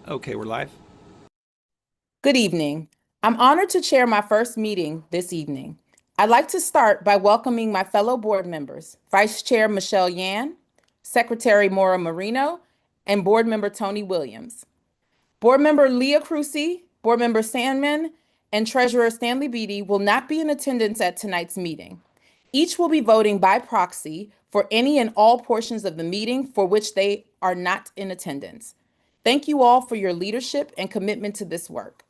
Okay, we're live. Good evening. I'm honored to chair my first meeting this evening. I'd like to start by welcoming my fellow board members, Vice Chair Michelle Yan, Secretary Maura Marino, and Board Member Tony Williams. Board Member Leah Crucy, Board Member Sandman, and Treasurer Stanley Beatty will not be in attendance at tonight's meeting. Each will be voting by proxy for any and all portions of the meeting for which they are not in attendance. Thank you all for your leadership and commitment to this work.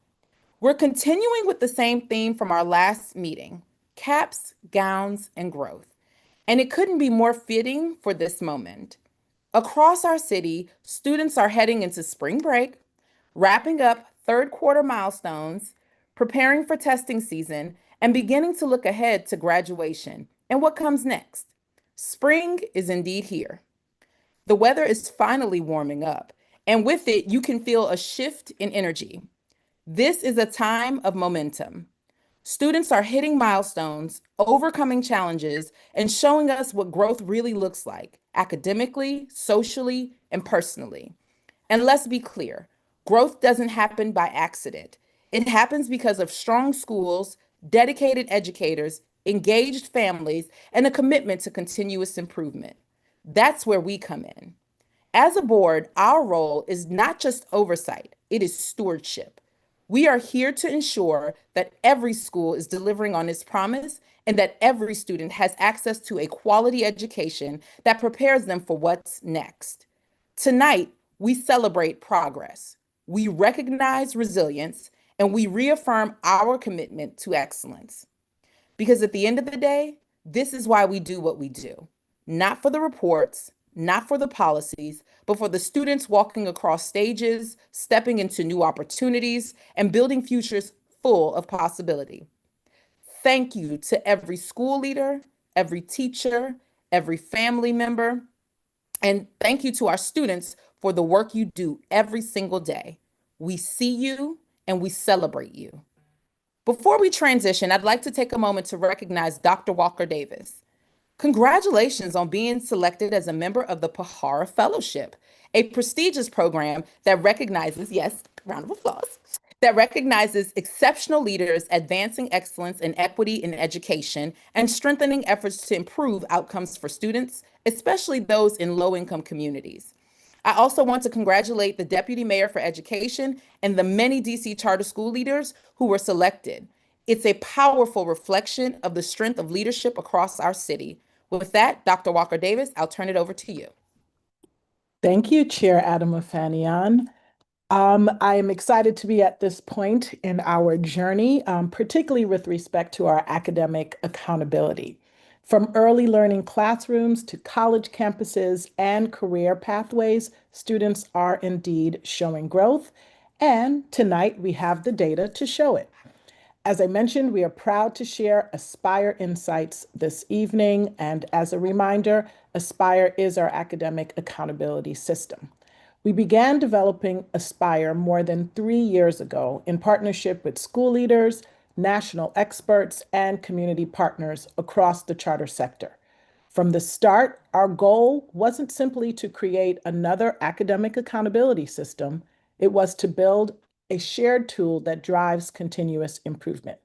We're continuing with the same theme from our last meeting: caps, gowns, and growth. And it couldn't be more fitting for this moment. Across our city, students are heading into spring break, wrapping up third quarter milestones, preparing for testing season, and beginning to look ahead to graduation and what comes next. Spring is indeed here. The weather is finally warming up, and with it, you can feel a shift in energy. This is a time of momentum. Students are hitting milestones, overcoming challenges, and showing us what growth really looks like academically, socially, and personally. And let's be clear, growth doesn't happen by accident. It happens because of strong schools, dedicated educators, engaged families, and a commitment to continuous improvement. That's where we come in. As a board, our role is not just oversight, it is stewardship. We are here to ensure that every school is delivering on its promise and that every student has access to a quality education that prepares them for what's next. Tonight, we celebrate progress, we recognize resilience, and we reaffirm our commitment to excellence. Because at the end of the day, this is why we do what we do. Not for the reports, not for the policies, but for the students walking across stages, stepping into new opportunities, and building futures full of possibility. Thank you to every school leader, every teacher, every family member, and thank you to our students for the work you do every single day. We see you and we celebrate you. Before we transition, I'd like to take a moment to recognize Dr. Walker Davis. Congratulations on being selected as a member of the Pahara Fellowship, a prestigious program that recognizes, yes, round of applause, that recognizes exceptional leaders advancing excellence and equity in education and strengthening efforts to improve outcomes for students, especially those in low-income communities. I also want to congratulate the Deputy Mayor for Education and the many DC charter school leaders who were selected. It's a powerful reflection of the strength of leadership across our city. With that, Dr. Walker Davis, I'll turn it over to you. Thank you, Chair Adam Afanian. I am excited to be at this point in our journey, particularly with respect to our academic accountability. From early learning classrooms to college campuses and career pathways, students are indeed showing growth. And tonight we have the data to show it. As I mentioned, we are proud to share Aspire Insights this evening. And as a reminder, Aspire is our academic accountability system. We began developing Aspire more than 3 years ago in partnership with school leaders, national experts, and community partners across the charter sector. From the start, our goal wasn't simply to create another academic accountability system, it was to build a shared tool that drives continuous improvement.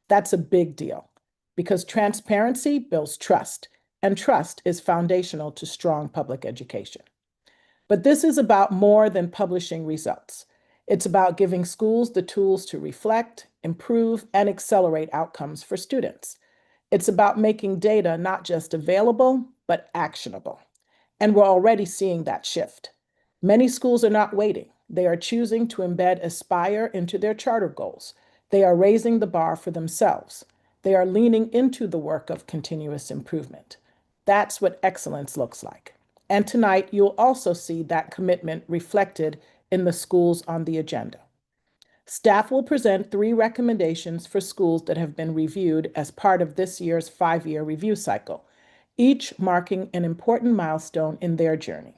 That's a big deal because transparency builds trust, and trust is foundational to strong public education. But this is about more than publishing results. It's about giving schools the tools to reflect, improve, and accelerate outcomes for students. It's about making data not just available, but actionable. And we're already seeing that shift. Many schools are not waiting. They are choosing to embed Aspire into their charter goals. They are raising the bar for themselves. They are leaning into the work of continuous improvement. That's what excellence looks like. And tonight, you'll also see that commitment reflected in the schools on the agenda. Staff will present 3 recommendations for schools that have been reviewed as part of this year's 5-year review cycle, each marking an important milestone in their journey.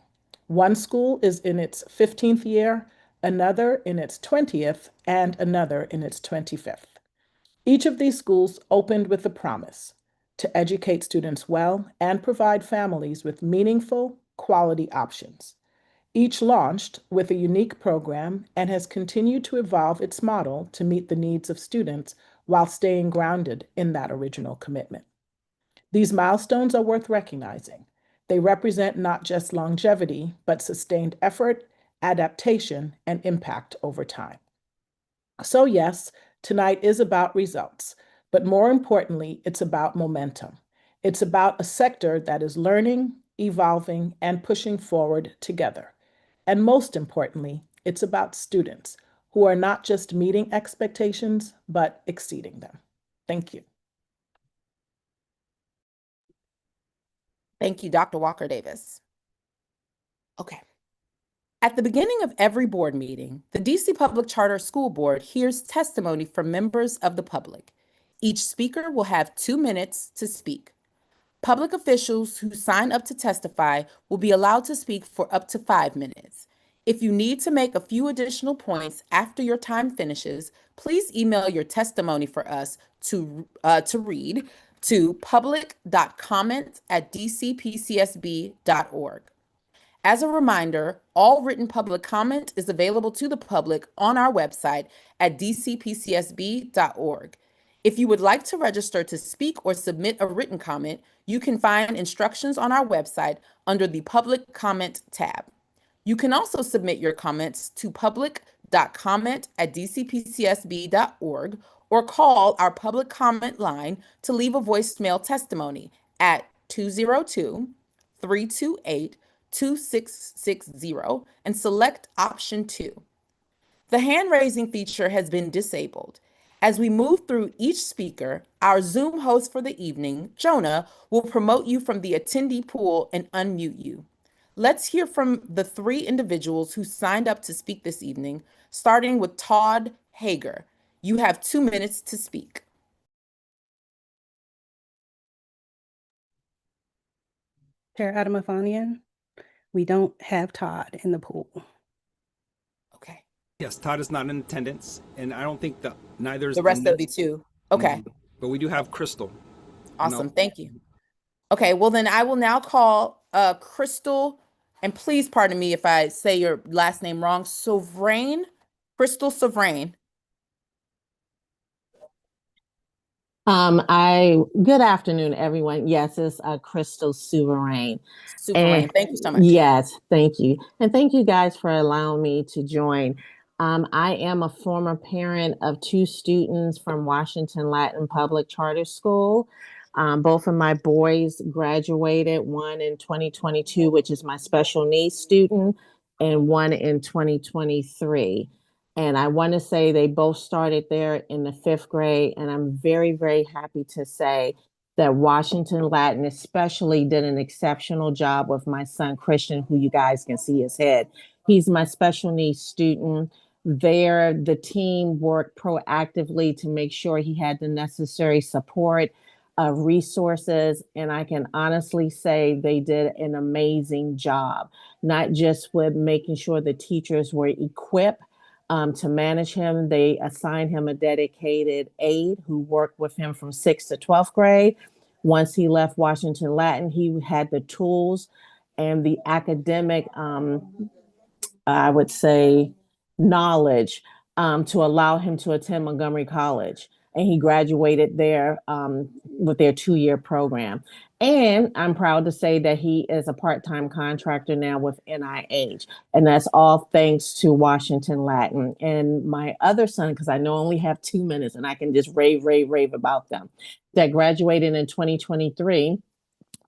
One school is in its 15th year, another in its 20th, and another in its 25th. Each of these schools opened with a promise to educate students well and provide families with meaningful, quality options. Each launched with a unique program and has continued to evolve its model to meet the needs of students while staying grounded in that original commitment. These milestones are worth recognizing. They represent not just longevity, but sustained effort, adaptation, and impact over time. So, yes, tonight is about results, but more importantly, it's about momentum. It's about a sector that is learning, evolving, and pushing forward together. And most importantly, it's about students who are not just meeting expectations, but exceeding them. Thank you. Thank you, Dr. Walker Davis. Okay. At the beginning of every board meeting, the DC Public Charter School Board hears testimony from members of the public. Each speaker will have 2 minutes to speak. Public officials who sign up to testify will be allowed to speak for up to 5 minutes. If you need to make a few additional points after your time finishes, please email your testimony for us to read to public.comment@dcpcsb.org. As a reminder, all written public comment is available to the public on our website at dcpcsb.org. If you would like to register to speak or submit a written comment, you can find instructions on our website under the Public Comment tab. You can also submit your comments to public.comment@dcpcsb.org or call our public comment line to leave a voicemail testimony at 202 328 2660 and select option 2. The hand raising feature has been disabled. As we move through each speaker, our Zoom host for the evening, Jonah, will promote you from the attendee pool and unmute you. Let's hear from the 3 individuals who signed up to speak this evening, starting with Todd Hager. You have 2 minutes to speak. Chair Adamafanian, we don't have Todd in the pool. Okay. Yes, Todd is not in attendance, and I don't think neither is The rest of the 2. Okay. But we do have Crystal. Awesome. Thank you. Okay, well then I will now call Crystal, and please pardon me if I say your last name wrong. Sovereign, Crystal Sovereign. Good afternoon, everyone. Yes, it's Crystal Sovereign. Sovereign. Thank you so much. Yes, thank you. And thank you guys for allowing me to join. I am a former parent of 2 students from Washington Latin Public Charter School. Both of my boys graduated, one in 2022, which is my special needs student, and one in 2023. And I want to say they both started there in the 5th grade. And I'm very, very happy to say that Washington Latin especially did an exceptional job with my son, Christian, who you guys can see his head. He's my special needs student. There, the team worked proactively to make sure he had the necessary support, resources. And I can honestly say they did an amazing job, not just with making sure the teachers were equipped to manage him. They assigned him a dedicated aide who worked with him from 6th to 12th grade. Once he left Washington Latin, he had the tools and the academic, I would say, knowledge to allow him to attend Montgomery College. And he graduated there with their 2-year program. And I'm proud to say that he is a part-time contractor now with NIH. And that's all thanks to Washington Latin. And my other son, because I know I only have 2 minutes and I can just rave, rave, rave about them, that graduated in 2023,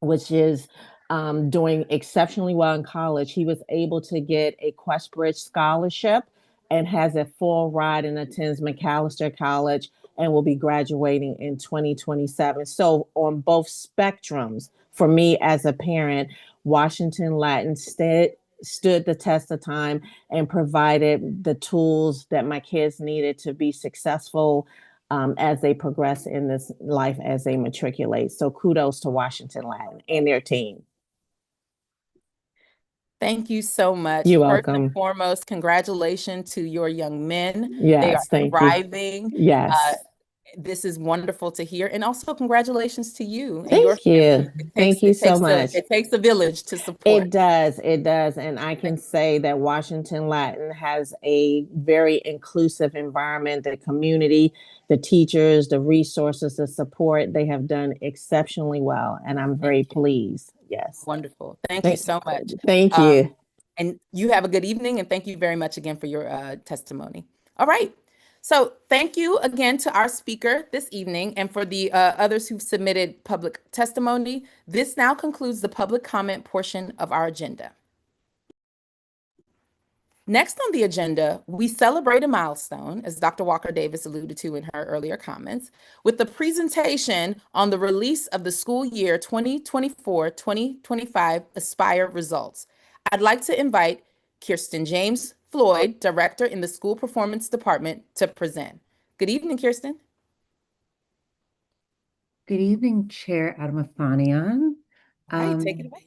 which is doing exceptionally well in college. He was able to get a Questbridge scholarship and has a full ride and attends Macalester College and will be graduating in 2027. So on both spectrums, for me as a parent, Washington Latin stood the test of time and provided the tools that my kids needed to be successful as they progress in this life, as they matriculate. So kudos to Washington Latin and their team. Thank you so much. You're First welcome. and foremost, congratulations to your young men. Yes, They are thank you. thriving. Yes. This is wonderful to hear. And also congratulations to you and your Thank you. family. Thank you so much. It takes a village to support. It does. It does. And I can say that Washington Latin has a very inclusive environment, the community, the teachers, the resources, the support, they have done exceptionally well. And I'm very pleased. Yes. Wonderful. Thank you so much. Thank you. And you have a good evening. And thank you very much again for your testimony. All right. So thank you again to our speaker this evening and for the others who've submitted public testimony. This now concludes the public comment portion of our agenda. Next on the agenda, we celebrate a milestone, as Dr. Walker Davis alluded to in her earlier comments, with the presentation on the release of the school year 2024-2025 Aspire results. I'd like to invite Kirsten James Floyd, Director in the School Performance Department, to present. Good evening, Kirsten. Good evening, Chair Adamafanian. All right, take it away.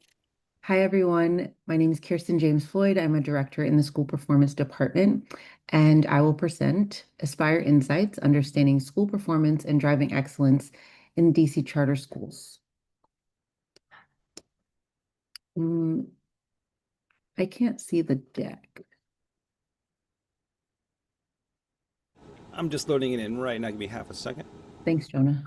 Hi, everyone. My name is Kirsten James Floyd. I'm a director in the School Performance Department, and I will present Aspire Insights, Understanding School Performance and Driving Excellence in DC Charter Schools. I can't see the deck. I'm just loading it in right now. Give me half a second. Thanks, Jonah.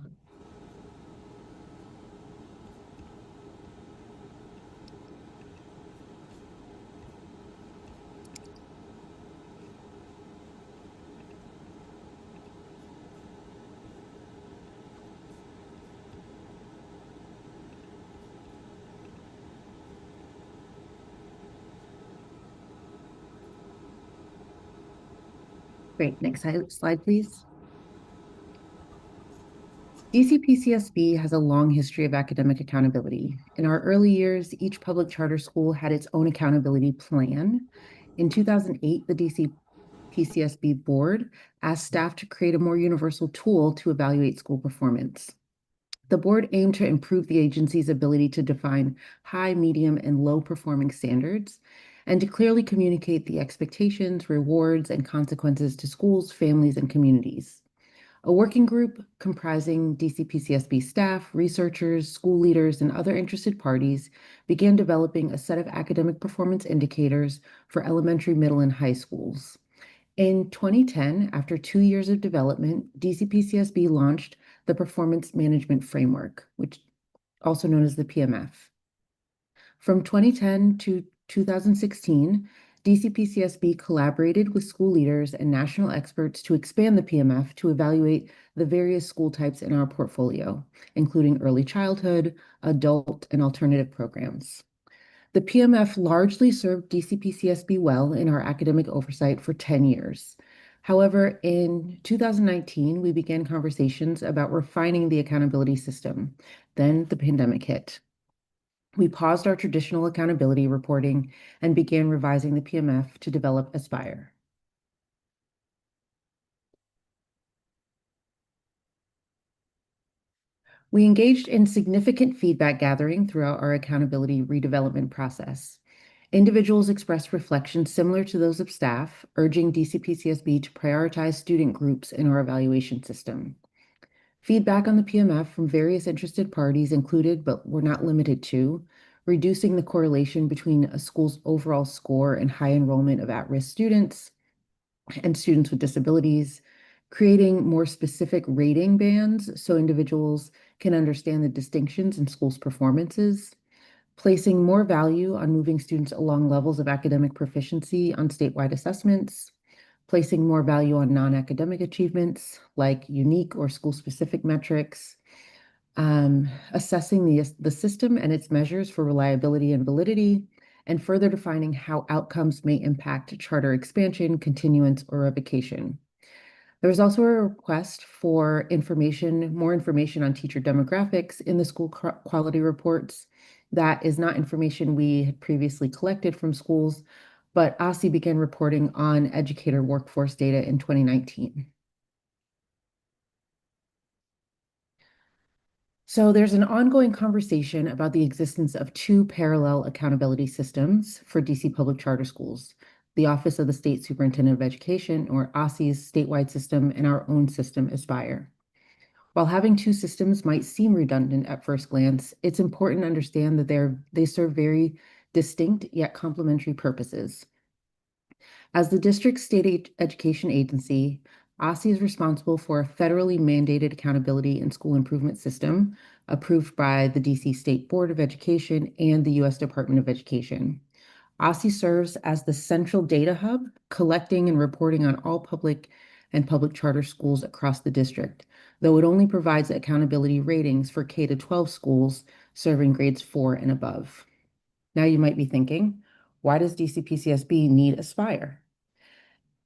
Great. Next slide, please. DC PCSB has a long history of academic accountability. In our early years, each public charter school had its own accountability plan. In 2008, the DC PCSB board asked staff to create a more universal tool to evaluate school performance. The board aimed to improve the agency's ability to define high, medium, and low performing standards, and to clearly communicate the expectations, rewards, and consequences to schools, families, and communities. A working group comprising DCPCSB staff, researchers, school leaders, and other interested parties began developing a set of academic performance indicators for elementary, middle, and high schools. In 2010, after 2 years of development, DCPCSB launched the Performance Management Framework, which also known as the PMF. From 2010 to 2016, DCPCSB collaborated with school leaders and national experts to expand the PMF to evaluate the various school types in our portfolio, including early childhood, adult, and alternative programs. The PMF largely served DCPCSB well in our academic oversight for 10 years. However, in 2019, we began conversations about refining the accountability system. Then the pandemic hit. We paused our traditional accountability reporting and began revising the PMF to develop Aspire. We engaged in significant feedback gathering throughout our accountability redevelopment process. Individuals expressed reflections similar to those of staff, urging DCPCSB to prioritize student groups in our evaluation system. Feedback on the PMF from various interested parties included, but were not limited to, reducing the correlation between a school's overall score and high enrollment of at-risk students and students with disabilities, creating more specific rating bands so individuals can understand the distinctions in schools' performances, placing more value on moving students along levels of academic proficiency on statewide assessments, placing more value on non-academic achievements like unique or school-specific metrics, assessing the system and its measures for reliability and validity, and further defining how outcomes may impact charter expansion, continuance, or revocation. There was also a request for more information on teacher demographics in the school quality reports. That is not information we had previously collected from schools, but OSSI began reporting on educator workforce data in 2019. So there's an ongoing conversation about the existence of two parallel accountability systems for DC public charter schools: the Office of the State Superintendent of Education, or OSSI's statewide system, and our own system, Aspire. While having two systems might seem redundant at first glance, it's important to understand that they serve very distinct yet complementary purposes. As the district's state education agency, OSSI is responsible for a federally mandated accountability and school improvement system approved by the DC State Board of Education and the U.S. Department of Education. OSSI serves as the central data hub, collecting and reporting on all public and public charter schools across the district, though it only provides accountability ratings for K-12 schools serving grades 4 and above. Now you might be thinking, why does DCPCSB need Aspire?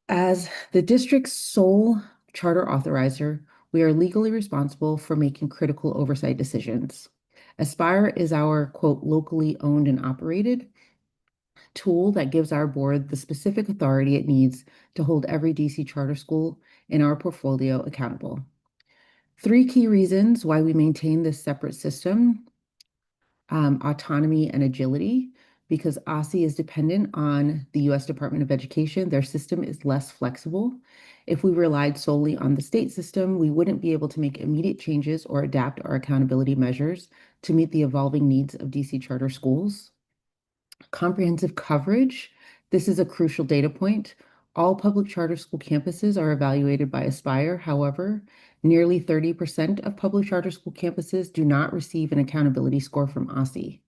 As the district's sole charter authorizer, we are legally responsible for making critical oversight decisions. Aspire is our, quote, locally owned and operated tool that gives our board the specific authority it needs to hold every DC charter school in our portfolio accountable. Three key reasons why we maintain this separate system: autonomy and agility. Because OSSI is dependent on the U.S. Department of Education, their system is less flexible. If we relied solely on the state system, we wouldn't be able to make immediate changes or adapt our accountability measures to meet the evolving needs of DC charter schools. Comprehensive coverage. This is a crucial data point. All public charter school campuses are evaluated by Aspire. However, nearly 30% of public charter school campuses do not receive an accountability score from OSSI.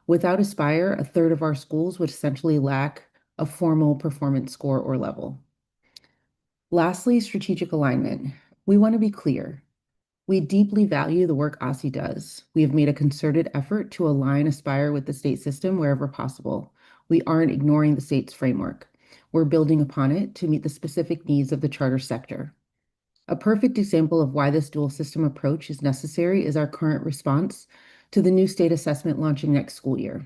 Without Aspire, a third of our schools would essentially lack a formal performance score or level. Lastly, strategic alignment. We want to be clear. We deeply value the work OSSI does. We have made a concerted effort to align Aspire with the state system wherever possible. We aren't ignoring the state's framework. We're building upon it to meet the specific needs of the charter sector. A perfect example of why this dual system approach is necessary is our current response to the new state assessment launching next school year.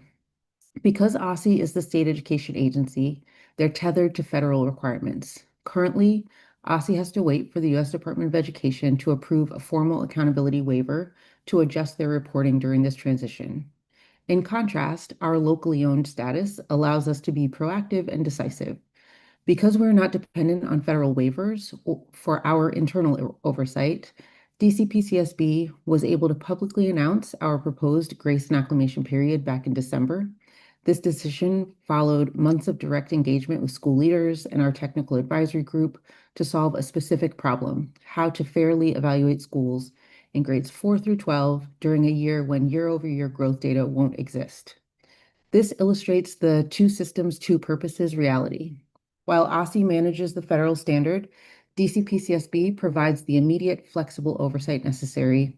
Because OSSI is the state education agency, they're tethered to federal requirements. Currently, OSSI has to wait for the U.S. Department of Education to approve a formal accountability waiver to adjust their reporting during this transition. In contrast, our locally owned status allows us to be proactive and decisive. Because we're not dependent on federal waivers for our internal oversight, DCPCSB was able to publicly announce our proposed grace and acclimation period back in December. This decision followed months of direct engagement with school leaders and our technical advisory group to solve a specific problem: how to fairly evaluate schools in grades 4 through 12 during a year when year-over-year growth data won't exist. This illustrates the two systems, two purposes reality. While OSSI manages the federal standard, DCPCSB provides the immediate flexible oversight necessary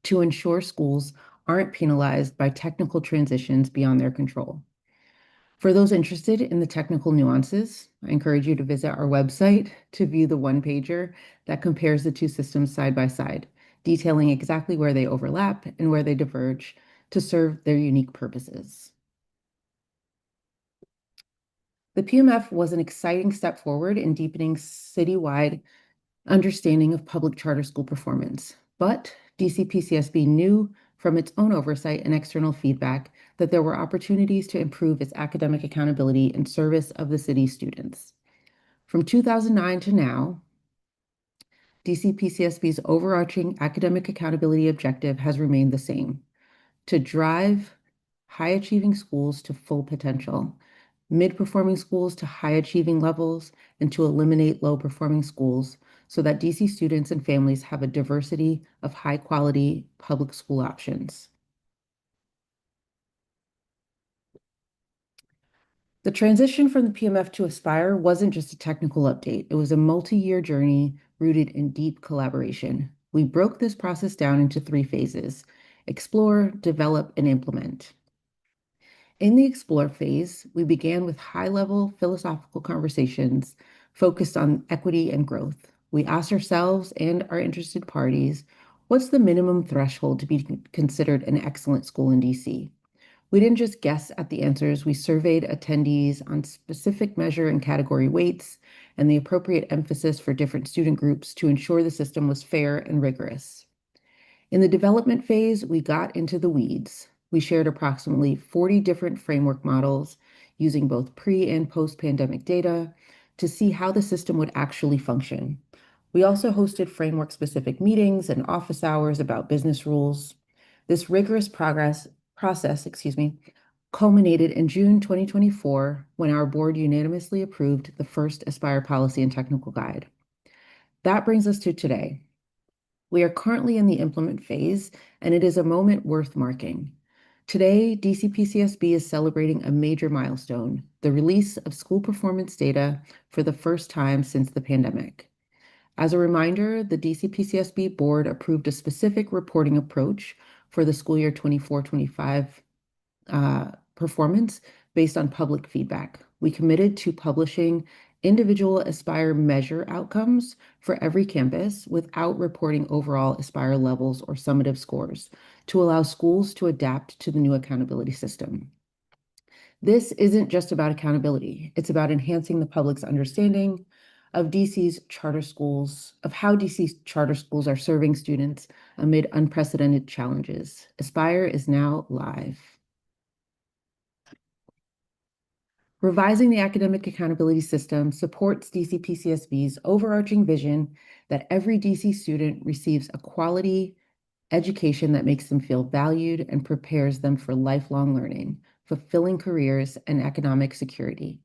to ensure schools aren't penalized by technical transitions beyond their control. For those interested in the technical nuances, I encourage you to visit our website to view the one-pager that compares the two systems side by side, detailing exactly where they overlap and where they diverge to serve their unique purposes. The PMF was an exciting step forward in deepening citywide understanding of public charter school performance, but DCPCSB knew from its own oversight and external feedback that there were opportunities to improve its academic accountability in service of the city's students. From 2009 to now, DCPCSB's overarching academic accountability objective has remained the same: to drive high-achieving schools to full potential, mid-performing schools to high-achieving levels, and to eliminate low-performing schools so that DC students and families have a diversity of high-quality public school options. The transition from the PMF to Aspire wasn't just a technical update. It was a multi-year journey rooted in deep collaboration. We broke this process down into 3 phases: explore, develop, and implement. In the explore phase, we began with high-level philosophical conversations focused on equity and growth. We asked ourselves and our interested parties, what's the minimum threshold to be considered an excellent school in DC? We didn't just guess at the answers, we surveyed attendees on specific measure and category weights and the appropriate emphasis for different student groups to ensure the system was fair and rigorous. In the development phase, we got into the weeds. We shared approximately 40 different framework models using both pre- and post-pandemic data to see how the system would actually function. We also hosted framework-specific meetings and office hours about business rules. This rigorous process, culminated in June 2024 when our board unanimously approved the first Aspire policy and technical guide. That brings us to today. We are currently in the implement phase, and it is a moment worth marking. Today, DCPCSB is celebrating a major milestone, the release of school performance data for the first time since the pandemic. As a reminder, the DCPCSB board approved a specific reporting approach for the school year 24-25 performance based on public feedback. We committed to publishing individual Aspire measure outcomes for every campus without reporting overall Aspire levels or summative scores to allow schools to adapt to the new accountability system. This isn't just about accountability. It's about enhancing the public's understanding of DC's charter schools, of how DC's charter schools are serving students amid unprecedented challenges. Aspire is now live. Revising the academic accountability system supports DCPCSB's overarching vision that every DC student receives a quality education that makes them feel valued and prepares them for lifelong learning, fulfilling careers, and economic security.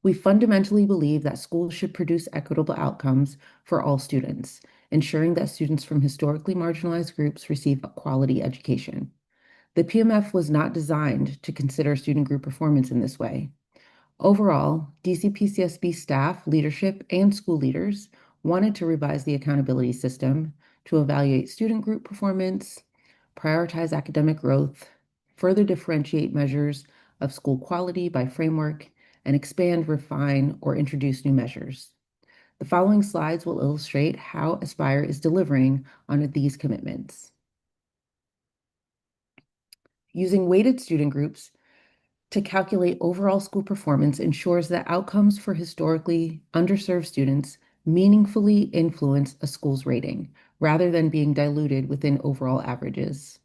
We fundamentally believe that schools should produce equitable outcomes for all students, ensuring that students from historically marginalized groups receive a quality education. The PMF was not designed to consider student group performance in this way. Overall, DCPCSB staff, leadership, and school leaders wanted to revise the accountability system to evaluate student group performance, prioritize academic growth, further differentiate measures of school quality by framework, and expand, refine, or introduce new measures. The following slides will illustrate how Aspire is delivering on these commitments. Using weighted student groups to calculate overall school performance ensures that outcomes for historically underserved students meaningfully influence a school's rating, rather than being diluted within overall averages.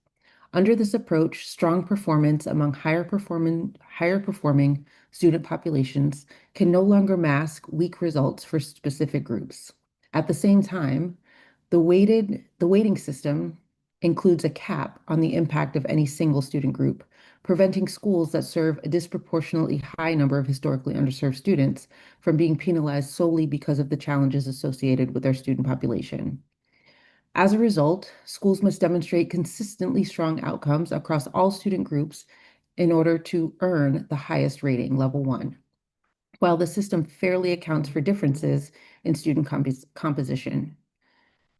Under this approach, strong performance among higher performing student populations can no longer mask weak results for specific groups. At the same time, the weighting system includes a cap on the impact of any single student group, preventing schools that serve a disproportionately high number of historically underserved students from being penalized solely because of the challenges associated with their student population. As a result, schools must demonstrate consistently strong outcomes across all student groups in order to earn the highest rating, level 1, while the system fairly accounts for differences in student composition.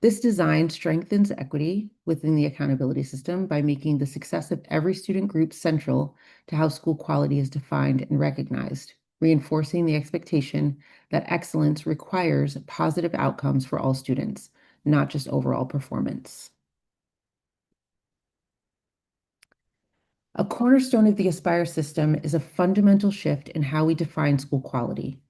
This design strengthens equity within the accountability system by making the success of every student group central to how school quality is defined and recognized, reinforcing the expectation that excellence requires positive outcomes for all students, not just overall performance. A cornerstone of the Aspire system is a fundamental shift in how we define school quality.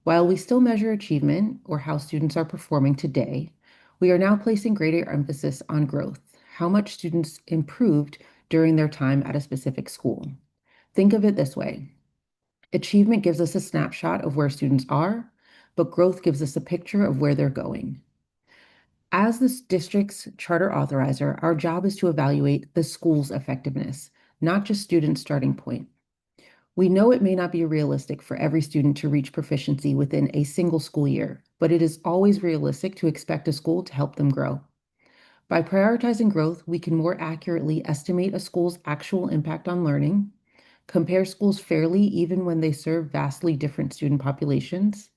While we still measure achievement or how students are performing today, we are now placing greater emphasis on growth, how much students improved during their time at a specific school. Think of it this way. Achievement gives us a snapshot of where students are, but growth gives us a picture of where they're going. As the district's charter authorizer, our job is to evaluate the school's effectiveness, not just students' starting point. We know it may not be realistic for every student to reach proficiency within a single school year, but it is always realistic to expect a school to help them grow. By prioritizing growth, we can more accurately estimate a school's actual impact on learning, compare schools fairly even when they serve vastly different student populations,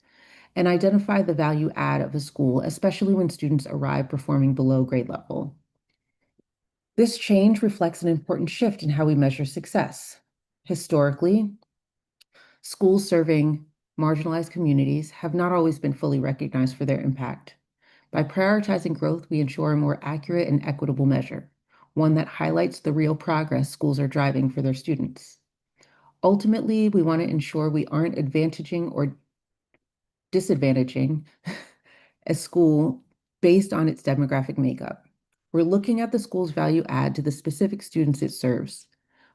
and identify the value add of a school, especially when students arrive performing below grade level. This change reflects an important shift in how we measure success. Historically, schools serving marginalized communities have not always been fully recognized for their impact. By prioritizing growth, we ensure a more accurate and equitable measure, one that highlights the real progress schools are driving for their students. Ultimately, we want to ensure we aren't advantaging or disadvantaging a school based on its demographic makeup. We're looking at the school's value add to the specific students it serves.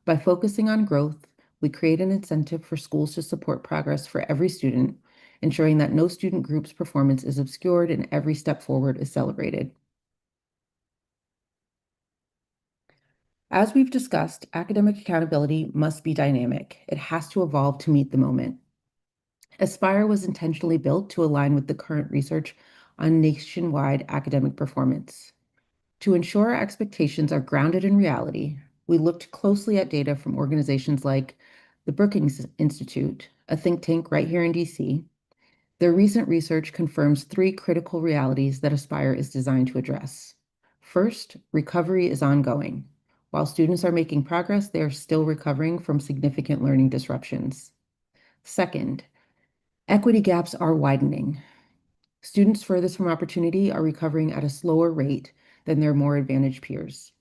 By focusing on growth, we create an incentive for schools to support progress for every student, ensuring that no student group's performance is obscured and every step forward is celebrated. As we've discussed, academic accountability must be dynamic. It has to evolve to meet the moment. Aspire was intentionally built to align with the current research on nationwide academic performance. To ensure our expectations are grounded in reality, we looked closely at data from organizations like the Brookings Institute, a think tank right here in DC. Their recent research confirms three critical realities that Aspire is designed to address. First, recovery is ongoing. While students are making progress, they are still recovering from significant learning disruptions. Second, equity gaps are widening. Students furthest from opportunity are recovering at a slower rate than their more advantaged peers.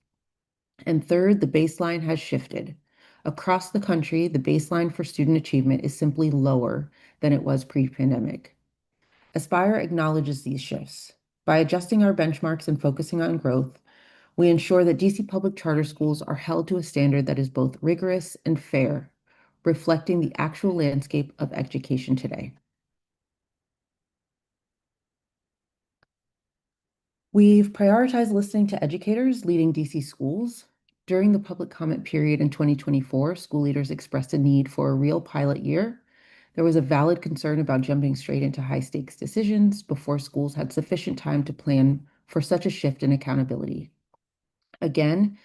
And third, the baseline has shifted. Across the country, the baseline for student achievement is simply lower than it was pre-pandemic. Aspire acknowledges these shifts. By adjusting our benchmarks and focusing on growth, we ensure that DC public charter schools are held to a standard that is both rigorous and fair, reflecting the actual landscape of education today. We've prioritized listening to educators leading DC schools. During the public comment period in 2024, school leaders expressed a need for a real pilot year. There was a valid concern about jumping straight into high-stakes decisions before schools had sufficient time to plan for such a shift in accountability. Again,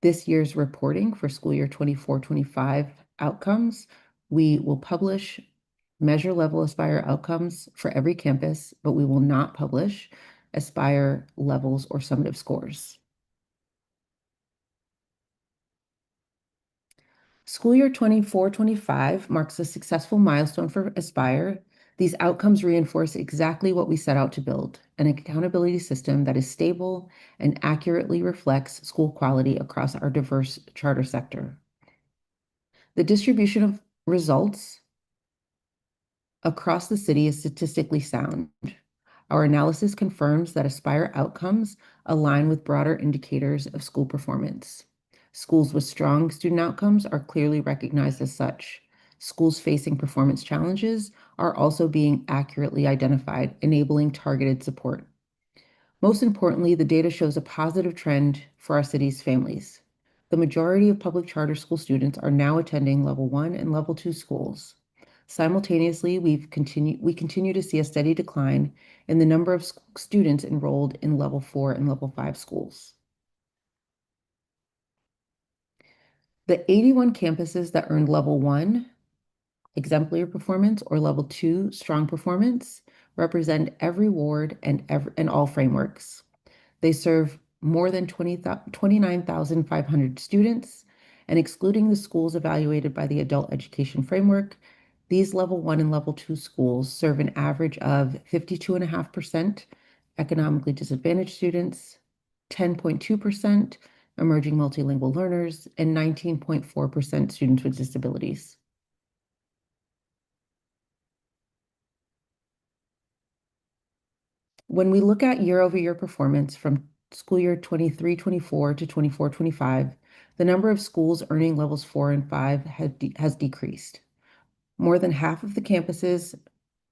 this year's reporting for school year 24-25 outcomes, we will publish measure level Aspire outcomes for every campus, but we will not publish Aspire levels or summative scores. School year 24-25 marks a successful milestone for Aspire. These outcomes reinforce exactly what we set out to build, an accountability system that is stable and accurately reflects school quality across our diverse charter sector. The distribution of results across the city is statistically sound. Our analysis confirms that Aspire outcomes align with broader indicators of school performance. Schools with strong student outcomes are clearly recognized as such. Schools facing performance challenges are also being accurately identified, enabling targeted support. Most importantly, the data shows a positive trend for our city's families. The majority of public charter school students are now attending level 1 and level 2 schools. Simultaneously, we continue to see a steady decline in the number of students enrolled in level 4 and level 5 schools. The 81 campuses that earned level 1 exemplary performance or level 2 strong performance represent every ward and all frameworks. They serve more than 29,500 students, and excluding the schools evaluated by the Adult Education Framework, these level 1 and level 2 schools serve an average of 52.5% economically disadvantaged students, 10.2% emerging multilingual learners, and 19.4% students with disabilities. When we look at year-over-year performance from school year 23-24 to 24-25, the number of schools earning levels 4 and 5 has decreased. More than half of the campuses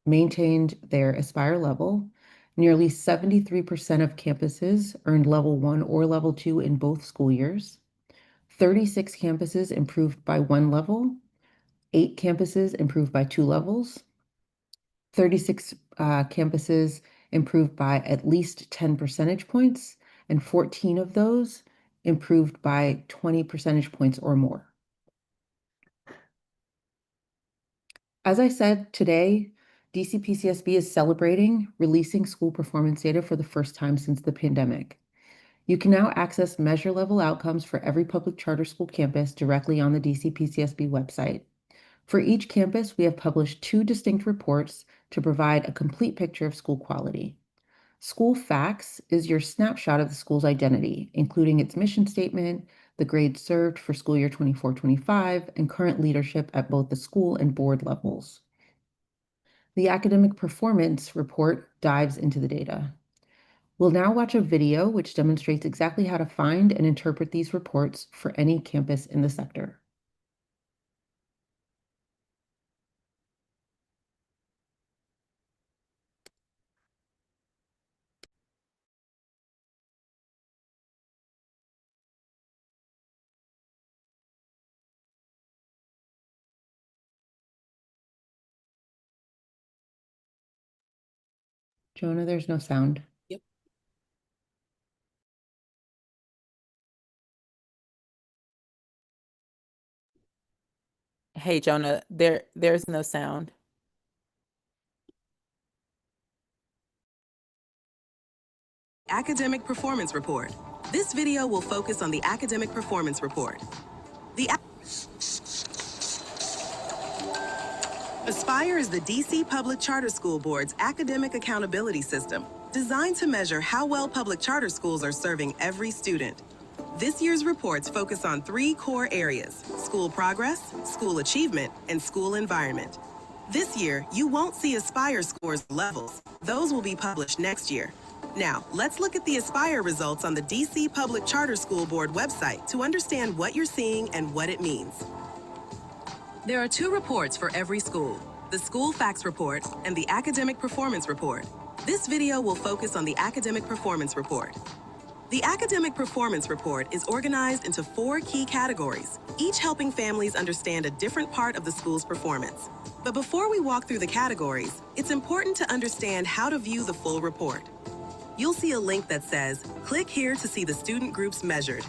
maintained their Aspire level. Nearly 73% of campuses earned level 1 or level 2 in both school years. 36 campuses improved by 1 level. 8 campuses improved by 2 levels. 36 campuses improved by at least 10 percentage points, and 14 of those improved by 20 percentage points or more. As I said, today, DC PCSB is celebrating releasing school performance data for the first time since the pandemic. You can now access measure level outcomes for every public charter school campus directly on the DC PCSB website. For each campus, we have published 2 distinct reports to provide a complete picture of school quality. School Facts is your snapshot of the school's identity, including its mission statement, the grades served for school year 24-25, and current leadership at both the school and board levels. The Academic Performance Report dives into the data. We'll now watch a video which demonstrates exactly how to find and interpret these reports for any campus in the sector. Jonah, there's no sound. Hey, Jonah, there's no sound. Academic Performance Report. This video will focus on the Academic Performance Report. Aspire is the DC Public Charter School Board's academic accountability system designed to measure how well public charter schools are serving every student. This year's reports focus on 3 core areas: school progress, school achievement, and school environment. This year, you won't see Aspire scores levels. Those will be published next year. Now, let's look at the Aspire results on the DC Public Charter School Board website to understand what you're seeing and what it means. There are 2 reports for every school: the School Facts Report and the Academic Performance Report. This video will focus on the Academic Performance Report. The Academic Performance Report is organized into 4 key categories, each helping families understand a different part of the school's performance. But before we walk through the categories, it's important to understand how to view the full report. You'll see a link that says, "Click here to see the student groups measured."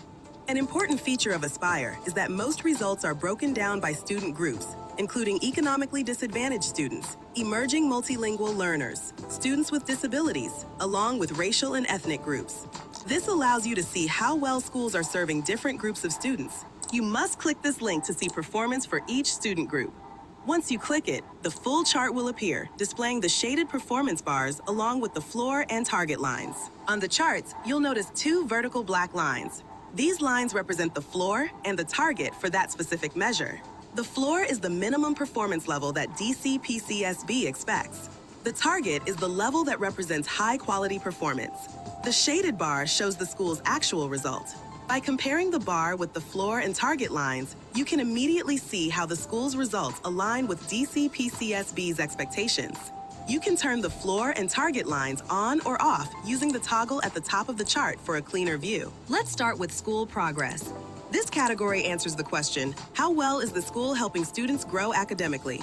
An important feature of Aspire is that most results are broken down by student groups, including economically disadvantaged students, emerging multilingual learners, students with disabilities, along with racial and ethnic groups. This allows you to see how well schools are serving different groups of students. You must click this link to see performance for each student group. Once you click it, the full chart will appear, displaying the shaded performance bars along with the floor and target lines. On the charts, you'll notice 2 vertical black lines. These lines represent the floor and the target for that specific measure. The floor is the minimum performance level that DC PCSB expects. The target is the level that represents high-quality performance. The shaded bar shows the school's actual result. By comparing the bar with the floor and target lines, you can immediately see how the school's results align with DC PCSB's expectations. You can turn the floor and target lines on or off using the toggle at the top of the chart for a cleaner view. Let's start with school progress. This category answers the question, how well is the school helping students grow academically?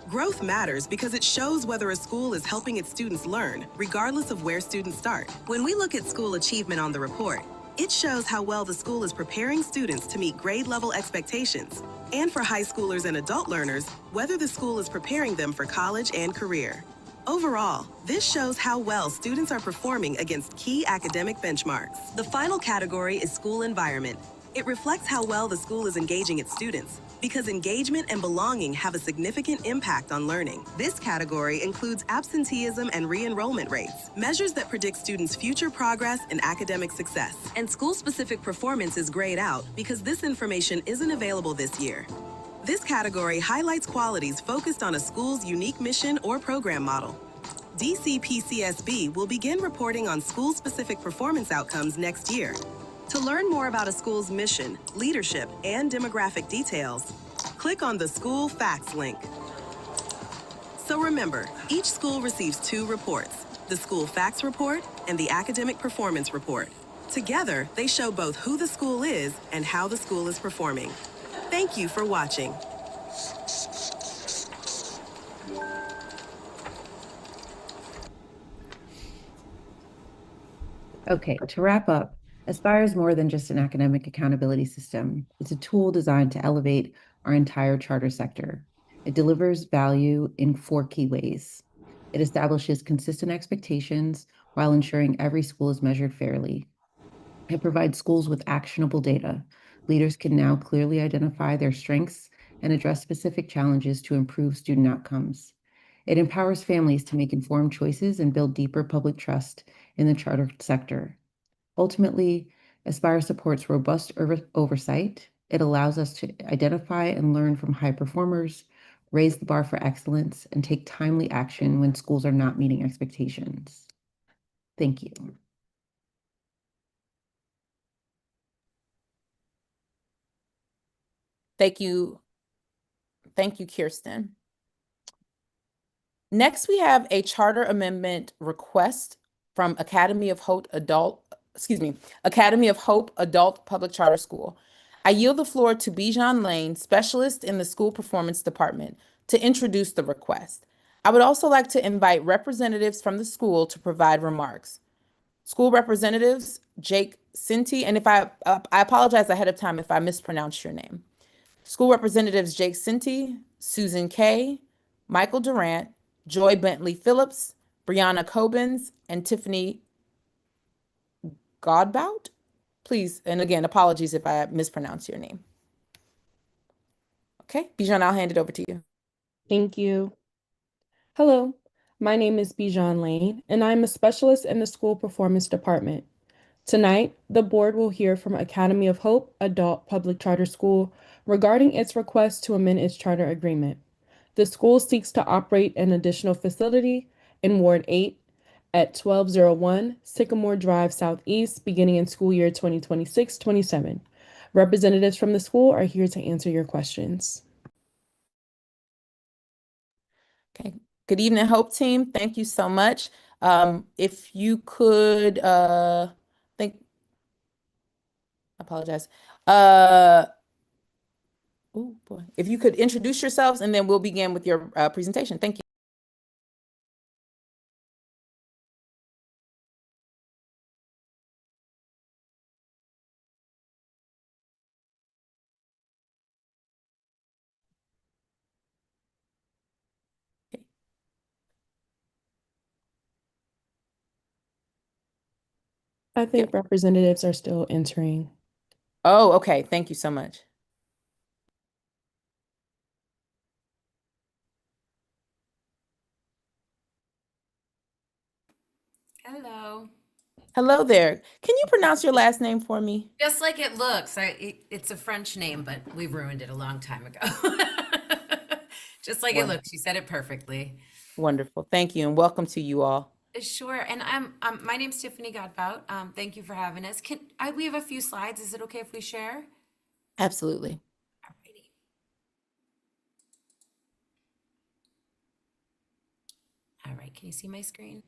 Growth matters because it shows whether a school is helping its students learn, regardless of where students start. When we look at school achievement on the report, it shows how well the school is preparing students to meet grade level expectations, and for high schoolers and adult learners, whether the school is preparing them for college and career. Overall, this shows how well students are performing against key academic benchmarks. The final category is school environment. It reflects how well the school is engaging its students, because engagement and belonging have a significant impact on learning. This category includes absenteeism and re-enrollment rates, measures that predict students' future progress and academic success. And school-specific performance is grayed out because this information isn't available this year. This category highlights qualities focused on a school's unique mission or program model. DC PCSB will begin reporting on school-specific performance outcomes next year. To learn more about a school's mission, leadership, and demographic details, click on the School Facts link. So remember, each school receives 2 reports, the School Facts Report and the Academic Performance Report. Together, they show both who the school is and how the school is performing. Thank you for watching. Okay, to wrap up, Aspire is more than just an academic accountability system. It's a tool designed to elevate our entire charter sector. It delivers value in 4 key ways. It establishes consistent expectations while ensuring every school is measured fairly. It provides schools with actionable data. Leaders can now clearly identify their strengths and address specific challenges to improve student outcomes. It empowers families to make informed choices and build deeper public trust in the charter sector. Ultimately, Aspire supports robust oversight. It allows us to identify and learn from high performers, raise the bar for excellence, and take timely action when schools are not meeting expectations. Thank you. Thank you. Thank you, Kirsten. Next, we have a charter amendment request from Academy of Hope Adult Public Charter School. I yield the floor to Bijan Lane, specialist in the School Performance Department, to introduce the request. I would also like to invite representatives from the school to provide remarks. School representatives, Jake Sinti, and if I apologize ahead of time if I mispronounced your name. School representatives Jake Sinti, Susan Kay, Michael Durant, Joy Bentley Phillips, Brianna Cobins, and Tiffany Godbout. Please, and again, apologies if I mispronounce your name. Okay, Bijan, I'll hand it over to you. Thank you. Hello, my name is Bijan Lane, and I'm a specialist in the School Performance Department. Tonight, the board will hear from Academy of Hope Adult Public Charter School regarding its request to amend its charter agreement. The school seeks to operate an additional facility in Ward 8 at 1201 Sycamore Drive Southeast beginning in school year 2026-27. Representatives from the school are here to answer your questions. Okay, good evening, Hope Team. Thank you so much. If you could, apologize. Oh boy, if you could introduce yourselves and then we'll begin with your presentation. Thank you. I think representatives are still entering. Oh, okay. Thank you so much. Hello. Hello there. Can you pronounce your last name for me? Just like it looks. It's a French name, but we ruined it a long time ago. Just like it looks. You said it perfectly. Wonderful. Thank you, and welcome to you all. Sure. And my name's Tiffany Godbout. Thank you for having us. We have a few slides. Is it okay if we share? Absolutely. Alrighty. All right. Can you see my screen?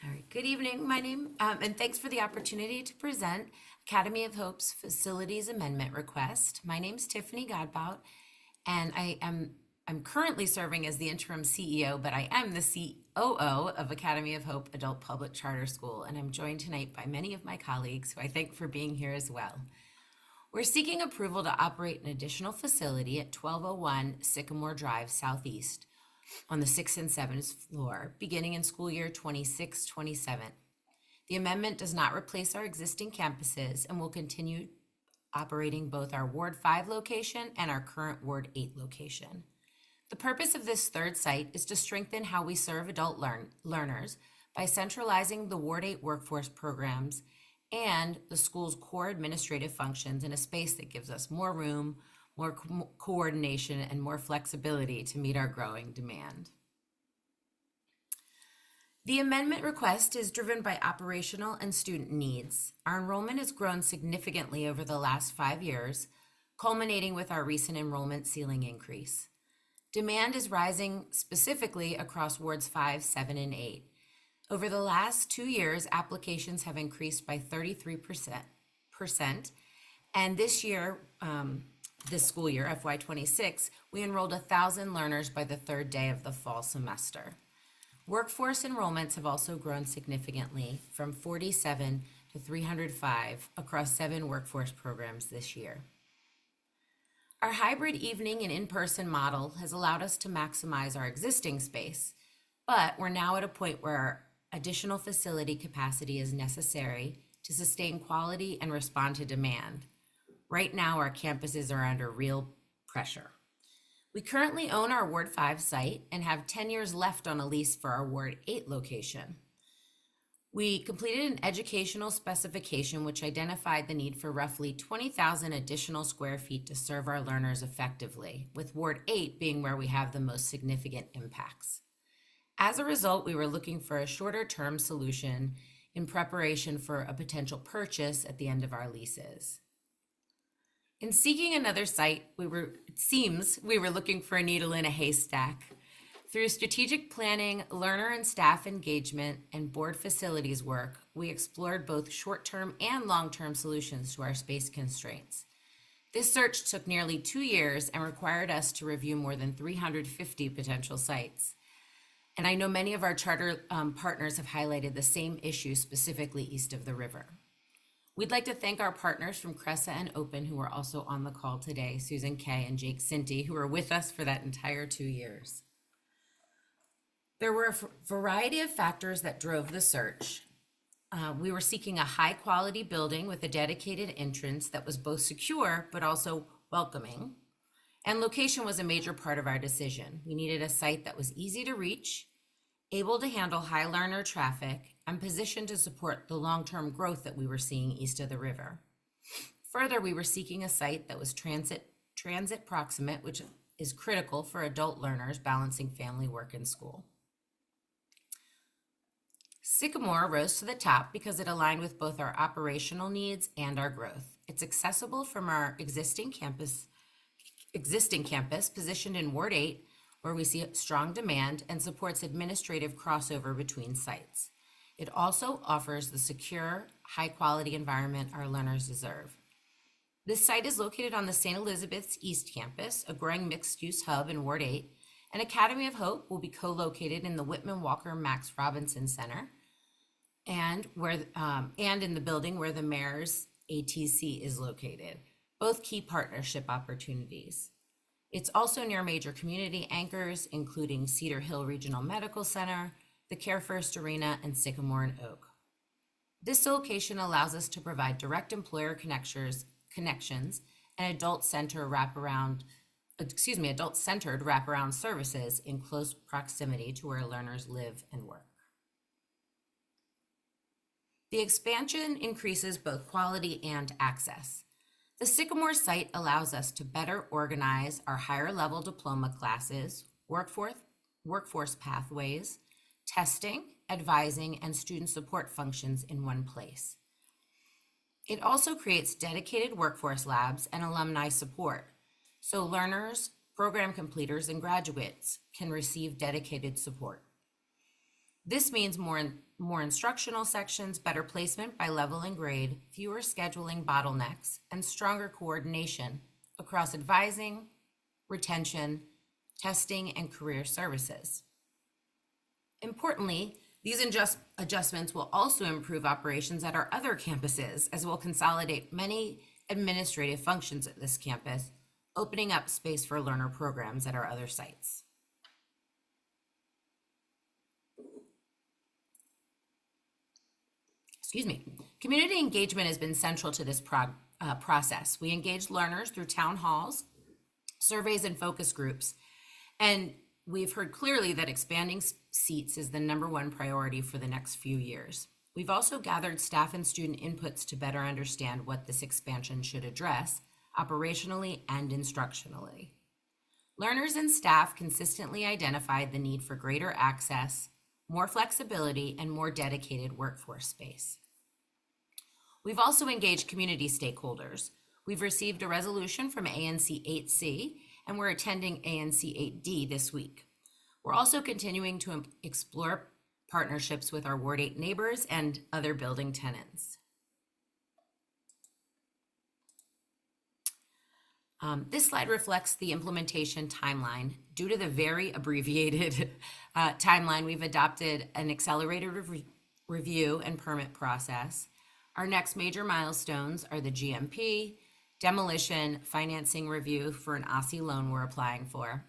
All right. Good evening. My name, and thanks for the opportunity to present Academy of Hope's Facilities Amendment Request. My name's Tiffany Godbout, and I'm currently serving as the interim CEO, but I am the COO of Academy of Hope Adult Public Charter School, and I'm joined tonight by many of my colleagues who I thank for being here as well. We're seeking approval to operate an additional facility at 1201 Sycamore Drive Southeast on the 6th and 7th floor, beginning in school year 26-27. The amendment does not replace our existing campuses and will continue operating both our Ward 5 location and our current Ward 8 location. The purpose of this third site is to strengthen how we serve adult learners by centralizing the Ward 8 workforce programs and the school's core administrative functions in a space that gives us more room, more coordination, and more flexibility to meet our growing demand. The amendment request is driven by operational and student needs. Our enrollment has grown significantly over the last 5 years, culminating with our recent enrollment ceiling increase. Demand is rising specifically across wards 5, 7, and 8. Over the last 2 years, applications have increased by 33%, and this year, this school year, FY26, we enrolled 1,000 learners by the third day of the fall semester. Workforce enrollments have also grown significantly from 47 to 305 across 7 workforce programs this year. Our hybrid evening and in-person model has allowed us to maximize our existing space, but we're now at a point where additional facility capacity is necessary to sustain quality and respond to demand. Right now, our campuses are under real pressure. We currently own our Ward 5 site and have 10 years left on a lease for our Ward 8 location. We completed an educational specification which identified the need for roughly 20,000 additional square feet to serve our learners effectively, with Ward 8 being where we have the most significant impacts. As a result, we were looking for a shorter-term solution in preparation for a potential purchase at the end of our leases. In seeking another site, it seems we were looking for a needle in a haystack. Through strategic planning, learner and staff engagement, and board facilities work, we explored both short-term and long-term solutions to our space constraints. This search took nearly 2 years and required us to review more than 350 potential sites. And I know many of our charter partners have highlighted the same issue specifically east of the river. We'd like to thank our partners from Cressa and Open who are also on the call today, Susan Kay and Jake Sinti, who were with us for that entire 2 years. There were a variety of factors that drove the search. We were seeking a high quality building with a dedicated entrance that was both secure but also welcoming. And location was a major part of our decision. We needed a site that was easy to reach, able to handle high learner traffic, and positioned to support the long-term growth that we were seeing east of the river. Further, we were seeking a site that was transit proximate, which is critical for adult learners balancing family, work, and school. Sycamore rose to the top because it aligned with both our operational needs and our growth. It's accessible from our existing campus positioned in Ward 8, where we see strong demand and supports administrative crossover between sites. It also offers the secure, high-quality environment our learners deserve. This site is located on the St. Elizabeth's East Campus, a growing mixed-use hub in Ward 8, and Academy of Hope will be co-located in the Whitman Walker Max Robinson Center and in the building where the mayor's ATC is located, both key partnership opportunities. It's also near major community anchors, including Cedar Hill Regional Medical Center, the Care First Arena, and Sycamore and Oak. This location allows us to provide direct employer connections and adult-centered wraparound services in close proximity to where learners live and work. The expansion increases both quality and access. The Sycamore site allows us to better organize our higher level diploma classes, workforce pathways, testing, advising, and student support functions in one place. It also creates dedicated workforce labs and alumni support, so learners, program completers, and graduates can receive dedicated support. This means more instructional sections, better placement by level and grade, fewer scheduling bottlenecks, and stronger coordination across advising, retention, testing, and career services. Importantly, these adjustments will also improve operations at our other campuses, as we'll consolidate many administrative functions at this campus, opening up space for learner programs at our other sites. Community engagement has been central to this process. We engage learners through town halls, surveys, and focus groups, and we've heard clearly that expanding seats is the #1 priority for the next few years. We've also gathered staff and student inputs to better understand what this expansion should address operationally and instructionally. Learners and staff consistently identified the need for greater access, more flexibility, and more dedicated workforce space. We've also engaged community stakeholders. We've received a resolution from ANC 8C, and we're attending ANC 8D this week. We're also continuing to explore partnerships with our Ward 8 neighbors and other building tenants. This slide reflects the implementation timeline. Due to the very abbreviated timeline, we've adopted an accelerated review and permit process. Our next major milestones are the GMP, demolition, financing review for an OSSI loan we're applying for,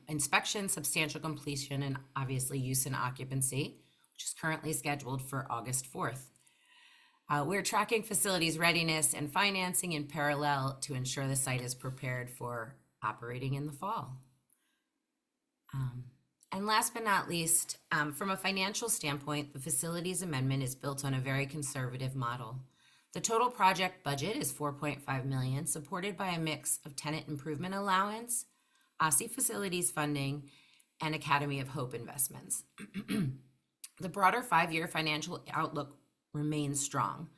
inspection, substantial completion, and obviously use and occupancy, which is currently scheduled for August 4th. We're tracking facilities readiness and financing in parallel to ensure the site is prepared for operating in the fall. And last but not least, from a financial standpoint, the facilities amendment is built on a very conservative model. The total project budget is $4.5 million, supported by a mix of tenant improvement allowance, OSSI facilities funding, and Academy of Hope investments. The broader 5-year financial outlook remains strong.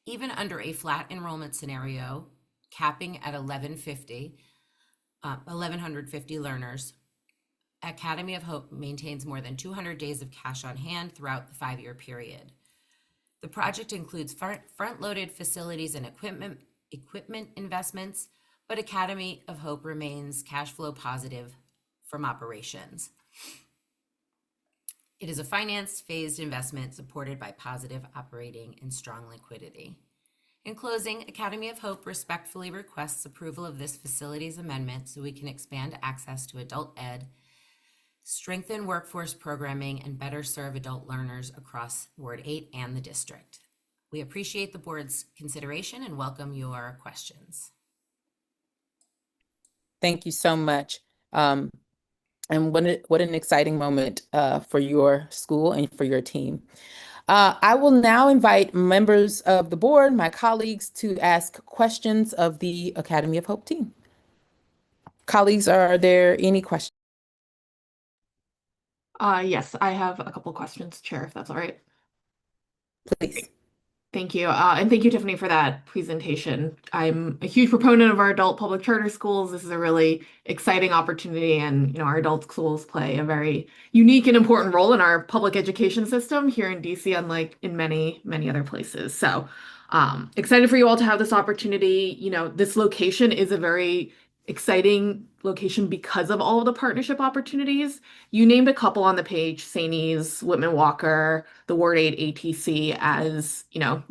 Even under a flat enrollment scenario, capping at 1,150 learners, Academy of Hope maintains more than 200 days of cash on hand throughout the 5-year period. The project includes front-loaded facilities and equipment equipment investments, but Academy of Hope remains cash flow positive from operations. It is a financed phased investment supported by positive operating and strong liquidity. In closing, Academy of Hope respectfully requests approval of this facilities amendment so we can expand access to adult ed, strengthen workforce programming, and better serve adult learners across Ward 8 and the district. We appreciate the board's consideration and welcome your questions. Thank you so much. And what an exciting moment for your school and for your team. I will now invite members of the board, my colleagues, to ask questions of the Academy of Hope team. Colleagues, are there any questions? Yes, I have a couple questions, Chair, if that's all right. Please. Thank you. And thank you, Tiffany, for that presentation. I'm a huge proponent of our adult public charter schools. This is a really exciting opportunity, and our adult schools play a very unique and important role in our public education system here in DC, unlike in many, many other places. So excited for you all to have this opportunity. This location is a very exciting location because of all of the partnership opportunities. You named a couple on the page: St. E's, Whitman Walker, the Ward 8 ATC, as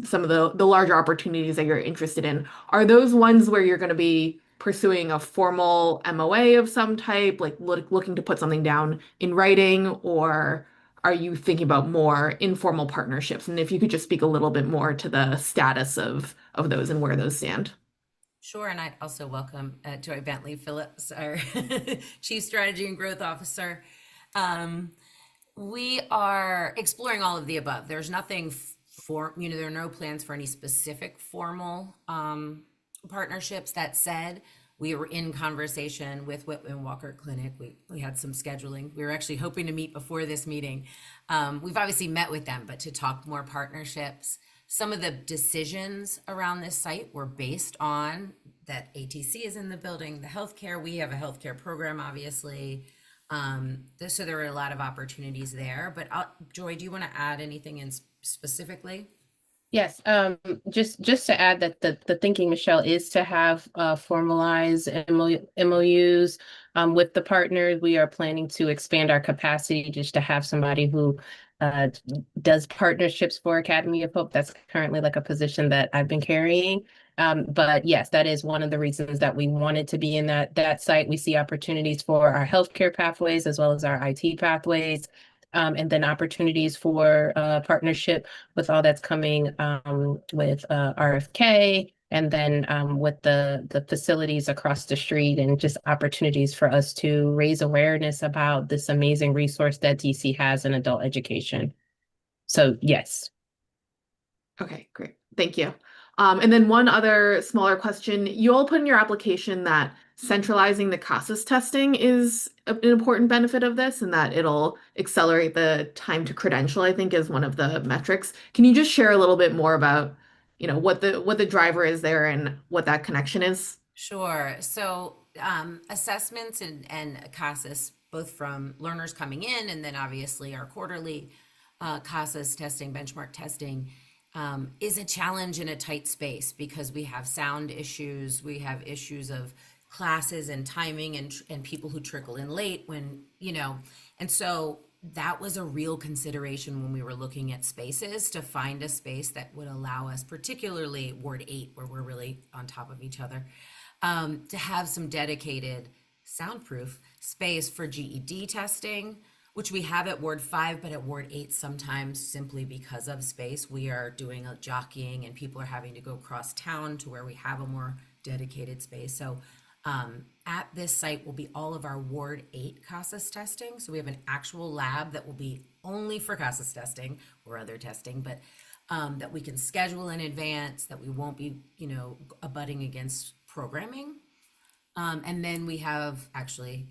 some of the larger opportunities that you're interested in. Are those ones where you're going to be pursuing a formal MOA of some type, like looking to put something down in writing, or are you thinking about more informal partnerships? And if you could just speak a little bit more to the status of those and where those stand. Sure, and I'd also welcome Joy Bentley Phillips, our Chief Strategy and Growth Officer. We are exploring all of the above. There's nothing there are no plans for any specific formal partnerships. That said, we were in conversation with Whitman Walker Clinic. We had some scheduling. We were actually hoping to meet before this meeting. We've obviously met with them, but to talk more partnerships. Some of the decisions around this site were based on that ATC is in the building, the healthcare. We have a healthcare program, obviously. So there were a lot of opportunities there. But Joy, do you want to add anything in specifically? Yes, just to add that the thinking, Michelle, is to have formalized MOUs with the partners. We are planning to expand our capacity just to have somebody who does partnerships for Academy of Hope. That's currently like a position that I've been carrying. But yes, that is one of the reasons that we wanted to be in that site. We see opportunities for our healthcare pathways as well as our IT pathways. And then opportunities for partnership with all that's coming with RFK, and then with the facilities across the street, and just opportunities for us to raise awareness about this amazing resource that DC has in adult education. So yes. Okay, great. Thank you. And then one other smaller question. You all put in your application that centralizing the CASAS testing is an important benefit of this, and that it'll accelerate the time to credential, I think, is one of the metrics. Can you just share a little bit more about, what the driver is there and what that connection is? Sure. So assessments and CASAS, both from learners coming in and then obviously our quarterly CASAS testing, benchmark testing, is a challenge in a tight space because we have sound issues, we have issues of classes and timing and people who trickle in late when, and so that was a real consideration when we were looking at spaces, to find a space that would allow us, particularly Ward 8, where we're really on top of each other, to have some dedicated soundproof space for GED testing, which we have at Ward 5, but at Ward 8, sometimes simply because of space, we are doing a jockeying and people are having to go across town to where we have a more dedicated space. So at this site will be all of our Ward 8 CASAS testing. So we have an actual lab that will be only for CASAS testing or other testing, but that we can schedule in advance, that we won't be, abutting against programming. And then we have actually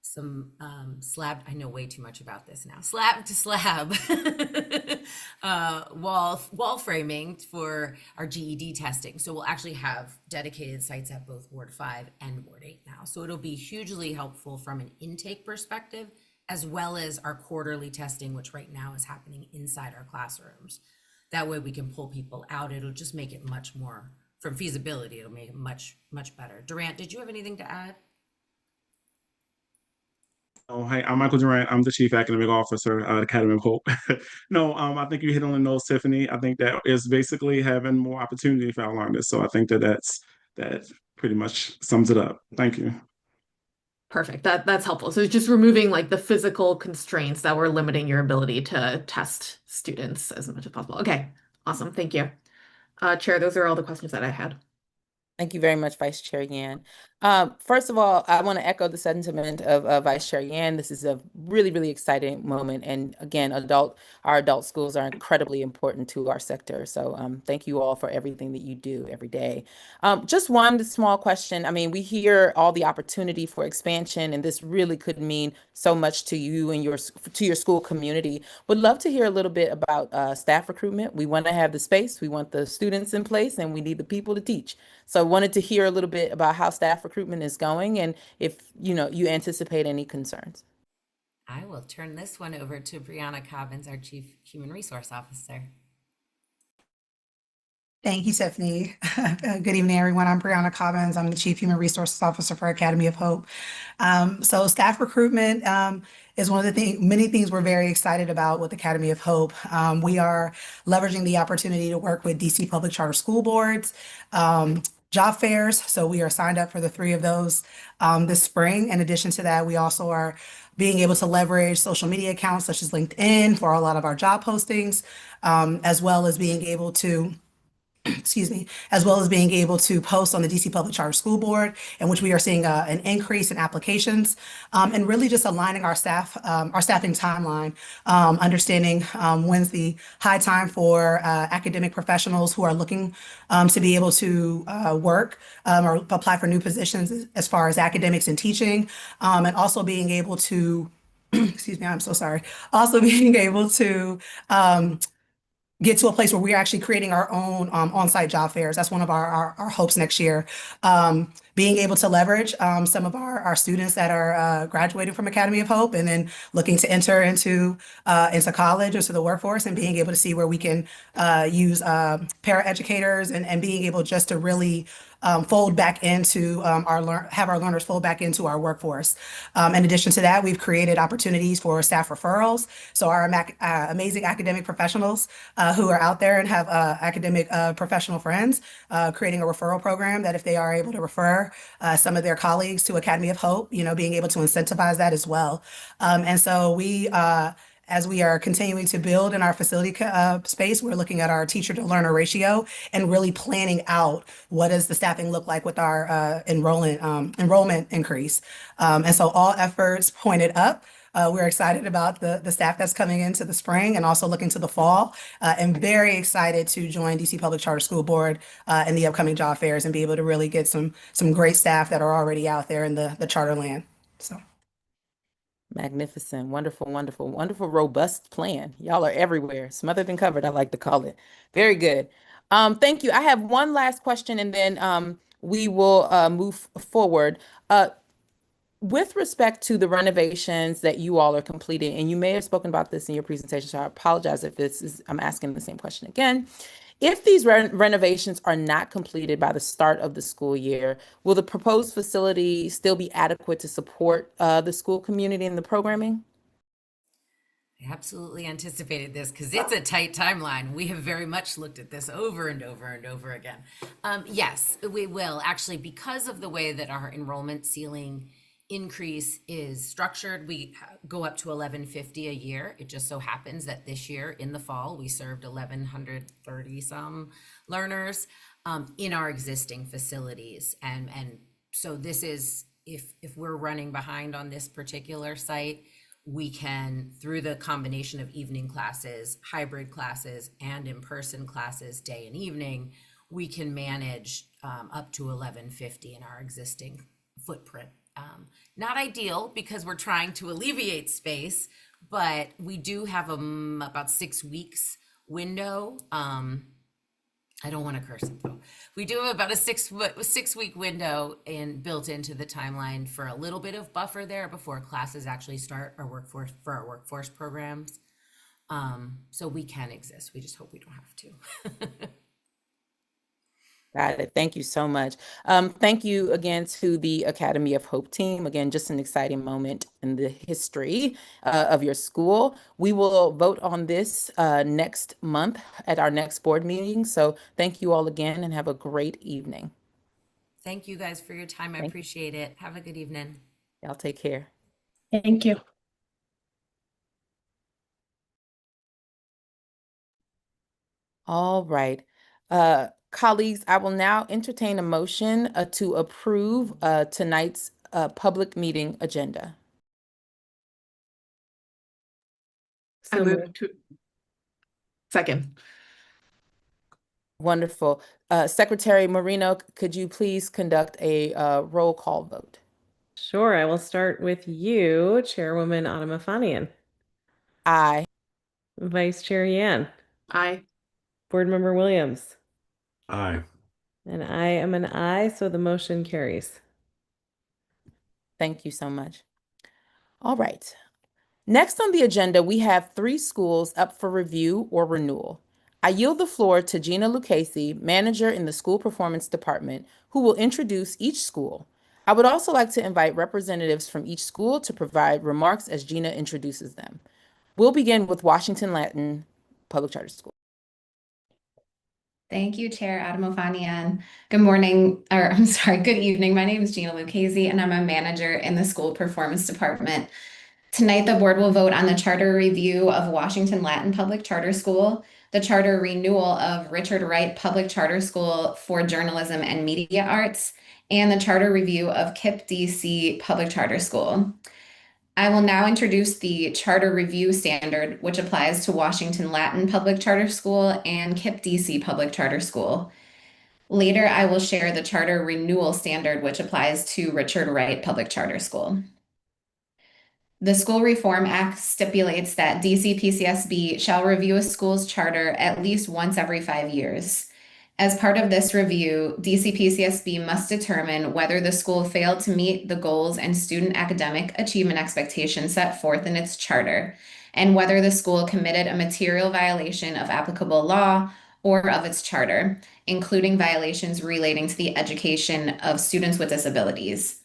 some slab, I know way too much about this now, slab to slab wall framing for our GED testing. So we'll actually have dedicated sites at both Ward 5 and Ward 8 now. So it'll be hugely helpful from an intake perspective, as well as our quarterly testing, which right now is happening inside our classrooms. That way we can pull people out. It'll just make it much more from feasibility, it'll make it much, much better. Durant, did you have anything to add? Oh, hey, I'm Michael Durant. I'm the Chief Academic Officer at Academy of Hope. No, I think you hit on the nose, Tiffany. I think that is basically having more opportunity for our learners. So I think that pretty much sums it up. Thank you. Perfect. That's helpful. So it's just removing like the physical constraints that were limiting your ability to test students as much as possible. Okay, awesome. Thank you. Chair, those are all the questions that I had. Thank you very much, Vice Chair Yan. First of all, I want to echo the sentiment of Vice Chair Yan. This is a really, really exciting moment. And again, our adult schools are incredibly important to our sector. So thank you all for everything that you do every day. Just one small question. I mean, we hear all the opportunity for expansion, and this really could mean so much to you and to your school community. Would love to hear a little bit about staff recruitment. We want to have the space, we want the students in place, and we need the people to teach. So I wanted to hear a little bit about how staff recruitment is going and if you anticipate any concerns. I will turn this one over to Brianna Cobbins, our Chief Human Resource Officer. Thank you, Tiffany. Good evening, everyone. I'm Brianna Cobbins. I'm the Chief Human Resources Officer for Academy of Hope. So staff recruitment is one of the many things we're very excited about with Academy of Hope. We are leveraging the opportunity to work with DC Public Charter School Boards, job fairs. So we are signed up for the 3 of those this spring. In addition to that, we also are being able to leverage social media accounts such as LinkedIn for a lot of our job postings, as well as being able to as well as being able to post on the DC Public Charter School Board, in which we are seeing an increase in applications, and really just aligning our staffing timeline, understanding when's the high time for academic professionals who are looking to be able to work or apply for new positions as far as academics and teaching, and also being able to, excuse me, I'm so sorry, also being able to get to a place where we're actually creating our own on-site job fairs. That's one of our hopes next year. Being able to leverage some of our students that are graduating from Academy of Hope and then looking to enter into college or to the workforce, and being able to see where we can use paraeducators and being able just to really fold back into have our learners fold back into our workforce. In addition to that, we've created opportunities for staff referrals. So our amazing academic professionals who are out there and have academic professional friends, creating a referral program that if they are able to refer some of their colleagues to Academy of Hope, being able to incentivize that as well. And so as we are continuing to build in our facility space, we're looking at our teacher to learner ratio and really planning out what does the staffing look like with our enrollment increase. And so all efforts pointed up. We're excited about the staff that's coming into the spring and also looking to the fall, and very excited to join DC Public Charter School Board in the upcoming job fairs and be able to really get some great staff that are already out there in the charter land. So. Magnificent, wonderful, wonderful, wonderful, robust plan. Y'all are everywhere, smothered and covered, I like to call it. Very good. Thank you. I have one last question and then we will move forward. With respect to the renovations that you all are completing, and you may have spoken about this in your presentation, so I apologize if I'm asking the same question again. If these renovations are not completed by the start of the school year, will the proposed facility still be adequate to support the school community and the programming? I absolutely anticipated this because it's a tight timeline. We have very much looked at this over and over and over again. Yes, we will actually, because of the way that our enrollment ceiling increase is structured. We go up to 1150 a year. It just so happens that this year in the fall, we served 1130 some learners in our existing facilities. And so this is, if we're running behind on this particular site, we can, through the combination of evening classes, hybrid classes, and in-person classes, day and evening, we can manage up to 1150 in our existing footprint. Not ideal because we're trying to alleviate space, but we do have about 6 weeks window. I don't want to curse it though. We do have about a 6 week window built into the timeline for a little bit of buffer there before classes actually start our workforce programs. So we can exist. We just hope we don't have to. Got it. Thank you so much. Thank you again to the Academy of Hope team. Again, just an exciting moment in the history of your school. We will vote on this next month at our next board meeting. So thank you all again and have a great evening. Thank you guys for your time. I appreciate it. Have a good evening. Y'all take care. Thank you. All right. Colleagues, I will now entertain a motion to approve tonight's public meeting agenda. I move to second. Wonderful. Secretary Marino, could you please conduct a roll call vote? Sure, I will start with you, Chairwoman Autumn. Aye. Vice Chair Yan. Aye. Board Member Williams. Aye. And I am an aye, so the motion carries. Thank you so much. All right. Next on the agenda, we have 3 schools up for review or renewal. I yield the floor to Gina Lucchese, manager in the School Performance Department, who will introduce each school. I would also like to invite representatives from each school to provide remarks as Gina introduces them. We'll begin with Washington Latin Public Charter School. Thank you, Chair Adamofanian. Good morning, or I'm sorry, good evening. My name is Gina Lucchese, and I'm a manager in the School Performance Department. Tonight, the board will vote on the charter review of Washington Latin Public Charter School, the charter renewal of Richard Wright Public Charter School for Journalism and Media Arts, and the charter review of KIPP DC Public Charter School. I will now introduce the Charter Review Standard, which applies to Washington Latin Public Charter School and KIPP DC Public Charter School. Later, I will share the Charter Renewal Standard, which applies to Richard Wright Public Charter School. The School Reform Act stipulates that DC PCSB shall review a school's charter at least once every 5 years. As part of this review, DC PCSB must determine whether the school failed to meet the goals and student academic achievement expectations set forth in its charter, and whether the school committed a material violation of applicable law or of its charter, including violations relating to the education of students with disabilities.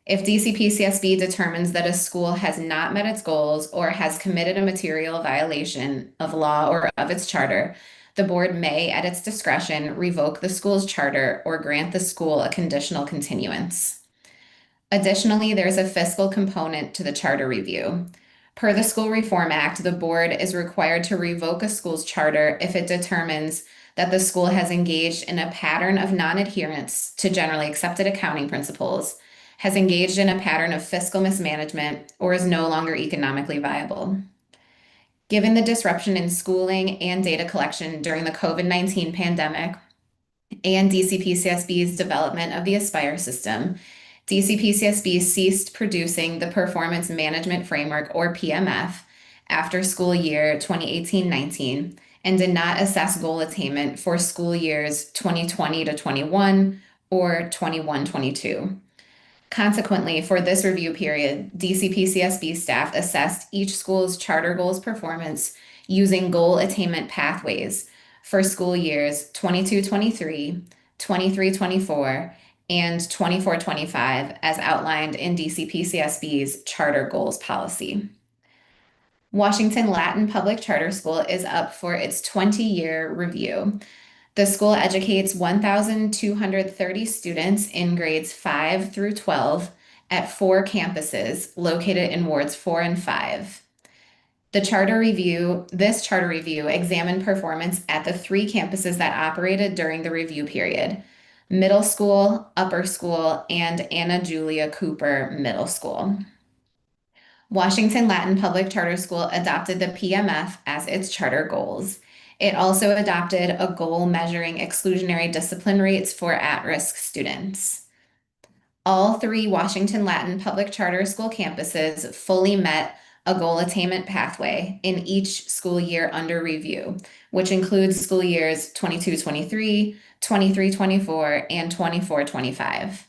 If DCPCSB determines that a school has not met its goals or has committed a material violation of law or of its charter, the board may, at its discretion, revoke the school's charter or grant the school a conditional continuance. Additionally, there's a fiscal component to the charter review. Per the School Reform Act, the board is required to revoke a school's charter if it determines that the school has engaged in a pattern of non-adherence to generally accepted accounting principles, has engaged in a pattern of fiscal mismanagement, or is no longer economically viable. Given the disruption in schooling and data collection during the COVID-19 pandemic and DCPCSB's development of the Aspire system, DCPCSB ceased producing the Performance Management Framework, or PMF, after school year 2018-19 and did not assess goal attainment for school years 2020 to 21 or 21-22. Consequently, for this review period, DCPCSB staff assessed each school's charter goals performance using goal attainment pathways for school years 22-23, 23-24, and 24-25 as outlined in DCPCSB's charter goals policy. Washington Latin Public Charter School is up for its 20-year review. The school educates 1,230 students in grades 5 through 12 at 4 campuses located in wards 4 and 5. This charter review examined performance at the 3 campuses that operated during the review period: middle school, upper school, and Anna Julia Cooper Middle School. Washington Latin Public Charter School adopted the PMF as its charter goals. It also adopted a goal measuring exclusionary discipline rates for at-risk students. All 3 Washington Latin Public Charter School campuses fully met a goal attainment pathway in each school year under review, which includes school years 22-23, 23-24, and 24-25.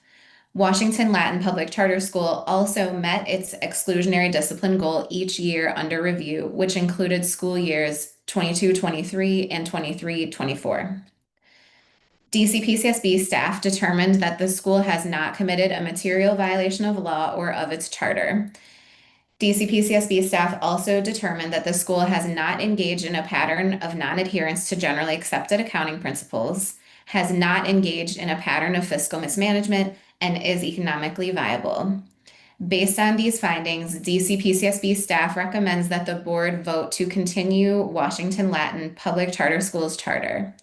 Washington Latin Public Charter School also met its exclusionary discipline goal each year under review, which included school years 22-23 and 23-24. DCPCSB staff determined that the school has not committed a material violation of law or of its charter. DCPCSB staff also determined that the school has not engaged in a pattern of non-adherence to generally accepted accounting principles, has not engaged in a pattern of fiscal mismanagement, and is economically viable. Based on these findings, DCPCSB staff recommends that the board vote to continue Washington Latin Public Charter Schools charter.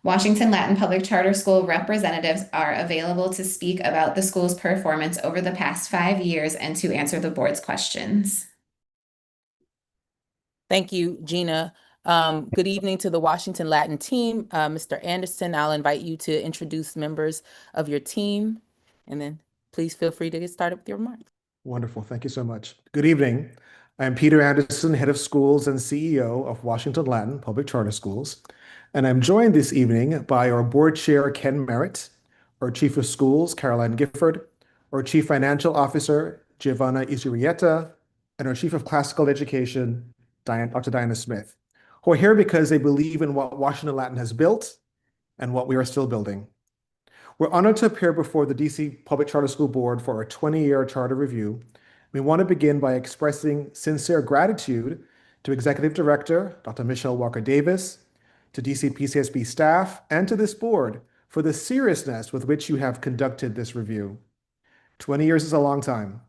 Washington Latin Public Charter School representatives are available to speak about the school's performance over the past 5 years and to answer the board's questions. Thank you, Gina. Good evening to the Washington Latin team. Mr. Anderson, I'll invite you to introduce members of your team, and then please feel free to get started with your remarks. Wonderful. Thank you so much. Good evening. I'm Peter Anderson, Head of Schools and CEO of Washington Latin Public Charter Schools. And I'm joined this evening by our Board Chair, Ken Merritt, our Chief of Schools, Caroline Gifford, our Chief Financial Officer, Giovanna Isurieta, and our Chief of Classical Education, Dr. Diana Smith, who are here because they believe in what Washington Latin has built and what we are still building. We're honored to appear before the DC Public Charter School Board for our 20-year charter review. We want to begin by expressing sincere gratitude to Executive Director, Dr. Michelle Walker-Davis, to DC PCSB staff, and to this board for the seriousness with which you have conducted this review. 20 years is a long time.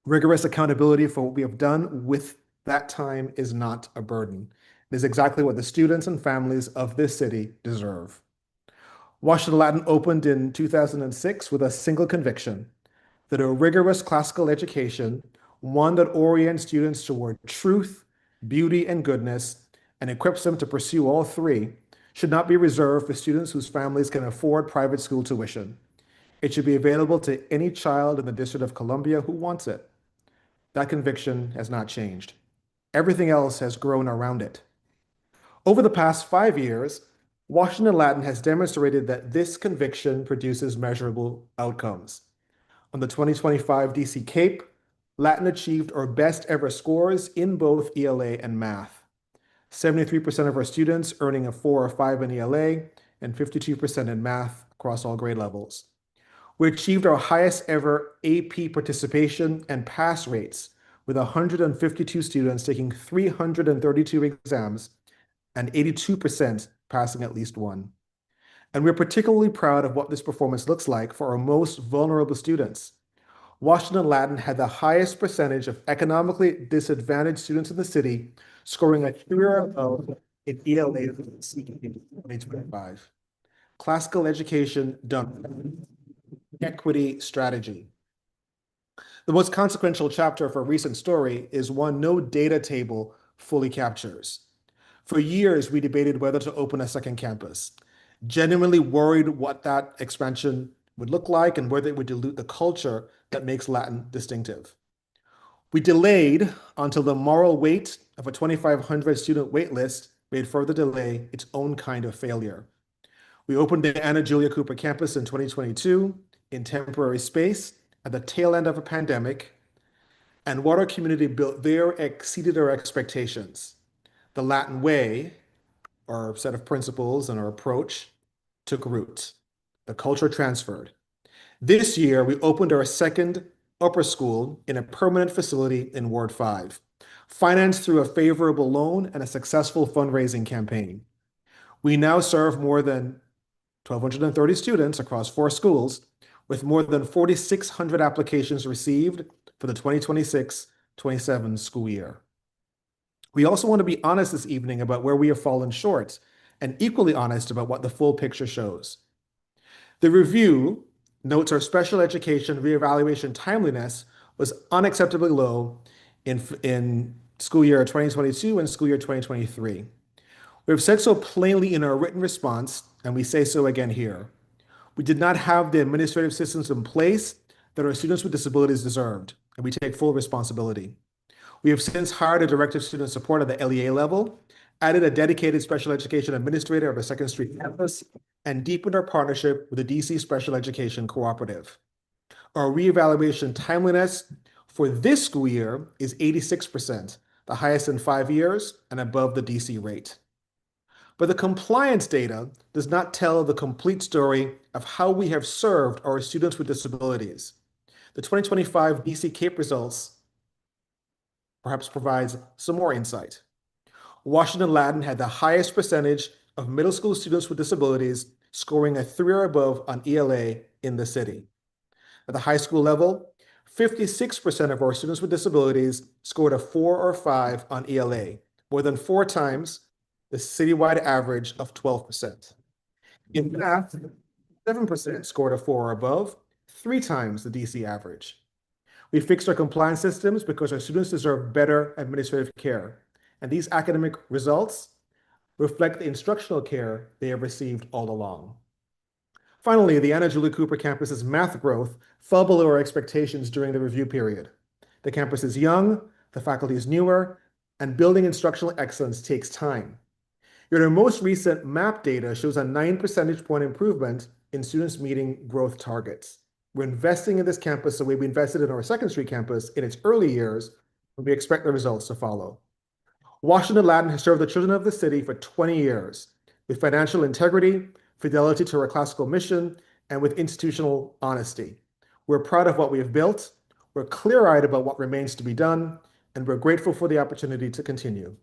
Rigorous accountability for what we have done with that time is not a burden. It is exactly what the students and families of this city deserve. Washington Latin opened in 2006 with a single conviction that a rigorous classical education, one that orients students toward truth, beauty, and goodness, and equips them to pursue all three, should not be reserved for students whose families can afford private school tuition. It should be available to any child in the District of Columbia who wants it. That conviction has not changed. Everything else has grown around it. Over the past 5 years, Washington Latin has demonstrated that this conviction produces measurable outcomes. On the 2025 DC CAPE, Latin achieved our best ever scores in both ELA and math. 73% of our students earning a 4 or 5 in ELA and 52% in math across all grade levels. We achieved our highest ever AP participation and pass rates with 152 students taking 332 exams and 82% passing at least one. And we're particularly proud of what this performance looks like for our most vulnerable students. Washington Latin had the highest percentage of economically disadvantaged students in the city, scoring a career of in ELA in 2025. Classical education done. Equity strategy. The most consequential chapter of our recent story is one no data table fully captures. For years, we debated whether to open a second campus, genuinely worried what that expansion would look like and whether it would dilute the culture that makes Latin distinctive. We delayed until the moral weight of a 2,500 student waitlist made further delay its own kind of failure. We opened the Anna Julia Cooper campus in 2022 in temporary space at the tail end of a pandemic, and what our community built there exceeded our expectations. The Latin way, our set of principles and our approach, took root. The culture transferred. This year, we opened our second upper school in a permanent facility in Ward 5, financed through a favorable loan and a successful fundraising campaign. We now serve more than 1,230 students across 4 schools, with more than 4,600 applications received for the 2026-27 school year. We also want to be honest this evening about where we have fallen short and equally honest about what the full picture shows. The review notes our special education reevaluation timeliness was unacceptably low in school year 2022 and school year 2023. We have said so plainly in our written response, and we say so again here. We did not have the administrative systems in place that our students with disabilities deserved, and we take full responsibility. We have since hired a director of student support at the LEA level, added a dedicated special education administrator at our Second Street campus, and deepened our partnership with the DC Special Education Cooperative. Our reevaluation timeliness for this school year is 86%, the highest in 5 years and above the DC rate. But the compliance data does not tell the complete story of how we have served our students with disabilities. The 2025 DC CAPE results perhaps provides some more insight. Washington Latin had the highest percentage of middle school students with disabilities scoring a 3 or above on ELA in the city. At the high school level, 56% of our students with disabilities scored a 4 or 5 on ELA, more than 4 times the citywide average of 12%. In math, 7% scored a 4 or above, 3 times the DC average. We fixed our compliance systems because our students deserve better administrative care, and these academic results reflect the instructional care they have received all along. Finally, the Anna Julie Cooper campus's math growth fell below our expectations during the review period. The campus is young, the faculty is newer, and building instructional excellence takes time. Yet our most recent MAP data shows a 9 percentage point improvement in students meeting growth targets. We're investing in this campus the way we invested in our Second Street campus in its early years, and we expect the results to follow. Washington Latin has served the children of the city for 20 years with financial integrity, fidelity to our classical mission, and with institutional honesty. We're proud of what we have built, we're clear-eyed about what remains to be done, and we're grateful for the opportunity to continue.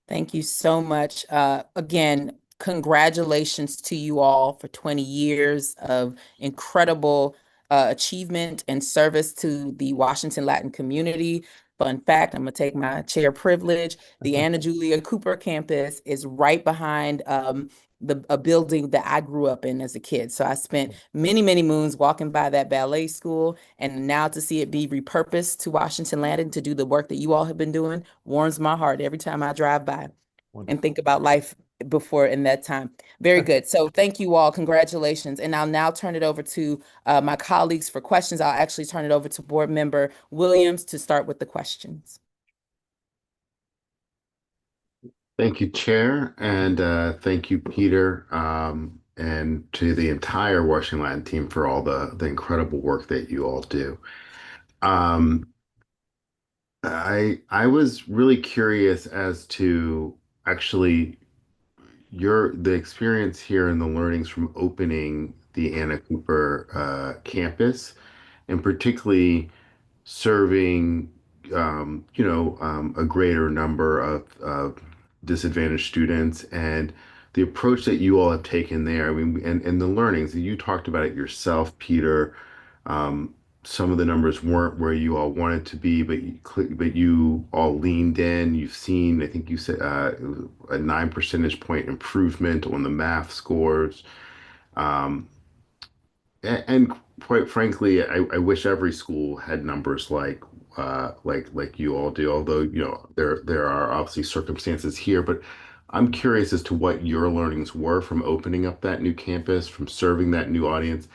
Thank you so much. Again, congratulations to you all for 20 years of incredible achievement and service to the Washington Latin community. Fun fact, I'm going to take my chair privilege. The Anna Julia Cooper campus is right behind a building that I grew up in as a kid. So I spent many, many moons walking by that ballet school, and now to see it be repurposed to Washington Latin to do the work that you all have been doing warms my heart every time I drive by and think about life before in that time. Very good. So thank you all. Congratulations. And I'll now turn it over to my colleagues for questions. I'll actually turn it over to Board Member Williams to start with the questions. Thank you, Chair, and thank you, Peter, and to the entire Washington Latin team for all the incredible work that you all do. I was really curious as to actually the experience here and the learnings from opening the Anna Cooper campus, and particularly serving a greater number of disadvantaged students, and the approach that you all have taken there. I mean, and the learnings that you talked about it yourself, Peter. Some of the numbers weren't where you all wanted to be, but you all leaned in. You've seen, I think you said, a 9 percentage point improvement on the math scores. And quite frankly, I wish every school had numbers like you all do. Although there are obviously circumstances here, but I'm curious as to what your learnings were from opening up that new campus, from serving that new audience,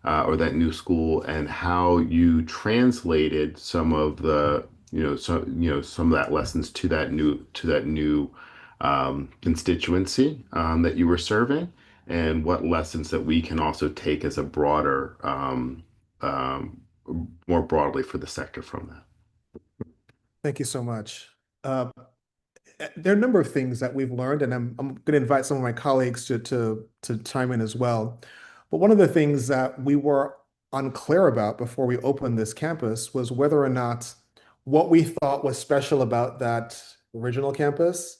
or that new school, and how you translated some of the some of that lessons to that new constituency that you were serving, and what lessons that we can also take as a broader, more broadly for the sector from that. Thank you so much. There are a number of things that we've learned, and I'm going to invite some of my colleagues to chime in as well. But one of the things that we were unclear about before we opened this campus was whether or not what we thought was special about that original campus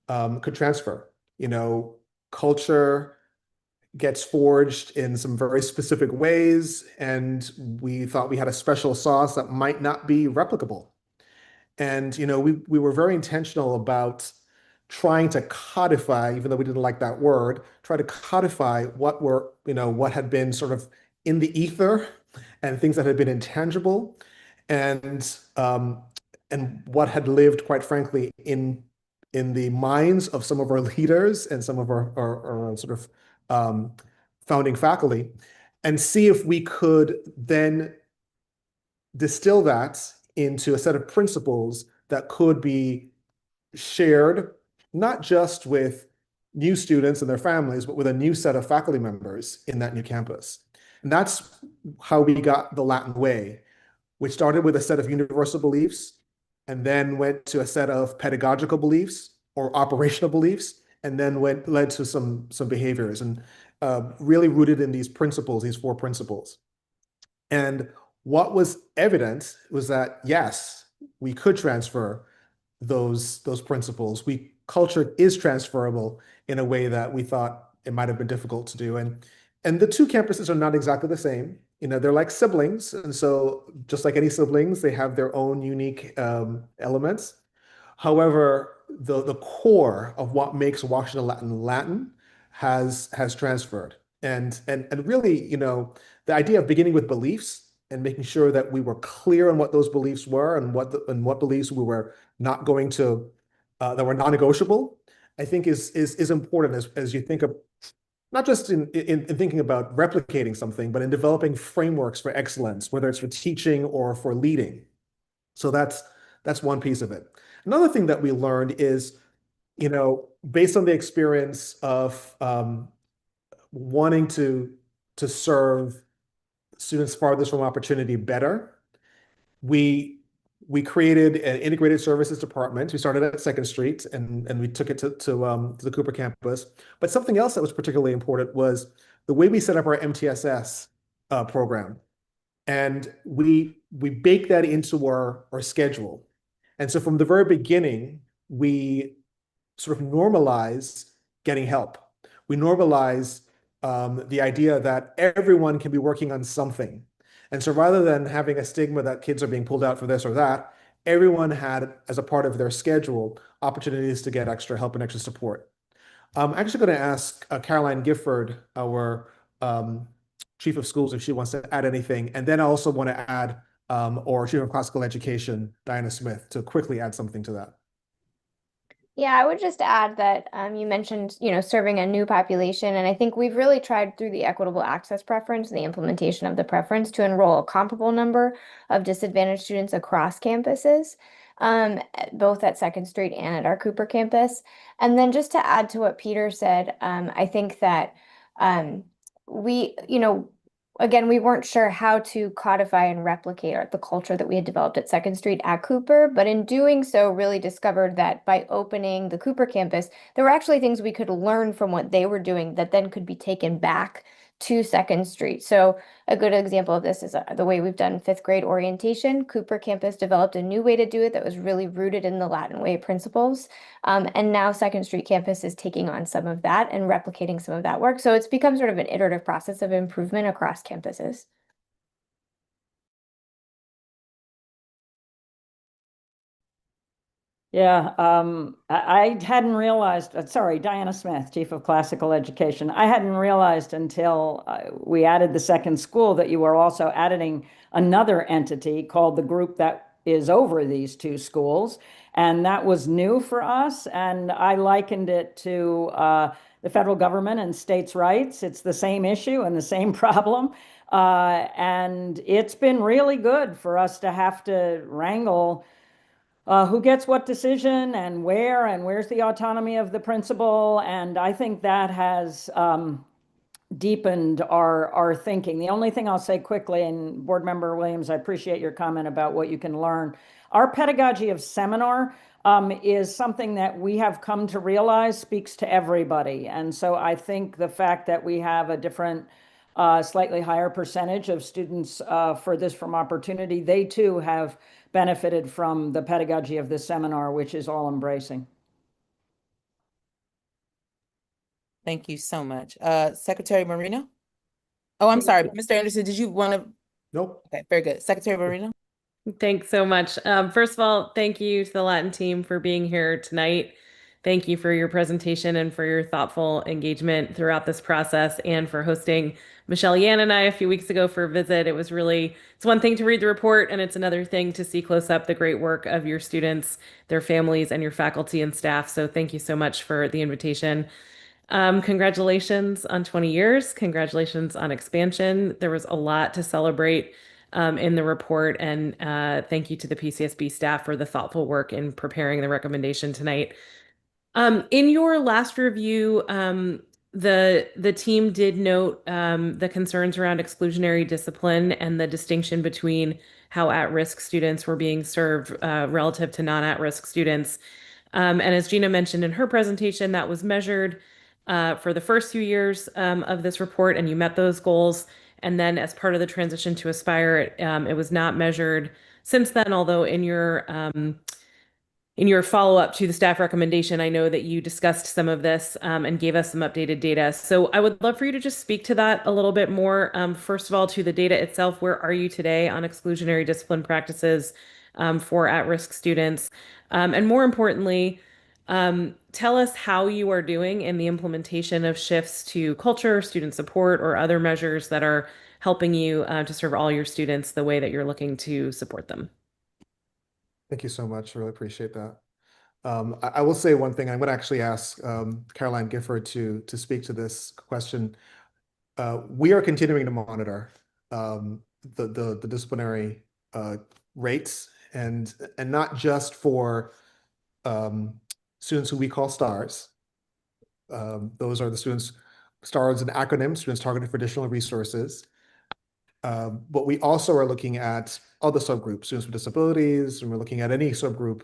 could transfer. Culture gets forged in some very specific ways, and we thought we had a special sauce that might not be replicable. And we were very intentional about trying to codify, even though we didn't like that word, try to codify what had been sort of in the ether and things that had been intangible, and what had lived, quite frankly, in the minds of some of our leaders and some of our sort of founding faculty, and see if we could then distill that into a set of principles that could be shared, not just with new students and their families, but with a new set of faculty members in that new campus. And that's how we got the Latin way, which started with a set of universal beliefs and then went to a set of pedagogical beliefs, or operational beliefs, and then led to some behaviors, and really rooted in these principles, these four principles. And what was evident was that yes, we could transfer those principles. Culture is transferable in a way that we thought it might have been difficult to do. And the two campuses are not exactly the same. They're like siblings, and so just like any siblings, they have their own unique elements. However, the core of what makes Washington Latin Latin has transferred. And really, the idea of beginning with beliefs and making sure that we were clear on what those beliefs were and what beliefs we were not going to that were non-negotiable, I think is important as you think of not just in thinking about replicating something, but in developing frameworks for excellence, whether it's for teaching or for leading. So that's one piece of it. Another thing that we learned is, based on the experience of wanting to serve students farthest from opportunity better, we created an integrated services department. We started at Second Street and we took it to the Cooper campus. But something else that was particularly important was the way we set up our MTSS program. And we baked that into our schedule. And so from the very beginning, we sort of normalize getting help. We normalize the idea that everyone can be working on something. And so rather than having a stigma that kids are being pulled out for this or that, everyone had, as a part of their schedule, opportunities to get extra help and extra support. I'm actually going to ask Caroline Gifford, our Chief of Schools, if she wants to add anything. And then I also want to add or Chief of Classical Education, Diana Smith, to quickly add something to that. Yeah, I would just add that you mentioned, serving a new population, and I think we've really tried through the equitable access preference and the implementation of the preference to enroll a comparable number of disadvantaged students across campuses, both at Second Street and at our Cooper campus. And then just to add to what Peter said, I think that we, again, we weren't sure how to codify and replicate the culture that we had developed at Second Street at Cooper, but in doing so, really discovered that by opening the Cooper campus, there were actually things we could learn from what they were doing that then could be taken back to Second Street. So a good example of this is the way we've done fifth grade orientation. Cooper campus developed a new way to do it that was really rooted in the Latin way principles. And now Second Street campus is taking on some of that and replicating some of that work. So it's become sort of an iterative process of improvement across campuses. Yeah, I hadn't realized, sorry, Diana Smith, Chief of Classical Education. I hadn't realized until we added the second school that you were also adding another entity called the group that is over these two schools. And that was new for us. And I likened it to the federal government and states' rights. It's the same issue and the same problem. And it's been really good for us to have to wrangle who gets what decision and where's the autonomy of the principal. And I think that has deepened our thinking. The only thing I'll say quickly, and Board Member Williams, I appreciate your comment about what you can learn. Our pedagogy of seminar is something that we have come to realize speaks to everybody. And so I think the fact that we have a different slightly higher percentage of students furthest from opportunity, they too have benefited from the pedagogy of this seminar, which is all embracing. Thank you so much. Secretary Marino? Oh, I'm sorry, Mr. Anderson, did you want to? Nope. Okay, very good. Secretary Marino? Thanks so much. First of all, thank you to the Latin team for being here tonight. Thank you for your presentation and for your thoughtful engagement throughout this process and for hosting Michelle Yan and I a few weeks ago for a visit. It's one thing to read the report and it's another thing to see close up the great work of your students, their families, and your faculty and staff. So thank you so much for the invitation. Congratulations on 20 years. Congratulations on expansion. There was a lot to celebrate in the report, and thank you to the PCSB staff for the thoughtful work in preparing the recommendation tonight. In your last review, the team did note the concerns around exclusionary discipline and the distinction between how at-risk students were being served relative to non-at-risk students. And as Gina mentioned in her presentation, that was measured for the first few years of this report, and you met those goals. And then as part of the transition to Aspire, it was not measured since then, although in your follow-up to the staff recommendation, I know that you discussed some of this and gave us some updated data. So I would love for you to just speak to that a little bit more. First of all, to the data itself, where are you today on exclusionary discipline practices for at-risk students? And more importantly, tell us how you are doing in the implementation of shifts to culture, student support, or other measures that are helping you to serve all your students the way that you're looking to support them. Thank you so much. I really appreciate that. I will say one thing. I'm going to actually ask Caroline Gifford to speak to this question. We are continuing to monitor the disciplinary rates, and not just for students who we call STARS. Those are the students. STARS is an acronym, Students Targeted for Additional Resources. But we also are looking at other subgroups, students with disabilities, and we're looking at any subgroup,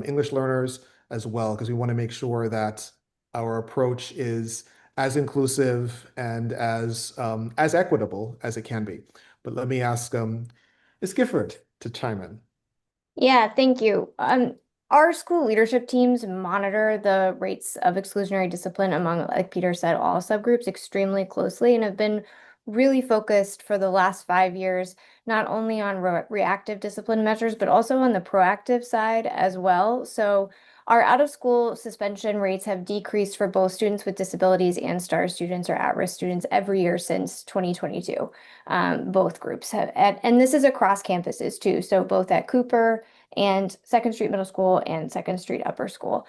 English learners as well, because we want to make sure that our approach is as inclusive and as equitable as it can be. But let me ask Ms. Gifford to chime in. Yeah, thank you. Our school leadership teams monitor the rates of exclusionary discipline among, like Peter said, all subgroups extremely closely, and have been really focused for the last 5 years, not only on reactive discipline measures, but also on the proactive side as well. So our out-of-school suspension rates have decreased for both students with disabilities and STAR students or at-risk students every year since 2022. Both groups have, and this is across campuses too. So both at Cooper and Second Street Middle School and Second Street Upper School.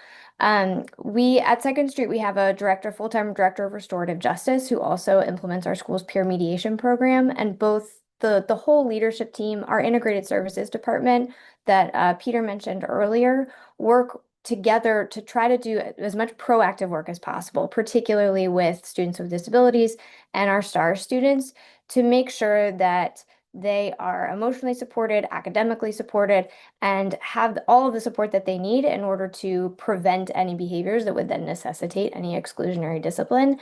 We at Second Street, we have a full-time director of restorative justice who also implements our school's peer mediation program, and both the whole leadership team, our integrated services department that Peter mentioned earlier, work together to try to do as much proactive work as possible, particularly with students with disabilities and our STAR students, to make sure that they are emotionally supported, academically supported, and have all of the support that they need in order to prevent any behaviors that would then necessitate any exclusionary discipline.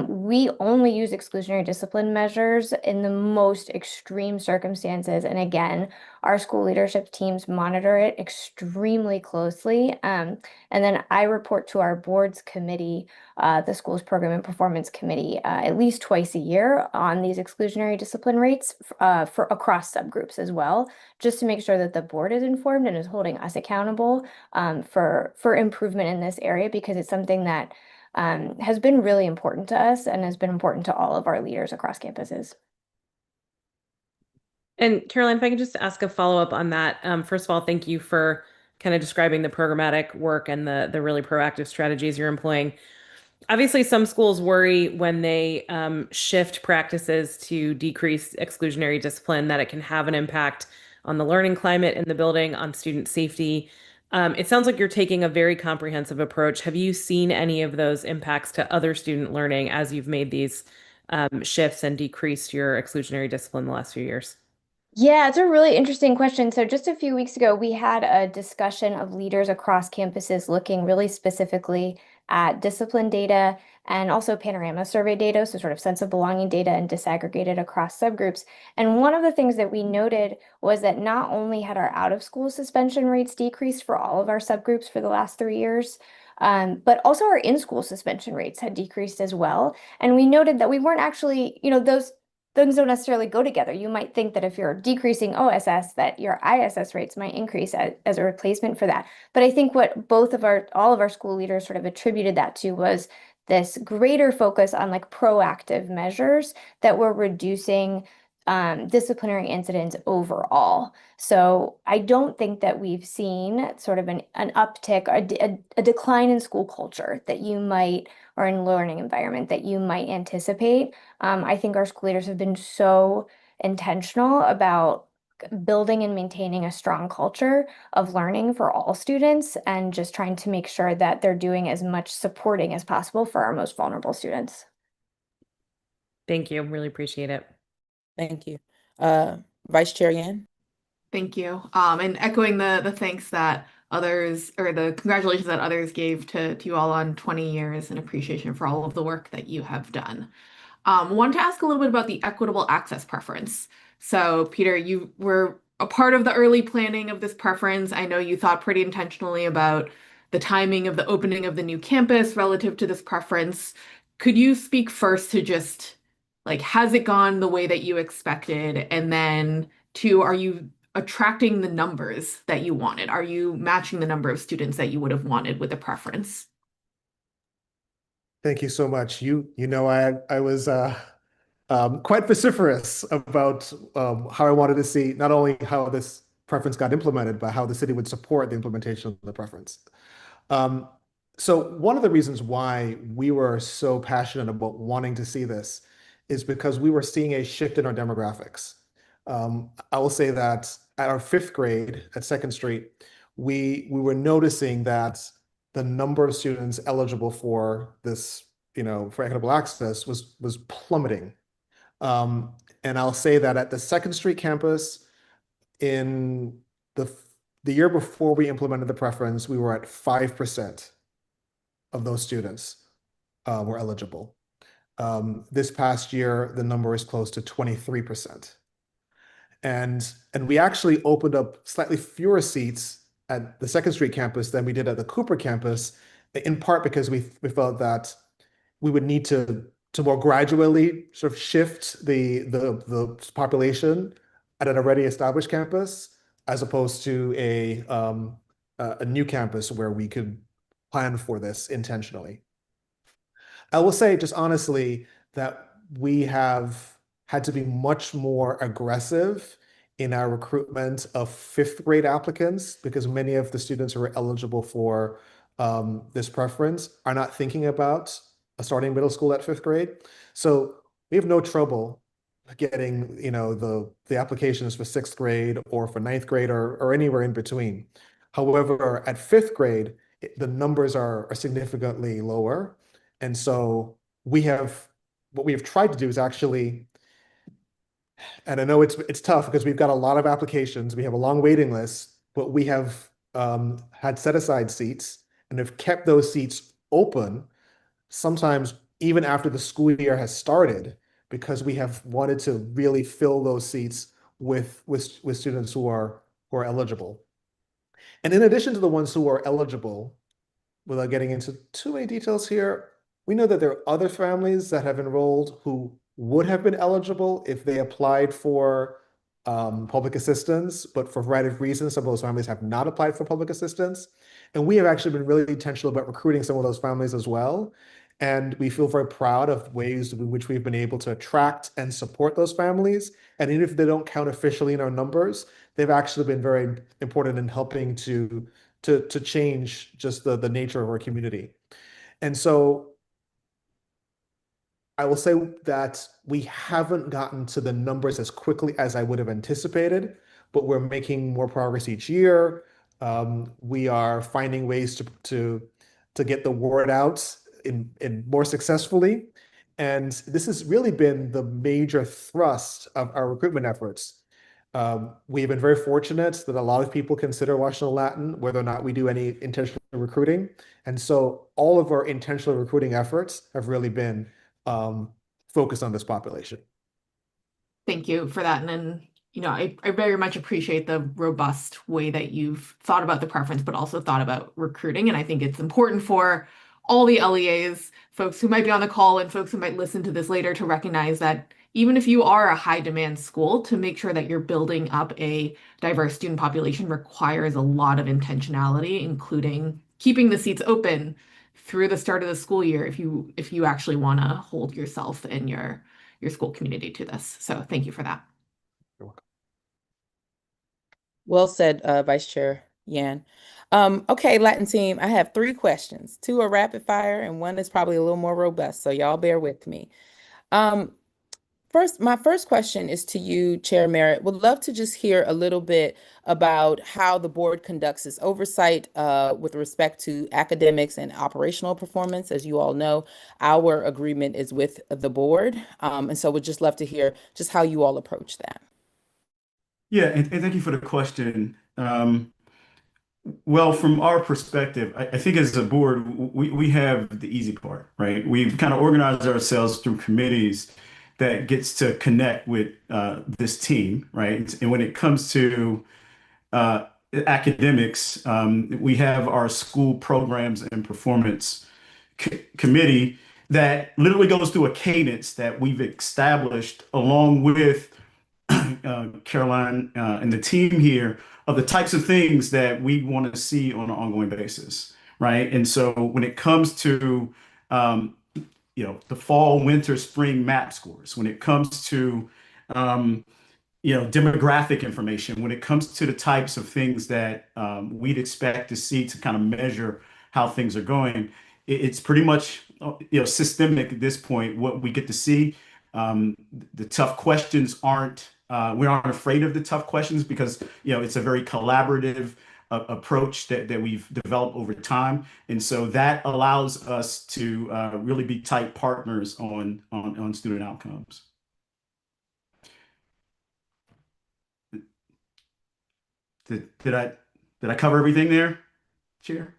We only use exclusionary discipline measures in the most extreme circumstances. And again, our school leadership teams monitor it extremely closely. And then I report to our board's committee, the school's program and performance committee, at least twice a year on these exclusionary discipline rates for across subgroups as well, just to make sure that the board is informed and is holding us accountable for improvement in this area, because it's something that has been really important to us and has been important to all of our leaders across campuses. And Caroline, if I can just ask a follow-up on that. First of all, thank you for kind of describing the programmatic work and the really proactive strategies you're employing. Obviously, some schools worry when they shift practices to decrease exclusionary discipline that it can have an impact on the learning climate in the building, on student safety. It sounds like you're taking a very comprehensive approach. Have you seen any of those impacts to other student learning as you've made these shifts and decreased your exclusionary discipline the last few years? Yeah, it's a really interesting question. So just a few weeks ago, we had a discussion of leaders across campuses looking really specifically at discipline data and also panorama survey data, so sort of sense of belonging data and disaggregated across subgroups. And one of the things that we noted was that not only had our out-of-school suspension rates decreased for all of our subgroups for the last 3 years, but also our in-school suspension rates had decreased as well. And we noted that we weren't actually, those things don't necessarily go together. You might think that if you're decreasing OSS, that your ISS rates might increase as a replacement for that. But I think what all of our school leaders sort of attributed that to was this greater focus on like proactive measures that were reducing disciplinary incidents overall. So I don't think that we've seen sort of an uptick, a decline in school culture that you might, or in learning environment that you might anticipate. I think our school leaders have been so intentional about building and maintaining a strong culture of learning for all students, and just trying to make sure that they're doing as much supporting as possible for our most vulnerable students. Thank you. Really appreciate it. Thank you. Vice Chair Yan. Thank you. And echoing the thanks that others, or the congratulations that others gave to you all on 20 years and appreciation for all of the work that you have done. Want to ask a little bit about the equitable access preference. So, Peter, you were a part of the early planning of this preference. I know you thought pretty intentionally about the timing of the opening of the new campus relative to this preference. Could you speak first to just like, has it gone the way that you expected? And then, two, are you attracting the numbers that you wanted? Are you matching the number of students that you would have wanted with a preference? Thank you so much. I was quite vociferous about how I wanted to see not only how this preference got implemented, but how the city would support the implementation of the preference. Um, so one of the reasons why we were so passionate about wanting to see this is because we were seeing a shift in our demographics. I will say that at our fifth grade at Second Street, we were noticing that the number of students eligible for this, for equitable access was plummeting. And I'll say that at the Second Street campus, in the the year before we implemented the preference, we were at 5% of those students were eligible. This past year, the number is close to 23%. And we actually opened up slightly fewer seats at the Second Street campus than we did at the Cooper campus, in part because we felt that we would need to more gradually sort of shift the population at an already established campus, as opposed to a new campus where we could plan for this intentionally. I will say just honestly that we have had to be much more aggressive in our recruitment of fifth grade applicants because many of the students who are eligible for this preference are not thinking about starting middle school at fifth grade. So we have no trouble getting, the applications for sixth grade or for ninth grade or anywhere in between. However, at fifth grade, the numbers are significantly lower. And so what we have tried to do is actually, and I know it's tough because we've got a lot of applications, we have a long waiting list, but we have had set aside seats and have kept those seats open, sometimes even after the school year has started, because we have wanted to really fill those seats with students who are eligible. And in addition to the ones who are eligible, without getting into too many details here, we know that there are other families that have enrolled who would have been eligible if they applied for public assistance, but for a variety of reasons, some of those families have not applied for public assistance. And we have actually been really intentional about recruiting some of those families as well. And we feel very proud of ways in which we've been able to attract and support those families. And even if they don't count officially in our numbers, they've actually been very important in helping to change just the nature of our community. And so I will say that we haven't gotten to the numbers as quickly as I would have anticipated, but we're making more progress each year. We are finding ways to get the word out in more successfully. And this has really been the major thrust of our recruitment efforts. We've been very fortunate that a lot of people consider Washington Latin, whether or not we do any intentional recruiting. And so all of our intentional recruiting efforts have really been focused on this population. Thank you for that. And I very much appreciate the robust way that you've thought about the preference, but also thought about recruiting. And I think it's important for all the LEAs, folks who might be on the call and folks who might listen to this later, to recognize that even if you are a high demand school, to make sure that you're building up a diverse student population requires a lot of intentionality, including keeping the seats open through the start of the school year if you actually want to hold yourself and your school community to this. So thank you for that. You're welcome. Well said, Vice Chair Yan. Okay, Latin team, I have 3 questions. 2 are rapid fire and 1 is probably a little more robust, so y'all bear with me. My first question is to you, Chair Merritt. Would love to just hear a little bit about how the board conducts its oversight with respect to academics and operational performance. As you all know, our agreement is with the board. And so we'd just love to hear just how you all approach that. Yeah, and thank you for the question. Well, from our perspective, I think as a board, we have the easy part, right? We've kind of organized ourselves through committees that gets to connect with this team, right? And when it comes to uh, academics, we have our school programs and performance committee that literally goes through a cadence that we've established along with Caroline and the team here of the types of things that we want to see on an ongoing basis, right? And so when it comes to the fall, winter, spring map scores, when it comes to um, demographic information, when it comes to the types of things that we'd expect to see to kind of measure how things are going, it's pretty much systemic at this point. What we get to see, the tough questions aren't. We aren't afraid of the tough questions because it's a very collaborative approach that we've developed over time, and so that allows us to really be tight partners on student outcomes. Did I cover everything there, Chair?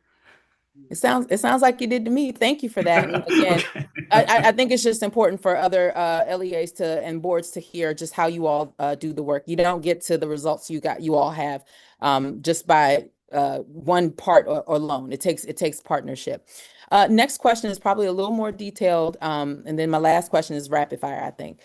It sounds like you did to me. Thank you for that. And again, Okay. I think it's just important for other LEAs and boards to hear just how you all do the work. You don't get to the results you all have just by one part or alone. It takes partnership. Next question is probably a little more detailed, and then my last question is rapid fire, I think.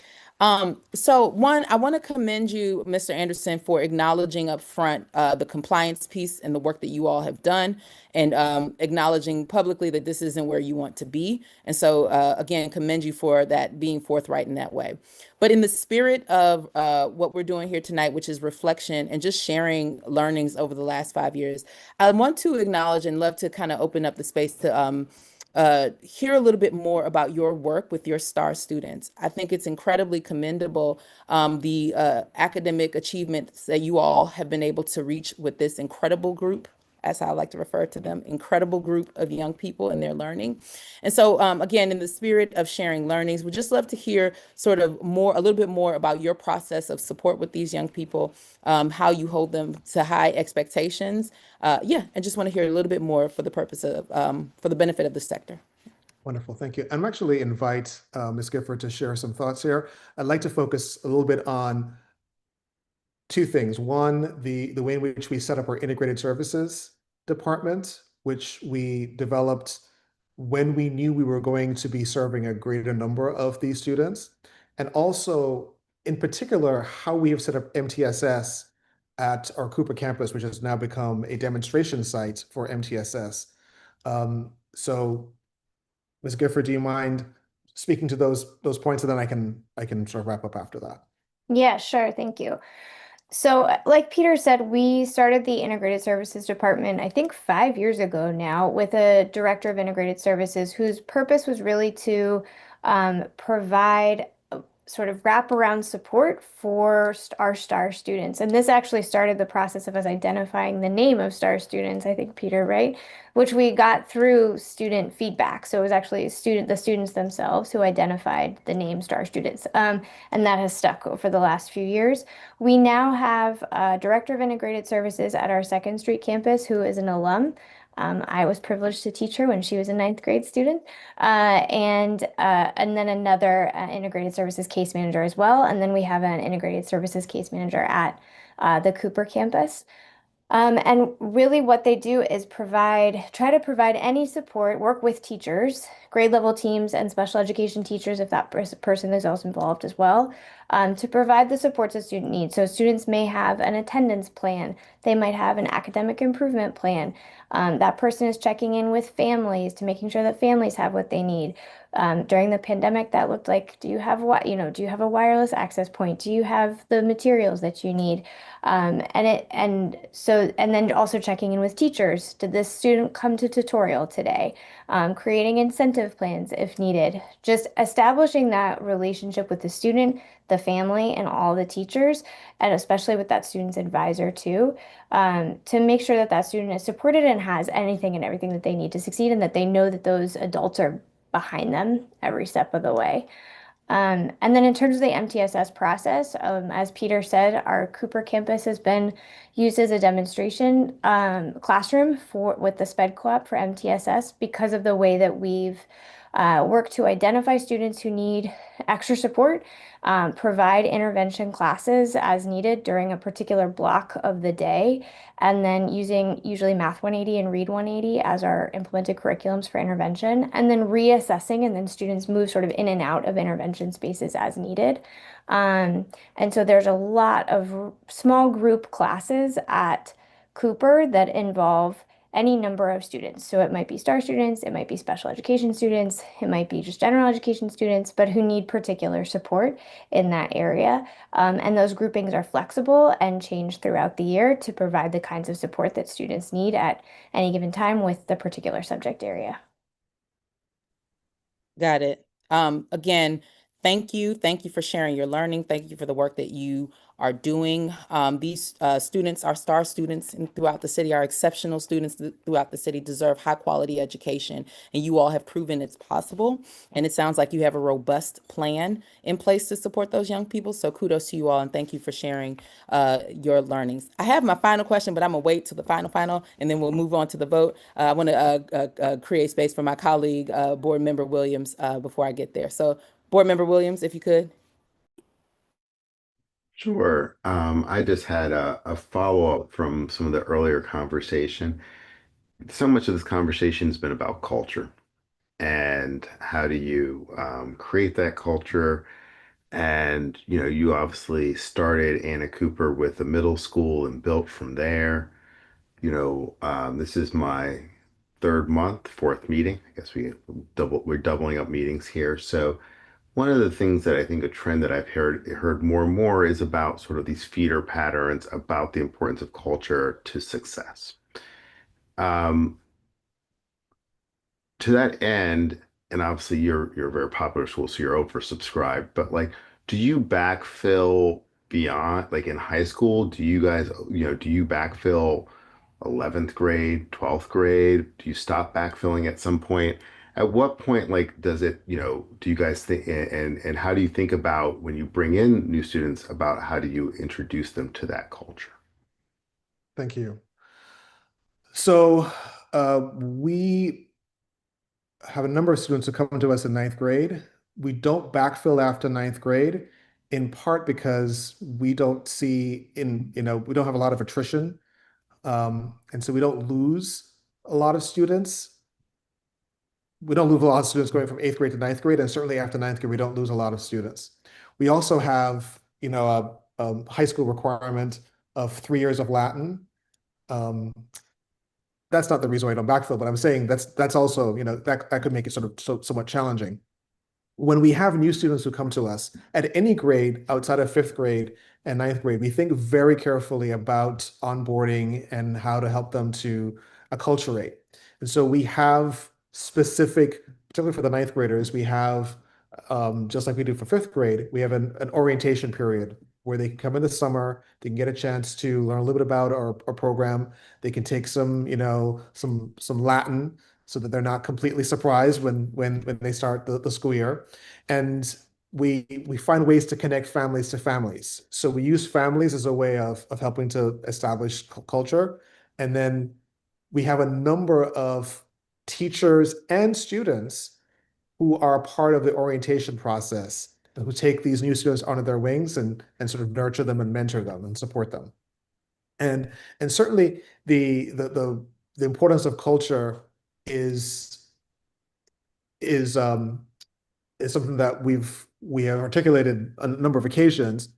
So one, I want to commend you, Mr. Anderson, for acknowledging up front the compliance piece and the work that you all have done, and acknowledging publicly that this isn't where you want to be. And so again, commend you for that, being forthright in that way. But in the spirit of what we're doing here tonight, which is reflection and just sharing learnings over the last 5 years, I want to acknowledge and love to kind of open up the space to hear a little bit more about your work with your STAR students. I think it's incredibly commendable, the academic achievements that you all have been able to reach with this incredible group, as I like to refer to them, incredible group of young people and their learning. And so again, in the spirit of sharing learnings, we'd just love to hear sort of a little bit more about your process of support with these young people, how you hold them to high expectations. And just want to hear a little bit more for the purpose of, for the benefit of the sector. Wonderful, thank you. I'm actually invite Ms. Gifford to share some thoughts here. I'd like to focus a little bit on two things. One, the way in which we set up our integrated services department, which we developed when we knew we were going to be serving a greater number of these students. And also, in particular, how we have set up MTSS at our Cooper campus, which has now become a demonstration site for MTSS. So, Ms. Gifford, do you mind speaking to those points, and then I can sort of wrap up after that? Yeah, sure. Thank you. So, like Peter said, we started the Integrated Services Department, I think 5 years ago now, with a director of Integrated Services whose purpose was really to provide sort of wraparound support for our STAR students. And this actually started the process of us identifying the name of STAR students, I think, Peter, right? Which we got through student feedback. So it was actually the students themselves who identified the name STAR students. And that has stuck over the last few years. We now have a director of integrated services at our Second Street campus who is an alum. I was privileged to teach her when she was a ninth grade student, and then another integrated services case manager as well. And then we have an integrated services case manager at the Cooper campus. And really what they do is try to provide any support, work with teachers, grade level teams, and special education teachers if that person is also involved as well, to provide the supports a student needs. So students may have an attendance plan. They might have an academic improvement plan. That person is checking in with families to making sure that families have what they need. During the pandemic, that looked like, do you have a wireless access point? Do you have the materials that you need? And then also checking in with teachers. Did this student come to tutorial today? Creating incentive plans if needed. Just establishing that relationship with the student, the family, and all the teachers, and especially with that student's advisor too, to make sure that that student is supported and has anything and everything that they need to succeed, and that they know that those adults are behind them every step of the way. And then in terms of the MTSS process, as Peter said, our Cooper campus has been used as a demonstration classroom with the SPED Co-op for MTSS because of the way that we've worked to identify students who need extra support, provide intervention classes as needed during a particular block of the day, and then using usually Math 180 and Read 180 as our implemented curriculums for intervention, and then reassessing, and then students move sort of in and out of intervention spaces as needed. And so there's a lot of small group classes at Cooper that involve any number of students. So it might be STAR students, it might be special education students, it might be just general education students, but who need particular support in that area. And those groupings are flexible and change throughout the year to provide the kinds of support that students need at any given time with the particular subject area. Got it. Again, thank you. Thank you for sharing your learning. Thank you for the work that you are doing. These students are STAR students throughout the city, are exceptional students throughout the city, deserve high quality education. And you all have proven it's possible. And it sounds like you have a robust plan in place to support those young people. So kudos to you all and thank you for sharing your learnings. I have my final question, but I'm gonna wait till the final, and then we'll move on to the vote. I want to create space for my colleague, Board Member Williams, before I get there. So Board Member Williams, if you could. Sure. I just had a follow-up from some of the earlier conversation. So much of this conversation has been about culture and how do you create that culture. And, you obviously started Anna Cooper with the middle school and built from there. This is my third month, fourth meeting. I guess we're doubling up meetings here. So one of the things that I think a trend that I've heard more and more is about sort of these feeder patterns about the importance of culture to success. Um, to that end, and obviously you're a very popular school, so you're oversubscribed, but like, do you backfill beyond, like in high school, do you guys, do you backfill 11th grade, 12th grade? Do you stop backfilling at some point? At what point, like, does it, do you guys think, and how do you think about when you bring in new students about how do you introduce them to that culture? Thank you. So we have a number of students who come to us in ninth grade. We don't backfill after ninth grade, in part because we don't see we don't have a lot of attrition. And so we don't lose a lot of students. We don't lose a lot of students going from eighth grade to ninth grade, and certainly after ninth grade, we don't lose a lot of students. We also have, a high school requirement of 3 years of Latin. That's not the reason why I don't backfill, but I'm saying that's also, that could make it sort of somewhat challenging. When we have new students who come to us at any grade outside of fifth grade and ninth grade, we think very carefully about onboarding and how to help them to acculturate. And so we have specific, particularly for the ninth graders, we have, just like we do for fifth grade, we have an orientation period where they can come in the summer, they can get a chance to learn a little bit about our program. They can take some, some Latin so that they're not completely surprised when they start the school year. And we find ways to connect families to families. So we use families as a way of helping to establish culture. And then we have a number of teachers and students who are a part of the orientation process and who take these new students under their wings and sort of nurture them and mentor them and support them. And certainly the importance of culture is something that we have articulated on a number of occasions.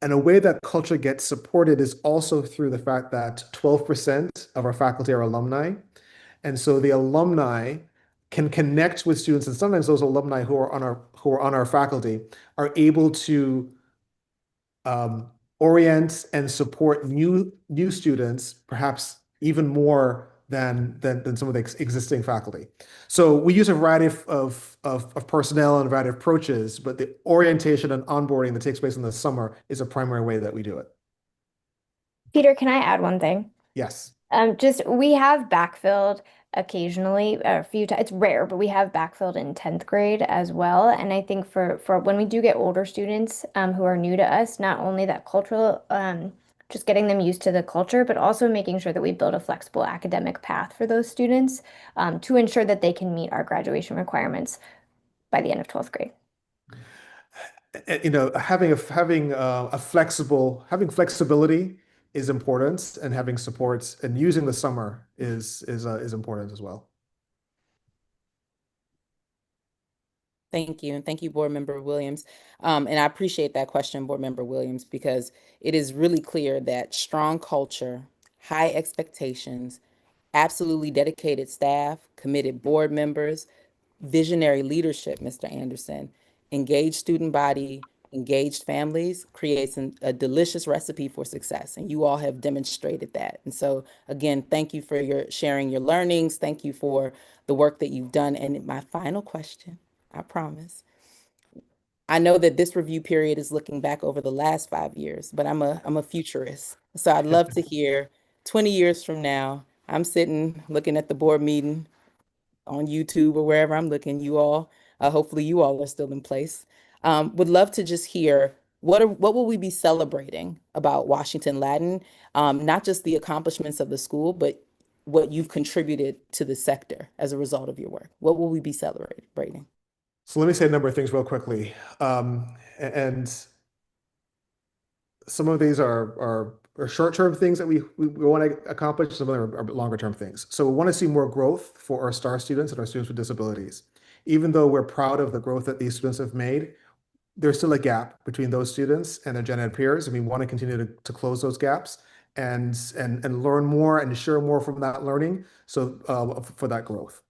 And a way that culture gets supported is also through the fact that 12% of our faculty are alumni. And so the alumni can connect with students, and sometimes those alumni who are on our faculty are able to orient and support new students, perhaps even more than some of the existing faculty. So we use a variety of personnel and a variety of approaches, but the orientation and onboarding that takes place in the summer is a primary way that we do it. Peter, can I add one thing? Yes. We have backfilled occasionally, a few times. It's rare, but we have backfilled in 10th grade as well. And I think for when we do get older students who are new to us, not only that cultural, just getting them used to the culture, but also making sure that we build a flexible academic path for those students to ensure that they can meet our graduation requirements by the end of 12th grade. You know, having flexibility is important, and having supports and using the summer is important as well. Thank you. And thank you, Board Member Williams. And I appreciate that question, Board Member Williams, because it is really clear that strong culture, high expectations, absolutely dedicated staff, committed board members, visionary leadership, Mr. Anderson, engaged student body, engaged families creates a delicious recipe for success. And you all have demonstrated that. And so again, thank you for your sharing your learnings. Thank you for the work that you've done. And my final question, I promise. I know that this review period is looking back over the last 5 years, but I'm a futurist. So I'd love to hear 20 years from now, I'm sitting looking at the board meeting on YouTube or wherever I'm looking, you all, hopefully you all are still in place. Would love to just hear what will we be celebrating about Washington Latin, not just the accomplishments of the school, but what you've contributed to the sector as a result of your work. What will we be celebrating? So let me say a number of things real quickly. And some of these are short-term things that we want to accomplish. Some of them are longer-term things. So we want to see more growth for our STAR students and our students with disabilities. Even though we're proud of the growth that these students have made, there's still a gap between those students and their gen ed peers, and we want to continue to close those gaps and learn more and share more from that learning. So for that growth,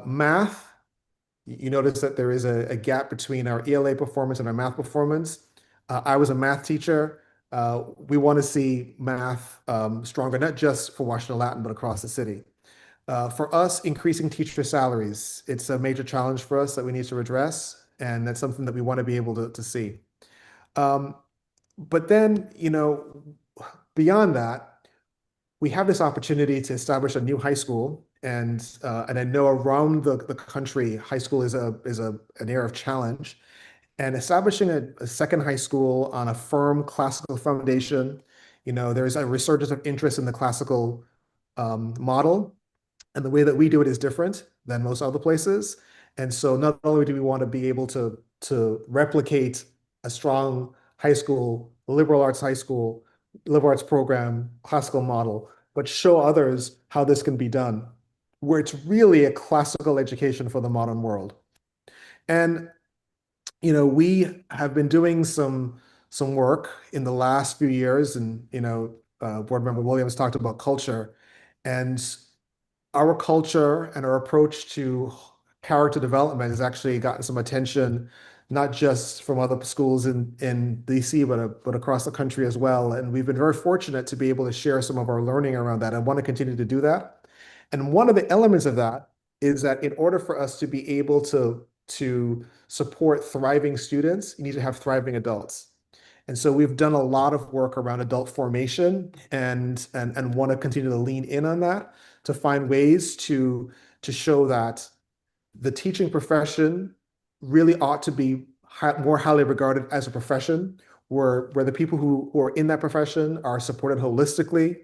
math. You notice that there is a gap between our ELA performance and our math performance. I was a math teacher. We want to see math stronger, not just for Washington Latin, but across the city. For us, increasing teacher salaries, it's a major challenge for us that we need to address, and that's something that we want to be able to see. But then, you know, beyond that, we have this opportunity to establish a new high school, and I know around the country, high school is an area of challenge. And establishing a second high school on a firm classical foundation, you know, there's a resurgence of interest in the classical model. And the way that we do it is different than most other places. And so not only do we want to be able to replicate a strong high school, liberal arts high school, liberal arts program, classical model, but show others how this can be done, where it's really a classical education for the modern world. And you know, we have been doing some work in the last few years, and you know, Board Member Williams talked about culture, and our culture and our approach to character development has actually gotten some attention, not just from other schools in DC, but across the country as well. And we've been very fortunate to be able to share some of our learning around that. I want to continue to do that. And one of the elements of that is that in order for us to be able to support thriving students, you need to have thriving adults. And so we've done a lot of work around adult formation and want to continue to lean in on that to find ways to show that the teaching profession really ought to be more highly regarded as a profession, where the people who are in that profession are supported holistically,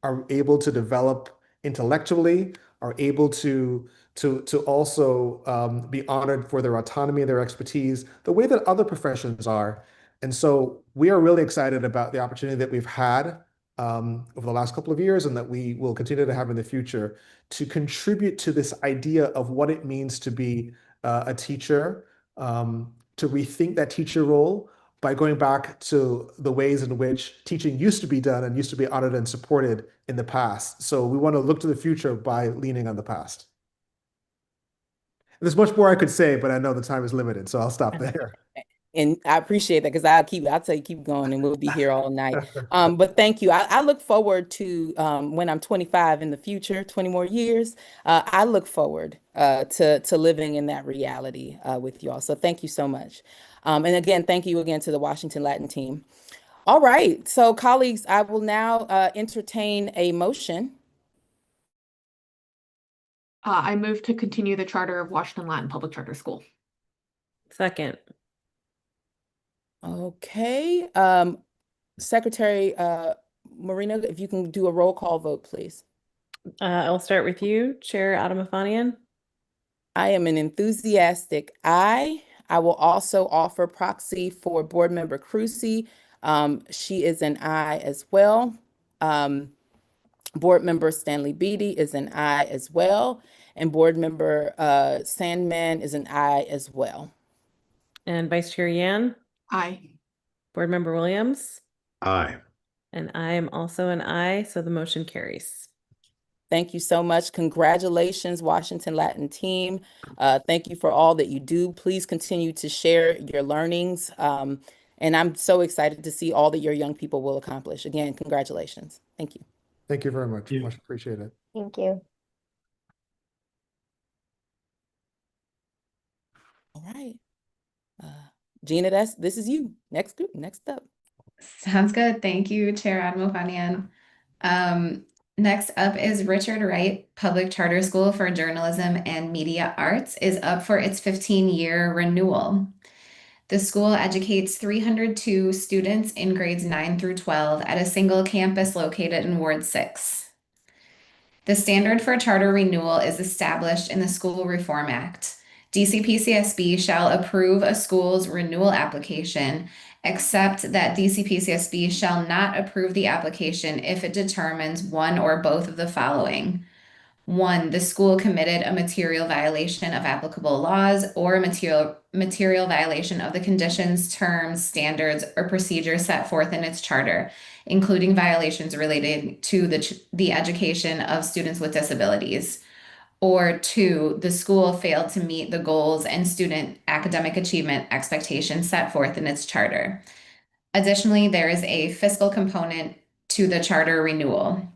are able to develop intellectually, are able to also be honored for their autonomy and their expertise, the way that other professions are. And so we are really excited about the opportunity that we've had over the last couple of years, and that we will continue to have in the future, to contribute to this idea of what it means to be a teacher, to rethink that teacher role by going back to the ways in which teaching used to be done and used to be honored and supported in the past. So we want to look to the future by leaning on the past. There's much more I could say, but I know the time is limited, so I'll stop there. And I appreciate that, because I'll tell you, keep going, and we'll be here all night. But thank you. I look forward to when I'm 25 in the future, 20 more years. I look forward to living in that reality with you all. So thank you so much. And again, thank you again to the Washington Latin team. All right. So colleagues, I will now entertain a motion I move to continue the charter of Washington Latin Public Charter School. Second. Okay. Secretary Marina, if you can do a roll call vote, please. I'll start with you, Chair Adamafanian. I am an enthusiastic aye. I will also offer proxy for Board Member Crucy. She is an aye as well. Board Member Stanley Beatty is an aye as well. And Board Member Sandman is an aye as well. And Vice Chair Yan. Aye. Board Member Williams. Aye. And I am also an aye, so the motion carries. Thank you so much. Congratulations, Washington Latin team. Thank you for all that you do. Please continue to share your learnings. And I'm so excited to see all that your young people will accomplish. Again, congratulations. Thank you. Thank you very much. Much appreciated. Thank you. All right. Gina, this is you. Next group, next up. Sounds good. Thank you, Chair Adamofanian. Next up is Richard Wright Public Charter School for Journalism and Media Arts is up for its 15-year renewal. The school educates 302 students in grades 9 through 12 at a single campus located in Ward 6. The standard for charter renewal is established in the School Reform Act. DCPCSB shall approve a school's renewal application, except that DCPCSB shall not approve the application if it determines one or both of the following. 1, the school committed a material violation of applicable laws or a material violation of the conditions, terms, standards, or procedures set forth in its charter, including violations related to the education of students with disabilities. Or 2, the school failed to meet the goals and student academic achievement expectations set forth in its charter. Additionally, there is a fiscal component to the charter renewal.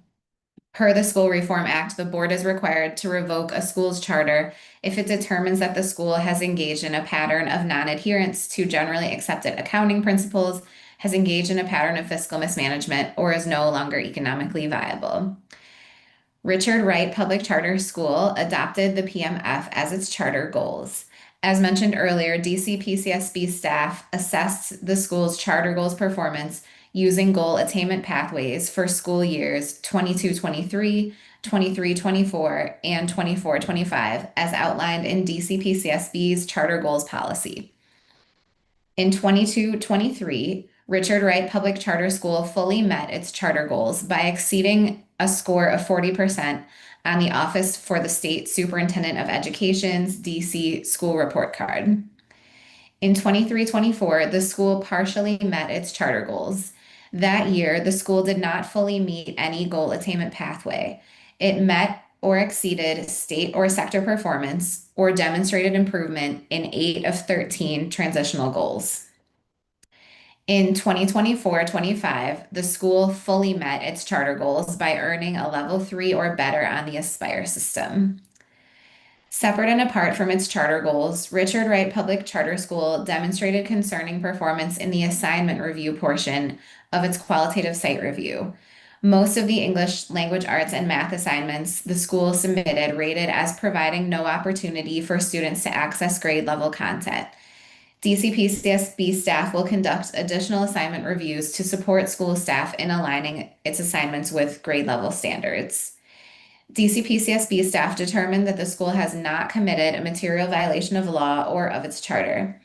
Per the School Reform Act, the board is required to revoke a school's charter if it determines that the school has engaged in a pattern of non-adherence to generally accepted accounting principles, has engaged in a pattern of fiscal mismanagement, or is no longer economically viable. Richard Wright Public Charter School adopted the PMF as its charter goals. As mentioned earlier, DCPCSB staff assessed the school's charter goals performance using goal attainment pathways for school years 22-23, 23-24, and 24-25, as outlined in DCPCSB's charter goals policy. In 22-23, Richard Wright Public Charter School fully met its charter goals by exceeding a score of 40% on the Office for the State Superintendent of Education's DC School Report Card. In 23-24, the school partially met its charter goals. That year, the school did not fully meet any goal attainment pathway. It met or exceeded state or sector performance or demonstrated improvement in 8 of 13 transitional goals. In 2024-25, the school fully met its charter goals by earning a level 3 or better on the Aspire system. Separate and apart from its charter goals, Richard Wright Public Charter School demonstrated concerning performance in the assignment review portion of its qualitative site review. Most of the English, language arts, and math assignments the school submitted rated as providing no opportunity for students to access grade level content. DCPCSB staff will conduct additional assignment reviews to support school staff in aligning its assignments with grade level standards. DCPCSB staff determined that the school has not committed a material violation of law or of its charter.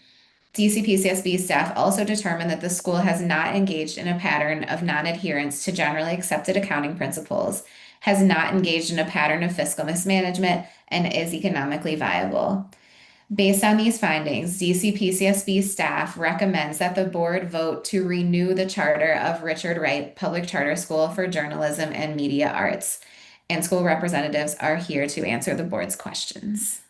DCPCSB staff also determined that the school has not engaged in a pattern of non-adherence to generally accepted accounting principles, has not engaged in a pattern of fiscal mismanagement, and is economically viable. Based on these findings, DCPCSB staff recommends that the board vote to renew the charter of Richard Wright Public Charter School for Journalism and Media Arts, and school representatives are here to answer the board's questions.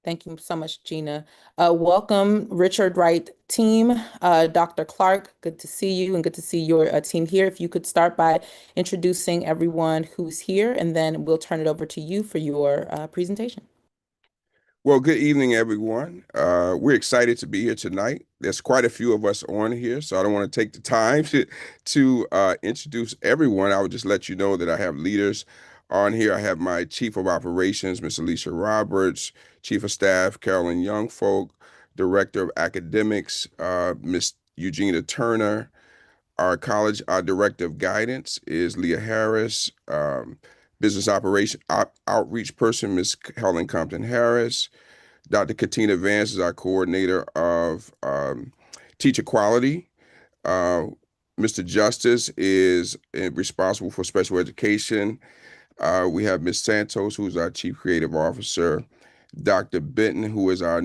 Thank you so much, Gina. Welcome, Richard Wright team. Dr. Clark, good to see you and good to see your team here. If you could start by introducing everyone who's here, and then we'll turn it over to you for your presentation. Well, good evening, everyone. We're excited to be here tonight. There's quite a few of us on here, so I don't want to take the time to introduce everyone. I would just let you know that I have leaders On here, I have my Chief of Operations, Ms. Alicia Roberts, Chief of Staff, Carolyn Youngfolk, Director of Academics, Ms. Eugenia Turner. Our Director of Guidance is Leah Harris. Business Operation Outreach Person, Ms. Helen Compton Harris. Dr. Katina Vance is our Coordinator of Teacher Quality. Mr. Justice is responsible for special education. We have Ms. Santos, who's our Chief Creative Officer. Dr. Benton, who is our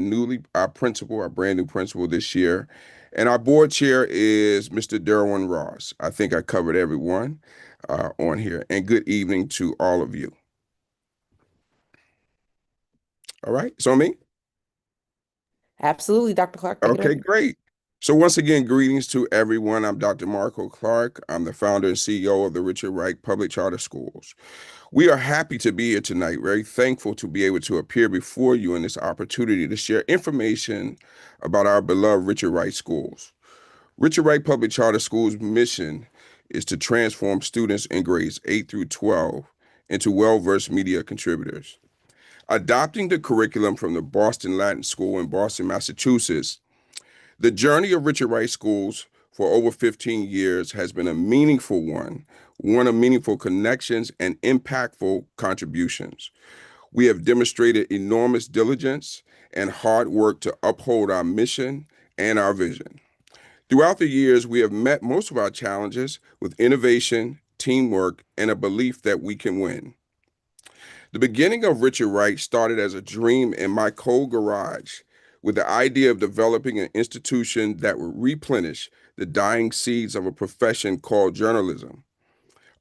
principal, our brand new principal this year. And our board chair is Mr. Derwin Ross. I think I covered everyone on here. And good evening to all of you. All right, so me? Absolutely, Dr. Clark. Take it Okay, away. great. So once again, greetings to everyone. I'm Dr. Marco Clark. I'm the founder and CEO of the Richard Wright Public Charter Schools. We are happy to be here tonight, very thankful to be able to appear before you in this opportunity to share information about our beloved Richard Wright Schools. Richard Wright Public Charter Schools' mission is to transform students in grades 8 through 12 into well-versed media contributors. Adopting the curriculum from the Boston Latin School in Boston, Massachusetts, the journey of Richard Wright Schools for over 15 years has been a meaningful one of meaningful connections and impactful contributions. We have demonstrated enormous diligence and hard work to uphold our mission and our vision. Throughout the years, we have met most of our challenges with innovation, teamwork, and a belief that we can win. The beginning of Richard Wright started as a dream in my cold garage with the idea of developing an institution that would replenish the dying seeds of a profession called journalism.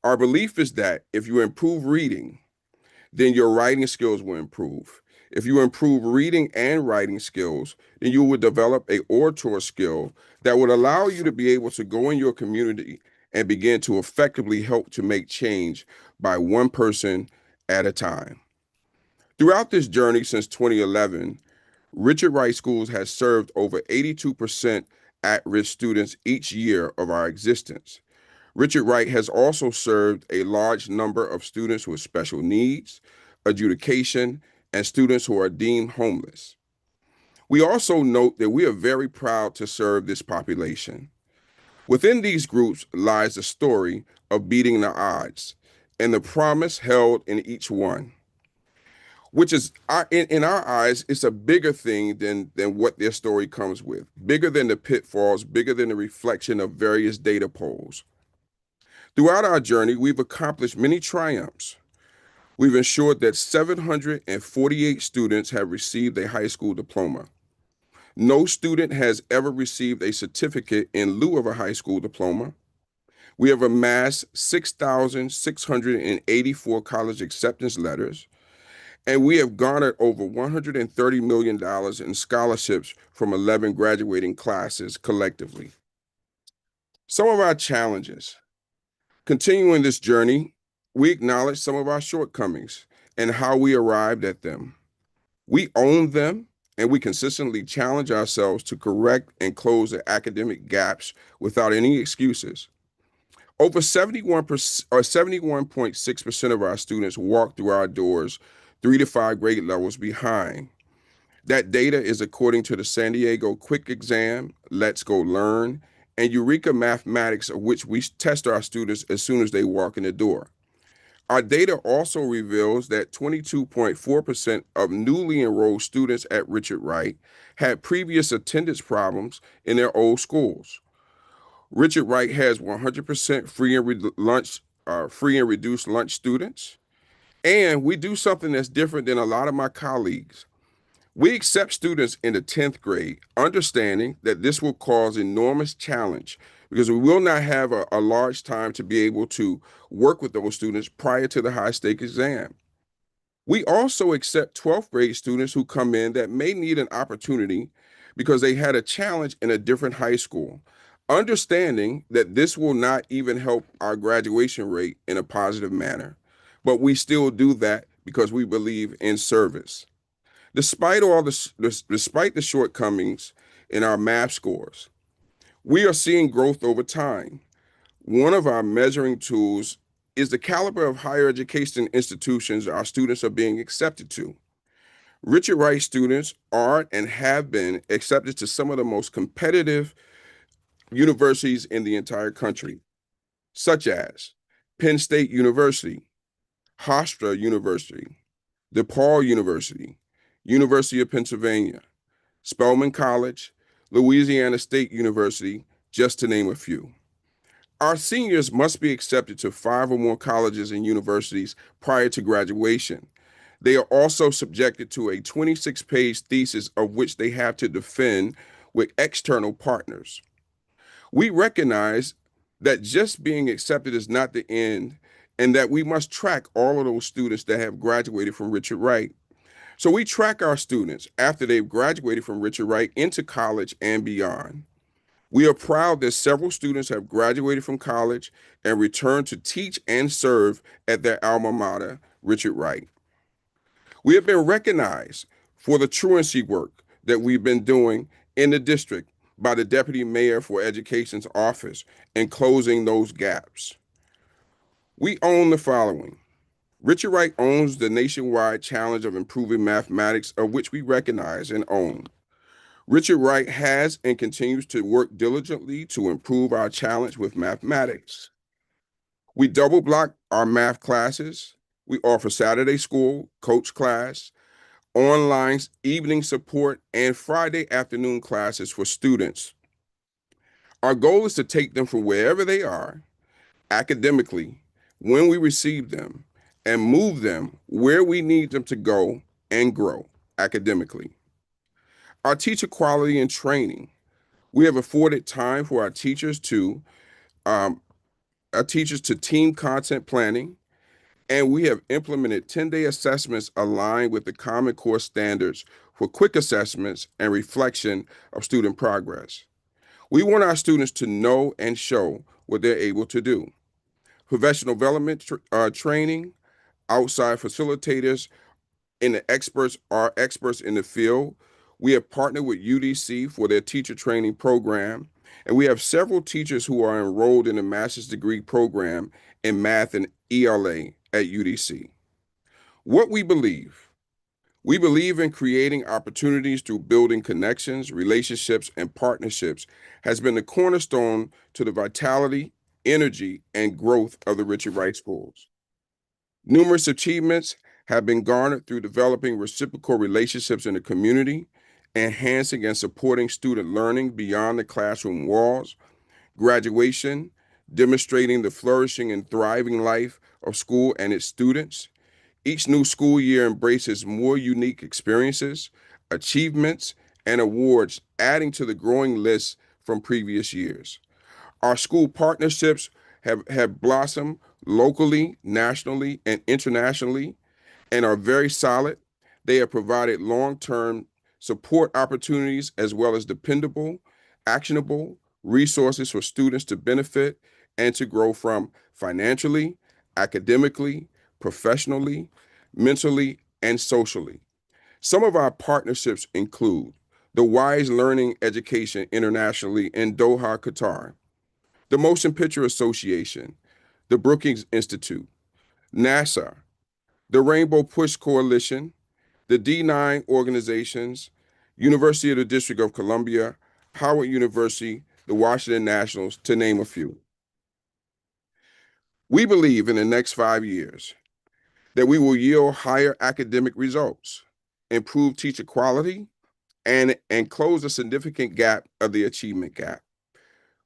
Our belief is that if you improve reading, then your writing skills will improve. If you improve reading and writing skills, then you will develop an orator skill that would allow you to be able to go in your community and begin to effectively help to make change by one person at a time. Throughout this journey since 2011, Richard Wright Schools has served over 82% at-risk students each year of our existence. Richard Wright has also served a large number of students with special needs, adjudication, and students who are deemed homeless. We also note that we are very proud to serve this population. Within these groups lies the story of beating the odds and the promise held in each one, which is, in our eyes, it's a bigger thing than what their story comes with, bigger than the pitfalls, bigger than the reflection of various data polls. Throughout our journey, we've accomplished many triumphs. We've ensured that 748 students have received a high school diploma. No student has ever received a certificate in lieu of a high school diploma. We have amassed 6,684 college acceptance letters, and we have garnered over $130 million in scholarships from 11 graduating classes collectively. Some of our challenges. Continuing this journey, we acknowledge some of our shortcomings and how we arrived at them. We own them, and we consistently challenge ourselves to correct and close the academic gaps without any excuses. Over 71.6% of our students walk through our doors 3 to 5 grade levels behind. That data is according to the San Diego Quick Exam, Let's Go Learn, and Eureka Mathematics, of which we test our students as soon as they walk in the door. Our data also reveals that 22.4% of newly enrolled students at Richard Wright had previous attendance problems in their old schools. Richard Wright has 100% free and reduced lunch students, and we do something that's different than a lot of my colleagues. We accept students in the 10th grade, understanding that this will cause enormous challenge because we will not have a large time to be able to work with those students prior to the high-stake exam. We also accept 12th grade students who come in that may need an opportunity because they had a challenge in a different high school, understanding that this will not even help our graduation rate in a positive manner. But we still do that because we believe in service. Despite the shortcomings in our math scores, we are seeing growth over time. One of our measuring tools is the caliber of higher education institutions our students are being accepted to. Richard Wright students are and have been accepted to some of the most competitive universities in the entire country, such as Penn State University, Hofstra University, DePaul University, University of Pennsylvania, Spelman College, Louisiana State University, just to name a few. Our seniors must be accepted to 5 or more colleges and universities prior to graduation. They are also subjected to a 26-page thesis of which they have to defend with external partners. We recognize that just being accepted is not the end, and that we must track all of those students that have graduated from Richard Wright. So we track our students after they've graduated from Richard Wright into college and beyond. We are proud that several students have graduated from college and returned to teach and serve at their alma mater, Richard Wright. We have been recognized for the truancy work that we've been doing in the district by the Deputy Mayor for Education's office in closing those gaps. We own the following. Richard Wright owns the nationwide challenge of improving mathematics, of which we recognize and own. Richard Wright has and continues to work diligently to improve our challenge with mathematics. We double block our math classes. We offer Saturday school, coach class, online evening support, and Friday afternoon classes for students. Our goal is to take them from wherever they are academically when we receive them and move them where we need them to go and grow academically. Our teacher quality and training. We have afforded time for our teachers to team content planning, and we have implemented 10-day assessments aligned with the Common Core standards for quick assessments and reflection of student progress. We want our students to know and show what they're able to do. Professional development training, outside facilitators, and the experts are experts in the field. We have partnered with UDC for their teacher training program, and we have several teachers who are enrolled in a master's degree program in math and ELA at UDC. What we believe in creating opportunities through building connections, relationships, and partnerships has been the cornerstone to the vitality, energy, and growth of the Richard Wright Schools. Numerous achievements have been garnered through developing reciprocal relationships in the community, enhancing and supporting student learning beyond the classroom walls, graduation, demonstrating the flourishing and thriving life of school and its students. Each new school year embraces more unique experiences, achievements, and awards, adding to the growing list from previous years. Our school partnerships have blossomed locally, nationally, and internationally, and are very solid. They have provided long-term support opportunities as well as dependable, actionable resources for students to benefit and to grow from financially, academically, professionally, mentally, and socially. Some of our partnerships include the Wise Learning Education internationally in Doha, Qatar, the Motion Picture Association, the Brookings Institute, NASA, the Rainbow Push Coalition, the D9 organizations, University of the District of Columbia, Howard University, the Washington Nationals, to name a few. We believe in the next 5 years that we will yield higher academic results, improve teacher quality, and close a significant gap of the achievement gap.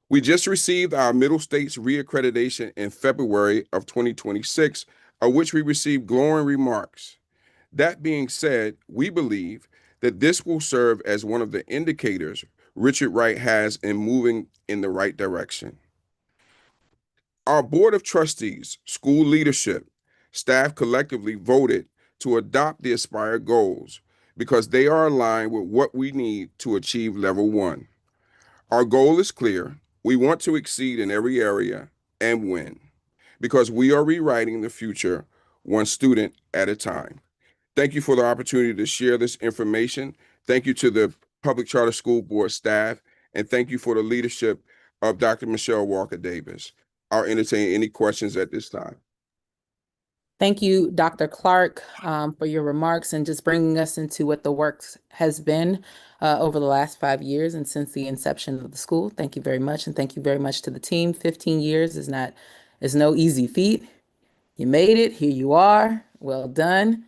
We just received our Middle States reaccreditation in February of 2026, of which we received glowing remarks. That being said, we believe that this will serve as one of the indicators Richard Wright has in moving in the right direction. Our Board of Trustees, school leadership, staff collectively voted to adopt the Aspire goals because they are aligned with what we need to achieve level 1. Our goal is clear. We want to exceed in every area and win because we are rewriting the future one student at a time. Thank you for the opportunity to share this information. Thank you to the Public Charter School Board staff, and thank you for the leadership of Dr. Michelle Walker Davis. I'll entertain any questions at this time. Thank you, Dr. Clark, for your remarks and just bringing us into what the work has been over the last 5 years and since the inception of the school. Thank you very much, and thank you very much to the team. 15 years is no easy feat. You made it. Here you are. Well done.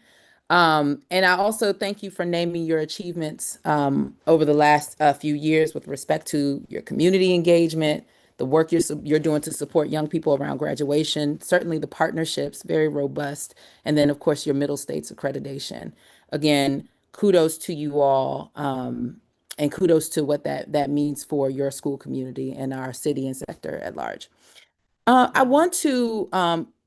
And I also thank you for naming your achievements over the last few years with respect to your community engagement, the work you're doing to support young people around graduation, certainly the partnerships, very robust, and then, of course, your middle states accreditation. Again, kudos to you all, and kudos to what that means for your school community and our city and sector at large. I want to,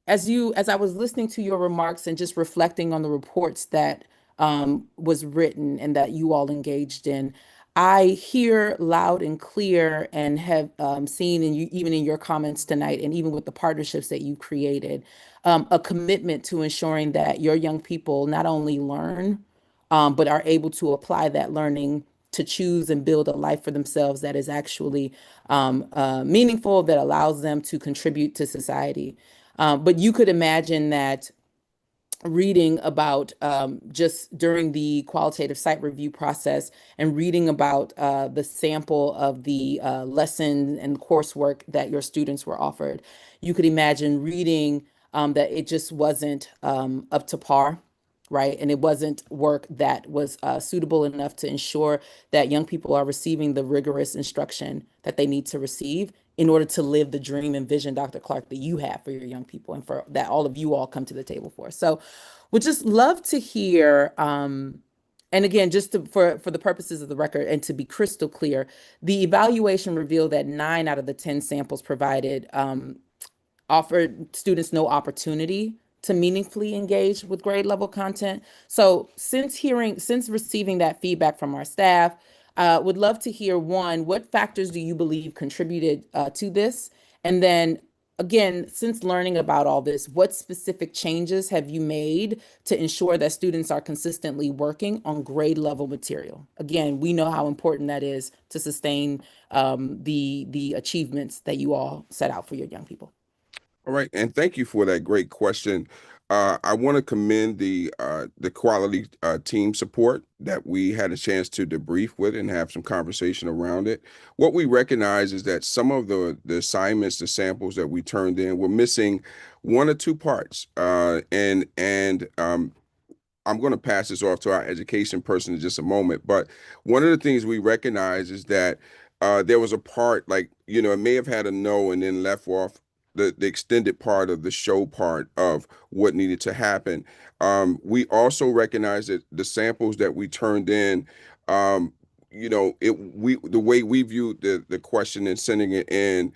as I was listening to your remarks and just reflecting on the reports that was written and that you all engaged in, I hear loud and clear and have seen, and you even in your comments tonight, and even with the partnerships that you created, a commitment to ensuring that your young people not only learn, but are able to apply that learning to choose and build a life for themselves that is actually meaningful, that allows them to contribute to society. But you could imagine that reading about just during the qualitative site review process and reading about the sample of the lesson and coursework that your students were offered, you could imagine reading that it just wasn't up to par, right? And it wasn't work that was suitable enough to ensure that young people are receiving the rigorous instruction that they need to receive in order to live the dream and vision, Dr. Clark, that you have for your young people and for that all of you all come to the table for. So would just love to hear, and again, for the purposes of the record and to be crystal clear, the evaluation revealed that 9 out of the 10 samples provided offered students no opportunity to meaningfully engage with grade level content. So since receiving that feedback from our staff, would love to hear, one, what factors do you believe contributed to this? And then again, since learning about all this, what specific changes have you made to ensure that students are consistently working on grade level material? Again, we know how important that is to sustain the achievements that you all set out for your young people. All right, and thank you for that great question. I want to commend the quality team support that we had a chance to debrief with and have some conversation around it. What we recognize is that some of the assignments, the samples that we turned in, were missing 1 or 2 parts, and I'm going to pass this off to our education person in just a moment. But one of the things we recognize is that there was a part, like, it may have had a no and then left off the extended part of the show part of what needed to happen. We also recognize that the samples that we turned in, the way we viewed the question and sending it in,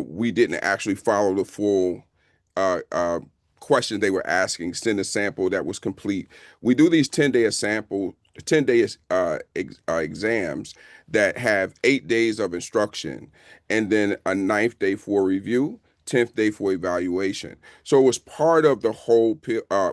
we didn't actually follow the full question they were asking, send a sample that was complete. We do these 10-day exams that have 8 days of instruction and then a 9th day for review, 10th day for evaluation. So it was part of the whole,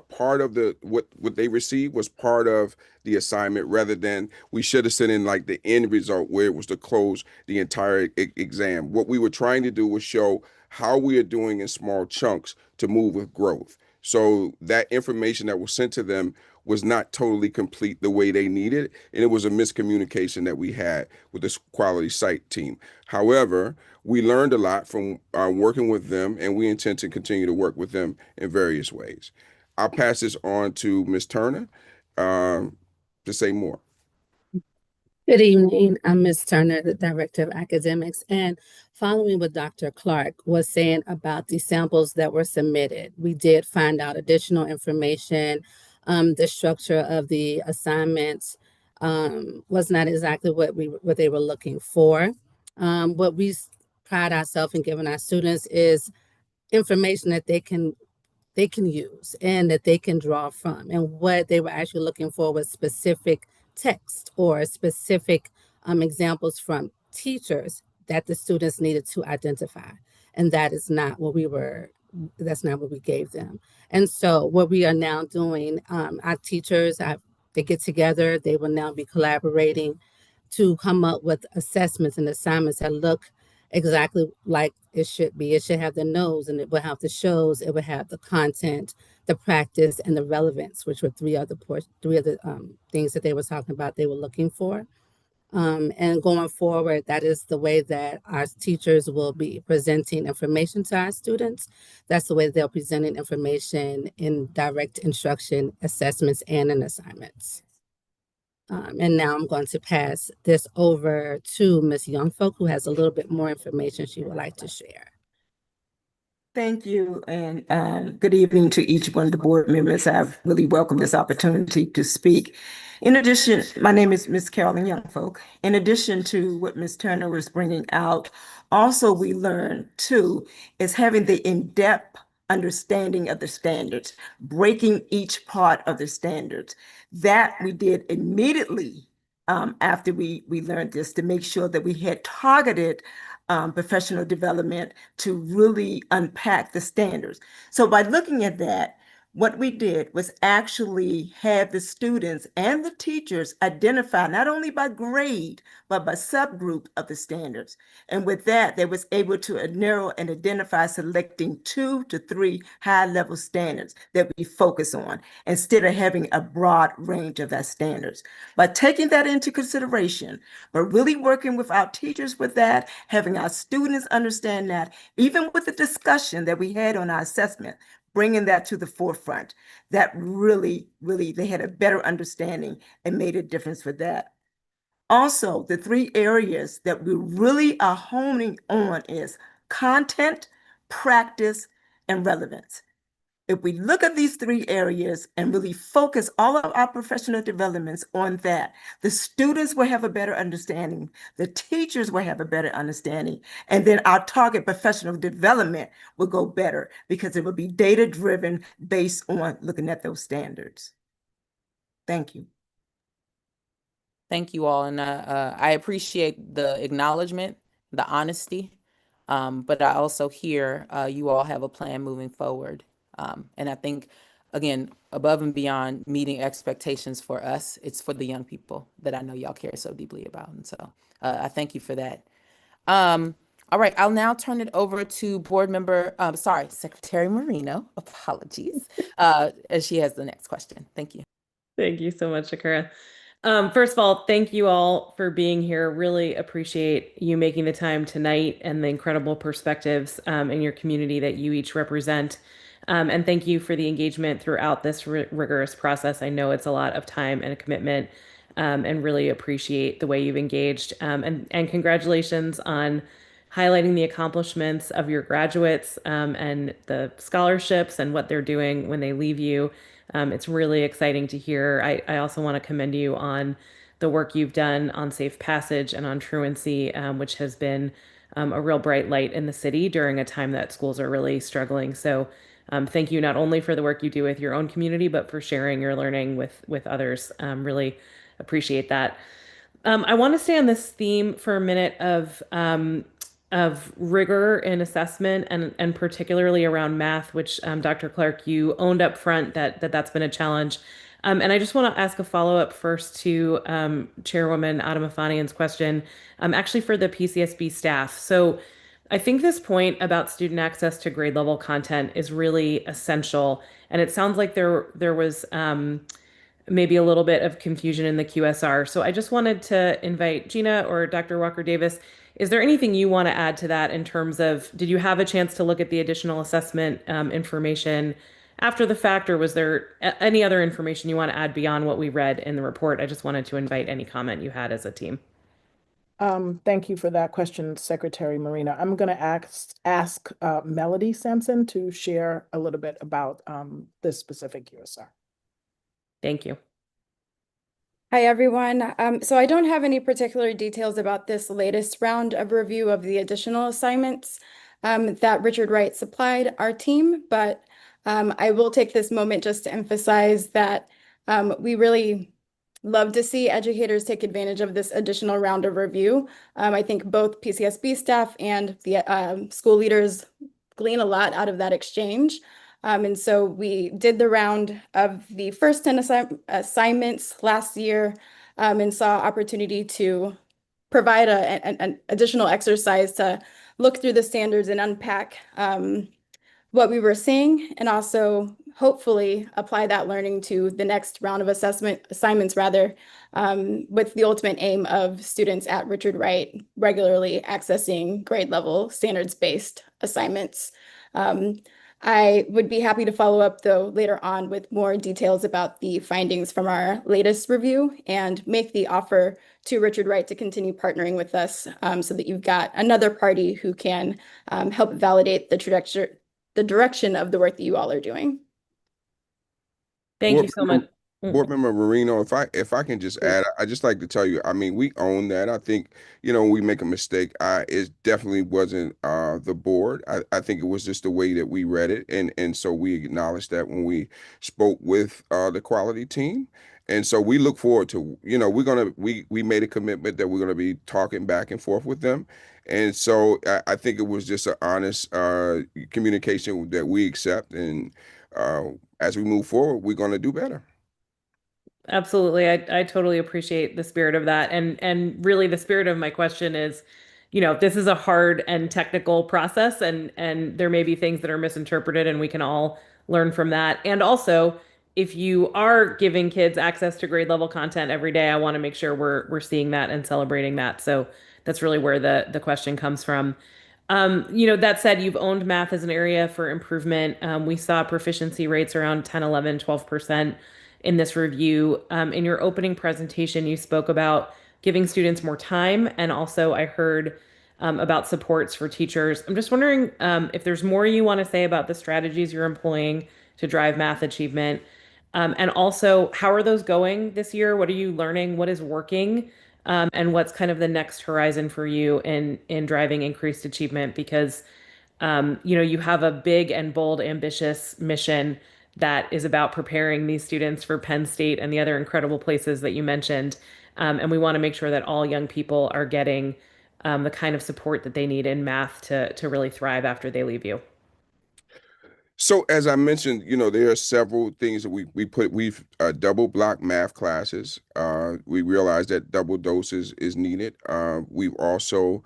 part of what they received was part of the assignment, rather than we should have sent in like the end result where it was to close the entire exam. What we were trying to do was show how we are doing in small chunks to move with growth. So that information that was sent to them was not totally complete the way they needed, and it was a miscommunication that we had with this quality site team. However, we learned a lot from working with them, and we intend to continue to work with them in various ways. I'll pass this on to Ms. Turner to say more. Good evening. I'm Ms. Turner, the Director of Academics. And following what Dr. Clark was saying about the samples that were submitted, we did find out additional information. The structure of the assignments was not exactly what they were looking for. What we pride ourselves in giving our students is information that they can use and that they can draw from. And what they were actually looking for was specific text or specific examples from teachers that the students needed to identify. And that is not what that's not what we gave them. And so what we are now doing, our teachers, they get together, they will now be collaborating to come up with assessments and assignments that look exactly like it should be. It should have the knows, and it will have the shows, it would have the content, the practice, and the relevance, which were three of the things that they were talking about they were looking for. And going forward, that is the way that our teachers will be presenting information to our students. That's the way they're presenting information in direct instruction, assessments, and in assignments. And now I'm going to pass this over to Ms. Youngfolk, who has a little bit more information she would like to share. Thank you, and good evening to each one of the board members. I've really welcomed this opportunity to speak. In addition, my name is Ms. Carolyn Youngfolk. In addition to what Ms. Turner was bringing out, also we learned too is having the in-depth understanding of the standards, breaking each part of the standards. That we did immediately after we learned this to make sure that we had targeted professional development to really unpack the standards. So by looking at that, what we did was actually have the students and the teachers identify not only by grade, but by subgroup of the standards. And with that, they was able to narrow and identify selecting 2 to 3 high-level standards that we focus on instead of having a broad range of that standards. By taking that into consideration, but really working with our teachers with that, having our students understand that, even with the discussion that we had on our assessment, bringing that to the forefront, that really, they had a better understanding and made a difference for that. Also, the 3 areas that we really are honing on is content, practice, and relevance. If we look at these 3 areas and really focus all of our professional developments on that, the students will have a better understanding, the teachers will have a better understanding, and then our target professional development will go better because it will be data-driven based on looking at those standards. Thank you. Thank you all, and I appreciate the acknowledgement, the honesty, but I also hear you all have a plan moving forward. And I think, again, above and beyond meeting expectations for us, it's for the young people that I know y'all care so deeply about. And so I thank you for that. All right, I'll now turn it over to Secretary Marino, apologies, as she has the next question. Thank you. Thank you so much, Shakira. First of all, thank you all for being here. Really appreciate you making the time tonight and the incredible perspectives in your community that you each represent. And thank you for the engagement throughout this rigorous process. I know it's a lot of time and a commitment, and really appreciate the way you've engaged. And congratulations on highlighting the accomplishments of your graduates and the scholarships and what they're doing when they leave you. It's really exciting to hear. I also want to commend you on the work you've done on Safe Passage and on truancy, which has been a real bright light in the city during a time that schools are really struggling. So thank you not only for the work you do with your own community, but for sharing your learning with others. Really appreciate that. I want to stay on this theme for a minute of rigor in assessment and particularly around math, which Dr. Clark, you owned up front that's been a challenge. And I just want to ask a follow-up first to Chairwoman Adamafanian's question, actually for the PCSB staff. So I think this point about student access to grade level content is really essential. And it sounds like there was maybe a little bit of confusion in the QSR. So I just wanted to invite Gina or Dr. Walker Davis. Is there anything you want to add to that in terms of, did you have a chance to look at the additional assessment information after the fact, or was there any other information you want to add beyond what we read in the report? I just wanted to invite any comment you had as a team. Thank you for that question, Secretary Marina. I'm going to ask Melody Sampson to share a little bit about this specific QSR. Thank you. Hi, everyone. So I don't have any particular details about this latest round of review of the additional assignments that Richard Wright supplied our team, but I will take this moment just to emphasize that we really love to see educators take advantage of this additional round of review. I think both PCSB staff and the school leaders glean a lot out of that exchange. And so we did the round of the first 10 assignments last year and saw opportunity to provide an additional exercise to look through the standards and unpack what we were seeing, and also hopefully apply that learning to the next round of assignments rather, with the ultimate aim of students at Richard Wright regularly accessing grade level standards-based assignments. I would be happy to follow up though later on with more details about the findings from our latest review and make the offer to Richard Wright to continue partnering with us, so that you've got another party who can help validate the direction of the work that you all are doing. Thank you so much. Board Member Marino, if I can just add, I just like to tell you, I mean, we own that. I think, we make a mistake. It definitely wasn't the board. I think it was just the way that we read it. And so we acknowledged that when we spoke with the quality team. And so we look forward to, we made a commitment that we're gonna be talking back and forth with them. And so I think it was just an honest communication that we accept. And as we move forward, we're gonna do better. Absolutely. I totally appreciate the spirit of that. And really the spirit of my question is, this is a hard and technical process, and there may be things that are misinterpreted, and we can all learn from that. And also, if you are giving kids access to grade level content every day, I want to make sure we're seeing that and celebrating that. So that's really where the question comes from. That said, you've owned math as an area for improvement. We saw proficiency rates around 10, 11, 12% in this review. In your opening presentation, you spoke about giving students more time, and also I heard about supports for teachers. I'm just wondering if there's more you want to say about the strategies you're employing to drive math achievement. And also, how are those going this year? What are you learning? What is working? And what's kind of the next horizon for you in driving increased achievement? Because you have a big and bold, ambitious mission that is about preparing these students for Penn State and the other incredible places that you mentioned. And we want to make sure that all young people are getting the kind of support that they need in math to really thrive after they leave you. So as I mentioned, there are several things that we've double block math classes. We realize that double doses is needed. We've also,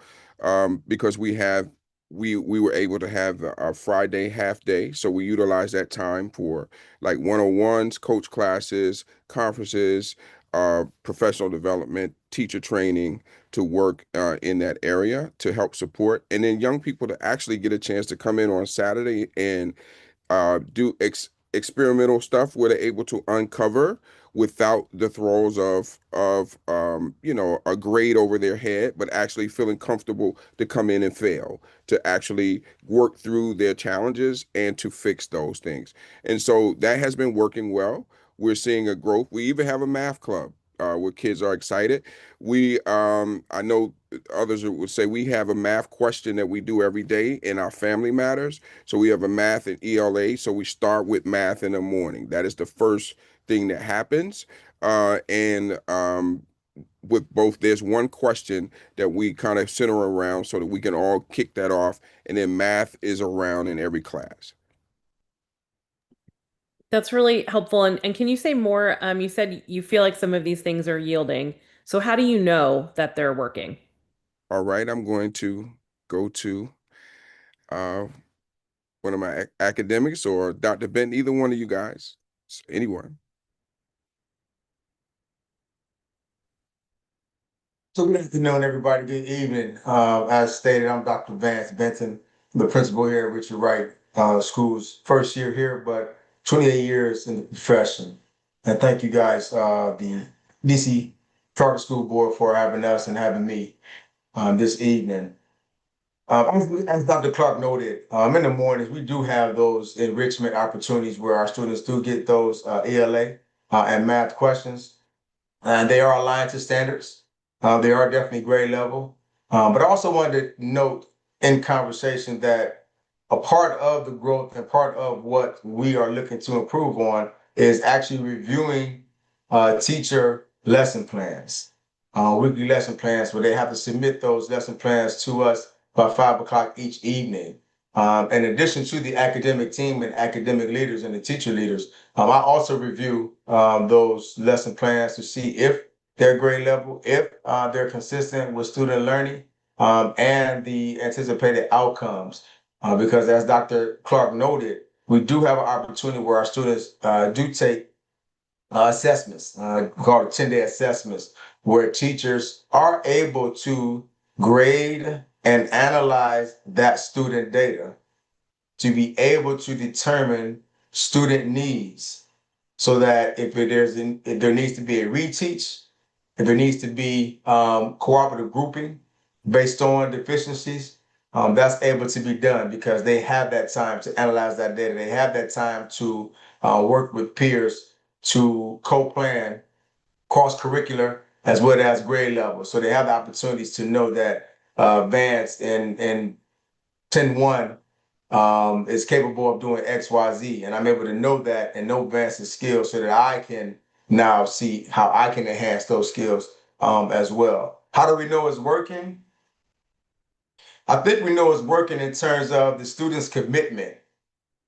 because we were able to have a Friday half day, so we utilize that time for like one-on-ones, coach classes, conferences, professional development, teacher training to work in that area to help support, and then young people to actually get a chance to come in on Saturday and do experimental stuff where they're able to uncover without the throes of a grade over their head, but actually feeling comfortable to come in and fail, to actually work through their challenges and to fix those things. And so that has been working well. We're seeing a growth. We even have a math club where kids are excited. I know others would say we have a math question that we do every day in our Family Matters. So we have a math and ELA. So we start with math in the morning. That is the first thing that happens. And with both, there's one question that we kind of center around so that we can all kick that off. And then math is around in every class. That's really helpful. And can you say more? You said you feel like some of these things are yielding. So how do you know that they're working? All right, I'm going to go to one of my academics or Dr. Benton, either one of you guys, anyone. So good afternoon, everybody. Good evening. As stated, I'm Dr. Vance Benton, the principal here at Richard Wright School's first year here, but 28 years in the profession. And thank you guys, the DC Charter School Board, for having us and having me this evening. As Dr. Clark noted, in the mornings, we do have those enrichment opportunities where our students do get those ELA and math questions, and they are aligned to standards. They are definitely grade level. But I also wanted to note in conversation that a part of the growth and part of what we are looking to improve on is actually reviewing teacher lesson plans, weekly lesson plans, where they have to submit those lesson plans to us by 5 o'clock each evening. In addition to the academic team and academic leaders and the teacher leaders, I also review those lesson plans to see if their grade level if they're consistent with student learning and the anticipated outcomes. Because as Dr. Clark noted, we do have an opportunity where our students do take assessments, called 10-day assessments, where teachers are able to grade and analyze that student data to be able to determine student needs so that if there needs to be a reteach, if there needs to be cooperative grouping based on deficiencies, that's able to be done because they have that time to analyze that data. They have that time to work with peers to co-plan cross-curricular as well as grade level. So they have the opportunities to know that Vance in 10-1 is capable of doing X, Y, Z. And I'm able to know that and know Vance's skills so that I can now see how I can enhance those skills as well. How do we know it's working? I think we know it's working in terms of the student's commitment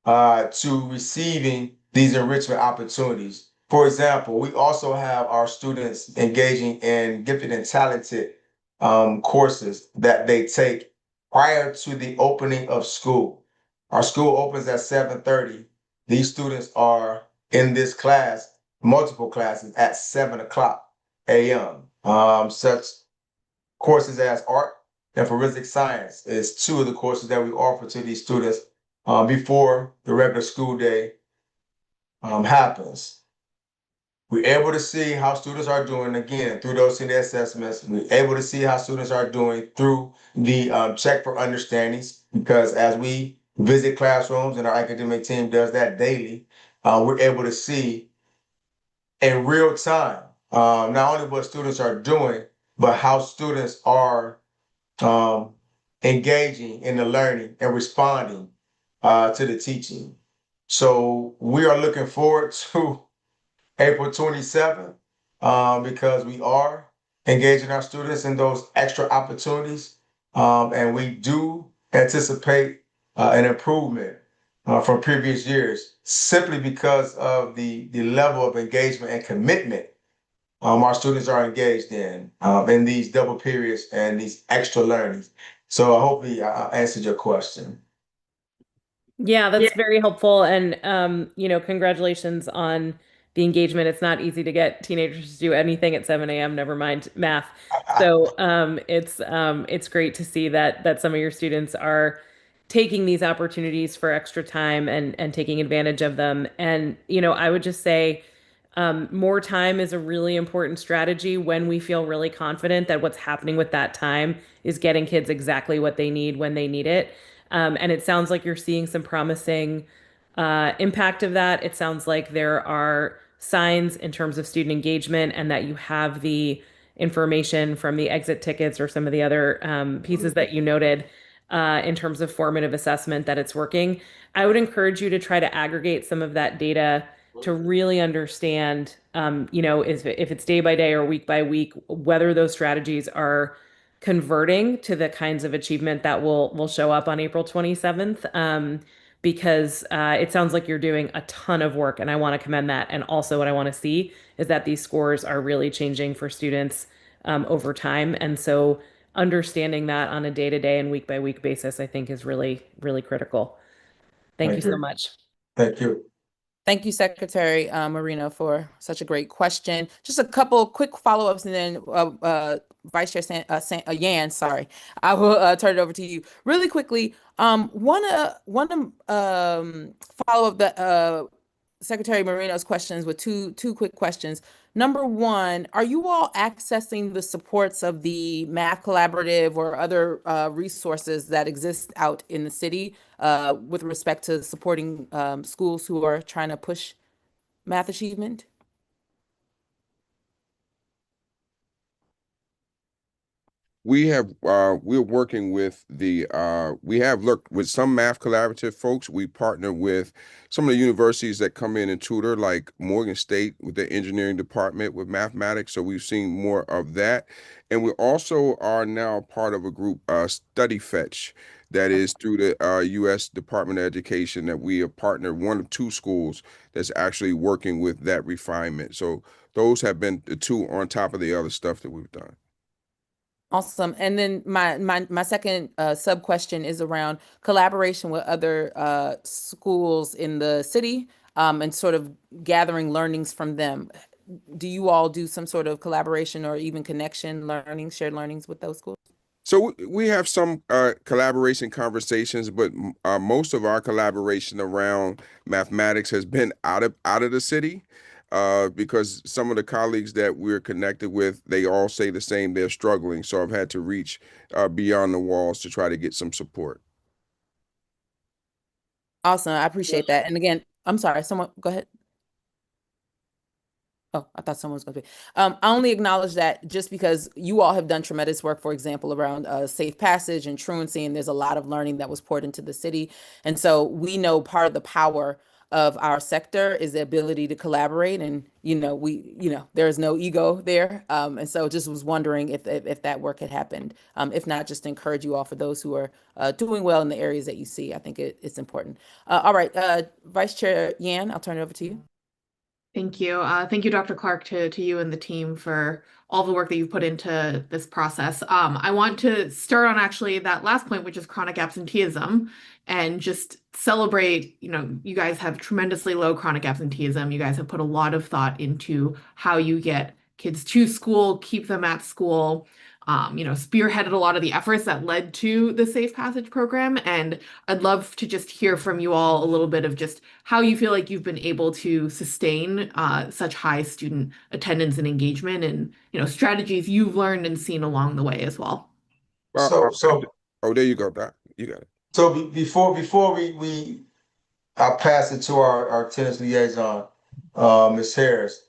to receiving these enrichment opportunities. For example, we also have our students engaging in gifted and talented courses that they take prior to the opening of school. Our school opens at 7:30. These students are in this class, multiple classes at 7 o'clock a.m. Such courses as art and forensic science is two of the courses that we offer to these students before the regular school day happens. We're able to see how students are doing again through those senior assessments. We're able to see how students are doing through the check for understandings because as we visit classrooms and our academic team does that daily, we're able to see in real time not only what students are doing, but how students are engaging in the learning and responding to the teaching. So we are looking forward to April 27th because we are engaging our students in those extra opportunities. And we do anticipate an improvement from previous years simply because of the level of engagement and commitment our students are engaged in these double periods and these extra learnings. So hopefully I answered your question. Yeah, that's very helpful. And congratulations on the engagement. It's not easy to get teenagers to do anything at 7 a.m., never mind math. So it's great to see that some of your students are taking these opportunities for extra time and taking advantage of them. And I would just say more time is a really important strategy when we feel really confident that what's happening with that time is getting kids exactly what they need when they need it. And it sounds like you're seeing some promising impact of that. It sounds like there are signs in terms of student engagement and that you have the information from the exit tickets or some of the other pieces that you noted in terms of formative assessment that it's working. I would encourage you to try to aggregate some of that data to really understand, if it's day by day or week by week, whether those strategies are converting to the kinds of achievement that will show up on April 27th. Because it sounds like you're doing a ton of work, and I want to commend that. And also, what I want to see is that these scores are really changing for students over time. And so, understanding that on a day-to-day and week-by-week basis, I think, is really, really critical. Thank you so much. Thank you. Thank you, Secretary Marino, for such a great question. Just a couple quick follow-ups, and then Vice Chair Yan, sorry, I will turn it over to you really quickly. Want to follow up the Secretary Marino's questions with two quick questions. Number one, are you all accessing the supports of the Math Collaborative or other resources that exist out in the city with respect to supporting schools who are trying to push math achievement? We're working with we have looked with some math collaborative folks. We partner with some of the universities that come in and tutor, like Morgan State with the engineering department with mathematics. So we've seen more of that. And we also are now part of a group, Study Fetch, that is through the U.S. Department of Education, that we have partnered one of two schools that's actually working with that refinement. So Those have been the two on top of the other stuff that we've done. Awesome. And then my second sub question is around collaboration with other schools in the city, and sort of gathering learnings from them. Do you all do some sort of collaboration or even connection learning, shared learnings with those schools? So we have some collaboration conversations, but most of our collaboration around mathematics has been out of the city, because some of the colleagues that we're connected with, they all say the same, they're struggling. So I've had to reach beyond the walls to try to get some support. Awesome. I appreciate that. And again, I'm sorry, someone go ahead. Oh, I thought someone was going to be. I only acknowledge that just because you all have done tremendous work, for example, around safe passage and truancy, and there's a lot of learning that was poured into the city. And so we know part of the power of our sector is the ability to collaborate. And, there is no ego there. And so just was wondering if that work had happened. If not, just to encourage you all for those who are doing well in the areas that you see. I think it's important. All right, Vice Chair Yan, I'll turn it over to you. Thank you. Thank you, Dr. Clark, to you and the team for all the work that you've put into this process. I want to start on actually that last point, which is chronic absenteeism, and just celebrate, you guys have tremendously low chronic absenteeism. You guys have put a lot of thought into how you get kids to school, keep them at school, spearheaded a lot of the efforts that led to the Safe Passage program. And I'd love to just hear from you all a little bit of just how you feel like you've been able to sustain such high student attendance and engagement, and strategies you've learned and seen along the way as well. Oh, there you go, Doc. You got it. So before we pass it to our attendance liaison, Ms. Harris,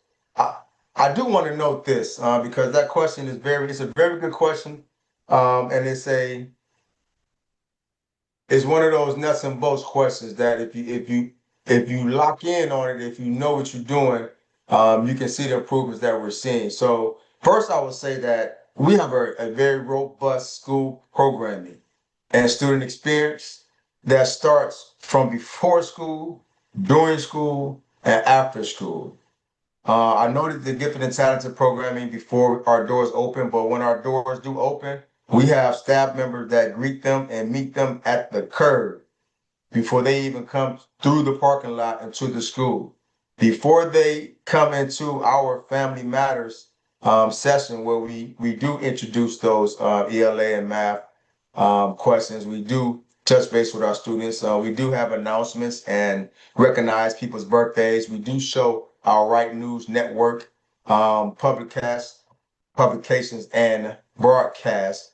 I do want to note this because that question is it's a very good question, and it's one of those nuts and bolts questions that if you lock in on it, if you know what you're doing, you can see the improvements that we're seeing. So first, I would say that we have a very robust school programming and student experience that starts from before school, during school, and after school. I noted the gifted and talented programming before our doors open, but when our doors do open, we have staff members that greet them and meet them at the curb before they even come through the parking lot into the school. Before they come into our Family Matters session where we do introduce those ELA and math questions, we do touch base with our students. We do have announcements and recognize people's birthdays. We do show our Right News Network publications and broadcasts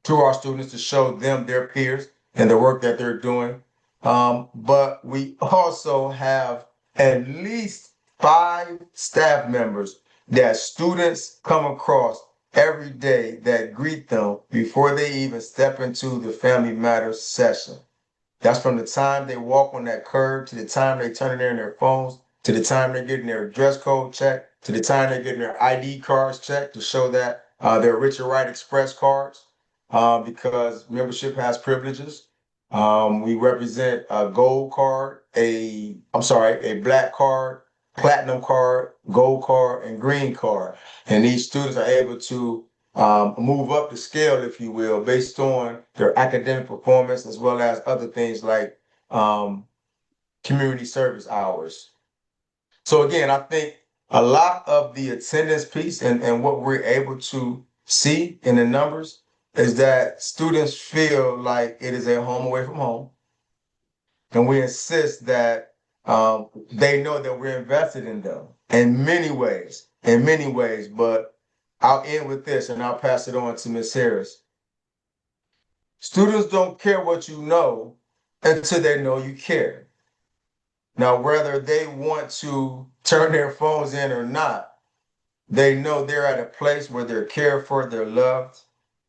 to our students to show them their peers and the work that they're doing. But we also have at least 5 staff members that students come across every day that greet them before they even step into the Family Matters session. That's from the time they walk on that curb to the time they turn it in their phones, to the time they're getting their dress code checked, to the time they're getting their ID cards checked to show that they're Richard Wright Express cards, because membership has privileges. We represent a gold card, a black card, platinum card, gold card, and green card. And these students are able to move up the scale, if you will, based on their academic performance, as well as other things like community service hours. So again, I think a lot of the attendance piece and what we're able to see in the numbers is that students feel like it is a home away from home. And we insist that they know that we're invested in them in many ways, but I'll end with this and I'll pass it on to Ms. Harris. Students don't care what you know until they know you care. Now, whether they want to turn their phones in or not, they know they're at a place where they're cared for, they're loved,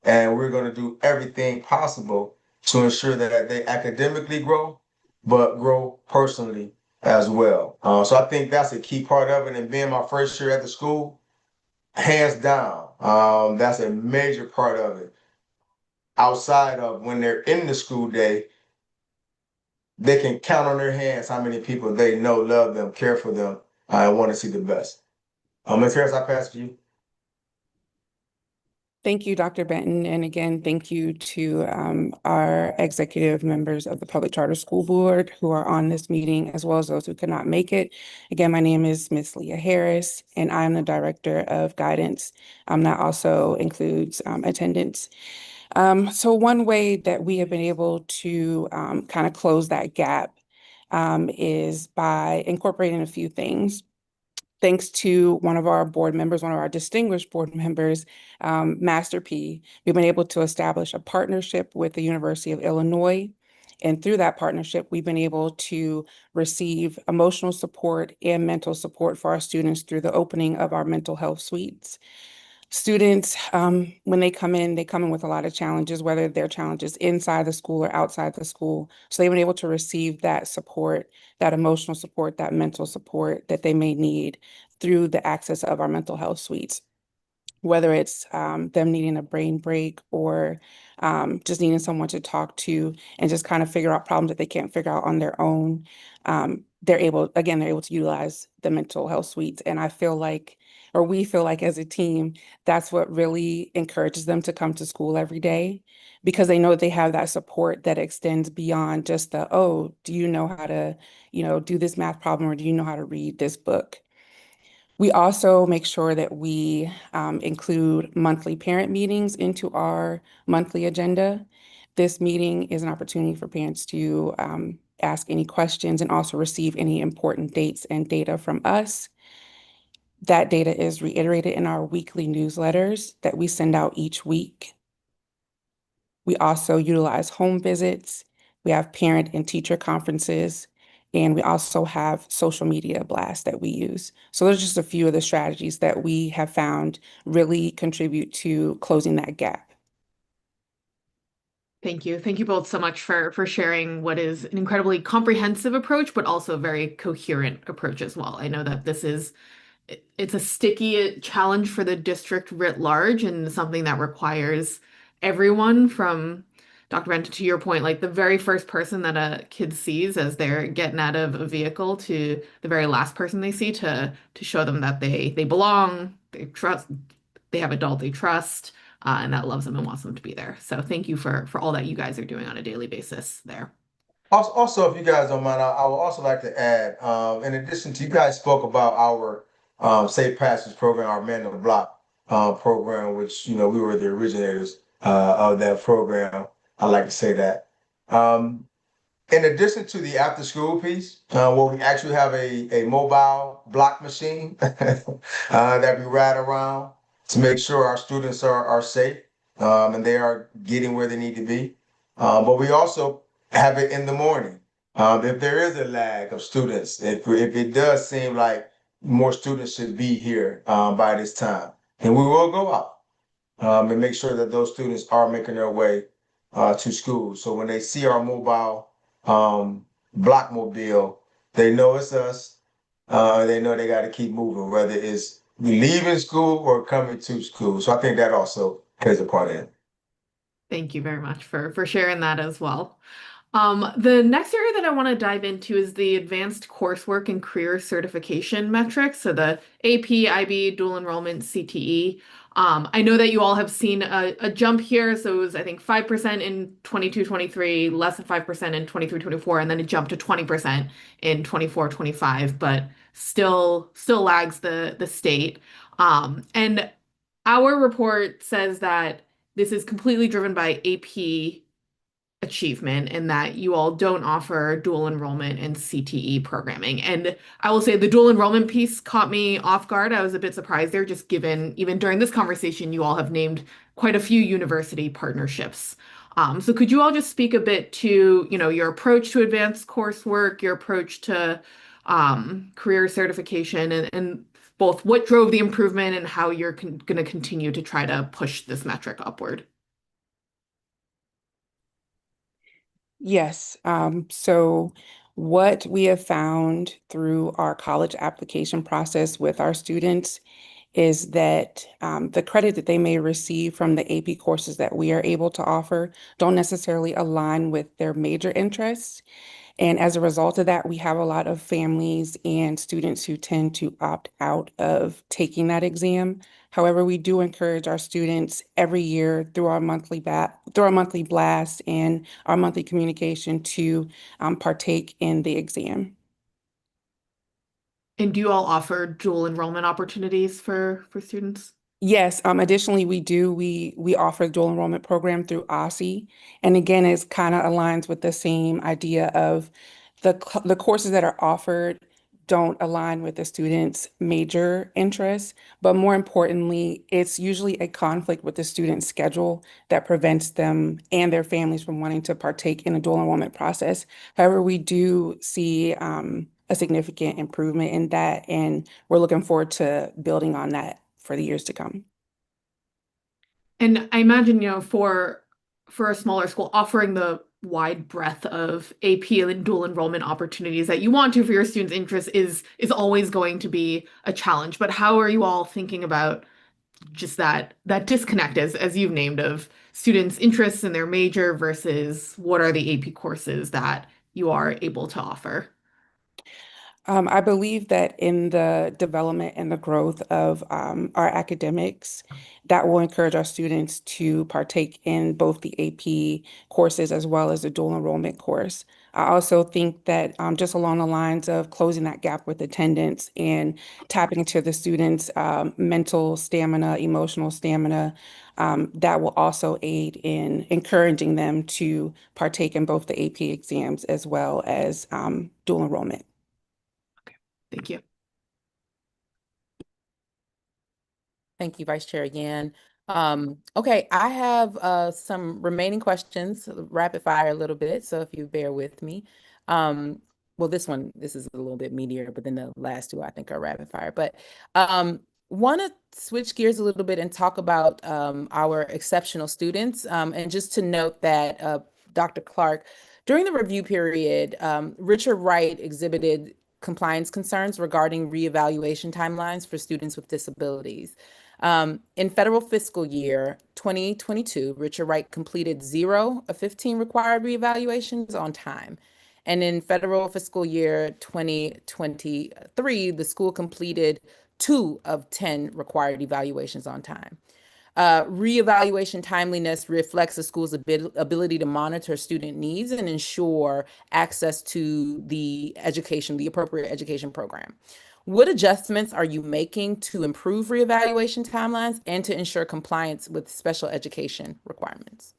and we're going to do everything possible to ensure that they academically grow, but grow personally as well. So I think that's a key part of it. And being my first year at the school, hands down, that's a major part of it. Outside of when they're in the school day, they can count on their hands how many people they know love them, care for them, and want to see the best. Ms. Harris, I pass to you. Thank you, Dr. Benton. And again, thank you to our executive members of the Public Charter School Board who are on this meeting, as well as those who could not make it. Again, my name is Ms. Leah Harris, and I'm the Director of Guidance. That also includes attendance. So one way that we have been able to kind of close that gap is by incorporating a few things. Thanks to one of our board members, one of our distinguished board members, Master P, we've been able to establish a partnership with the University of Illinois. And through that partnership, we've been able to receive emotional support and mental support for our students through the opening of our mental health suites. Students, when they come in with a lot of challenges, whether they're challenges inside the school or outside the school. So they've been able to receive that support, that emotional support, that mental support that they may need through the access of our mental health suites. Whether it's them needing a brain break or just needing someone to talk to and just kind of figure out problems that they can't figure out on their own. They're able to utilize the mental health suites. And I feel like, or we feel like as a team, that's what really encourages them to come to school every day because they know that they have that support that extends beyond just the, oh, do you know how to, do this math problem or do you know how to read this book? We also make sure that we include monthly parent meetings into our monthly agenda. This meeting is an opportunity for parents to ask any questions and also receive any important dates and data from us. That data is reiterated in our weekly newsletters that we send out each week. We also utilize home visits. We have parent and teacher conferences, and we also have social media blasts that we use. So those are just a few of the strategies that we have found really contribute to closing that gap. Thank you. Thank you both so much for sharing what is an incredibly comprehensive approach, but also a very coherent approach as well. I know that it's a sticky challenge for the district writ large and something that requires everyone from Dr. Benton, to your point, like the very first person that a kid sees as they're getting out of a vehicle to the very last person they see to show them that they belong, they trust, they have adult they trust, and that loves them and wants them to be there. So thank you for all that you guys are doing on a daily basis there. Also, if you guys don't mind, I would also like to add, in addition to you guys spoke about our Safe Passage program, our Man on the Block program, which we were the originators of that program. I like to say that. In addition to the after school piece, where we actually have a mobile block machine that we ride around to make sure our students are safe and they are getting where they need to be. But we also have it in the morning. If there is a lag of students, if it does seem like more students should be here by this time, and we will go out and make sure that those students are making their way to school. So when they see our mobile block mobile, they know it's us. They know they got to keep moving, whether it's leaving school or coming to school. So I think that also plays a part in it. Thank you very much for sharing that as well. The next area that I want to dive into is the advanced coursework and career certification metrics. So the AP, IB, dual enrollment, CTE. I know that you all have seen a jump here. So it was, I think, 5% in 22-23, less than 5% in 23-24, and then it jumped to 20% in 24-25, but still lags the state. And our report says that this is completely driven by AP achievement and that you all don't offer dual enrollment and CTE programming. And I will say the dual enrollment piece caught me off guard. I was a bit surprised there, just given even during this conversation, you all have named quite a few university partnerships. So could you all just speak a bit to, your approach to advanced coursework, your approach to career certification, and both what drove the improvement and how you're going to continue to try to push this metric upward? Yes. So what we have found through our college application process with our students is that the credit that they may receive from the AP courses that we are able to offer don't necessarily align with their major interests. And as a result of that, we have a lot of families and students who tend to opt out of taking that exam. However, we do encourage our students every year through our monthly blast and our monthly communication to partake in the exam. And do you all offer dual enrollment opportunities for students? Yes, additionally, we offer a dual enrollment program through OSSE. And again, it's kind of aligns with the same idea of the courses that are offered don't align with the student's major interests, but more importantly, it's usually a conflict with the student's schedule that prevents them and their families from wanting to partake in a dual enrollment process. However, we do see a significant improvement in that, and we're looking forward to building on that for the years to come. And I imagine, for a smaller school, offering the wide breadth of AP and dual enrollment opportunities that you want to for your students' interests is always going to be a challenge. But how are you all thinking about just that disconnect, as you've named, of students' interests in their major versus what are the AP courses that you are able to offer? I believe that in the development and the growth of our academics, that will encourage our students to partake in both the AP courses as well as the dual enrollment course. I also think that just along the lines of closing that gap with attendance and tapping into the students' mental stamina, emotional stamina, that will also aid in encouraging them to partake in both the AP exams as well as dual enrollment. Thank you. Thank you, Vice Chair Yan. Okay, I have some remaining questions, rapid fire a little bit, so if you bear with me. Well, this is a little bit meatier, but then the last two I think are rapid fire. But want to switch gears a little bit and talk about our exceptional students. And just to note that Dr. Clark, during the review period, Richard Wright exhibited compliance concerns regarding reevaluation timelines for students with disabilities. In federal fiscal year 2022, Richard Wright completed 0 of 15 required reevaluations on time. And in federal fiscal year 2023, the school completed 2 of 10 required evaluations on time. Reevaluation timeliness reflects the school's ability to monitor student needs and ensure access to the appropriate education program. What adjustments are you making to improve reevaluation timelines and to ensure compliance with special education requirements?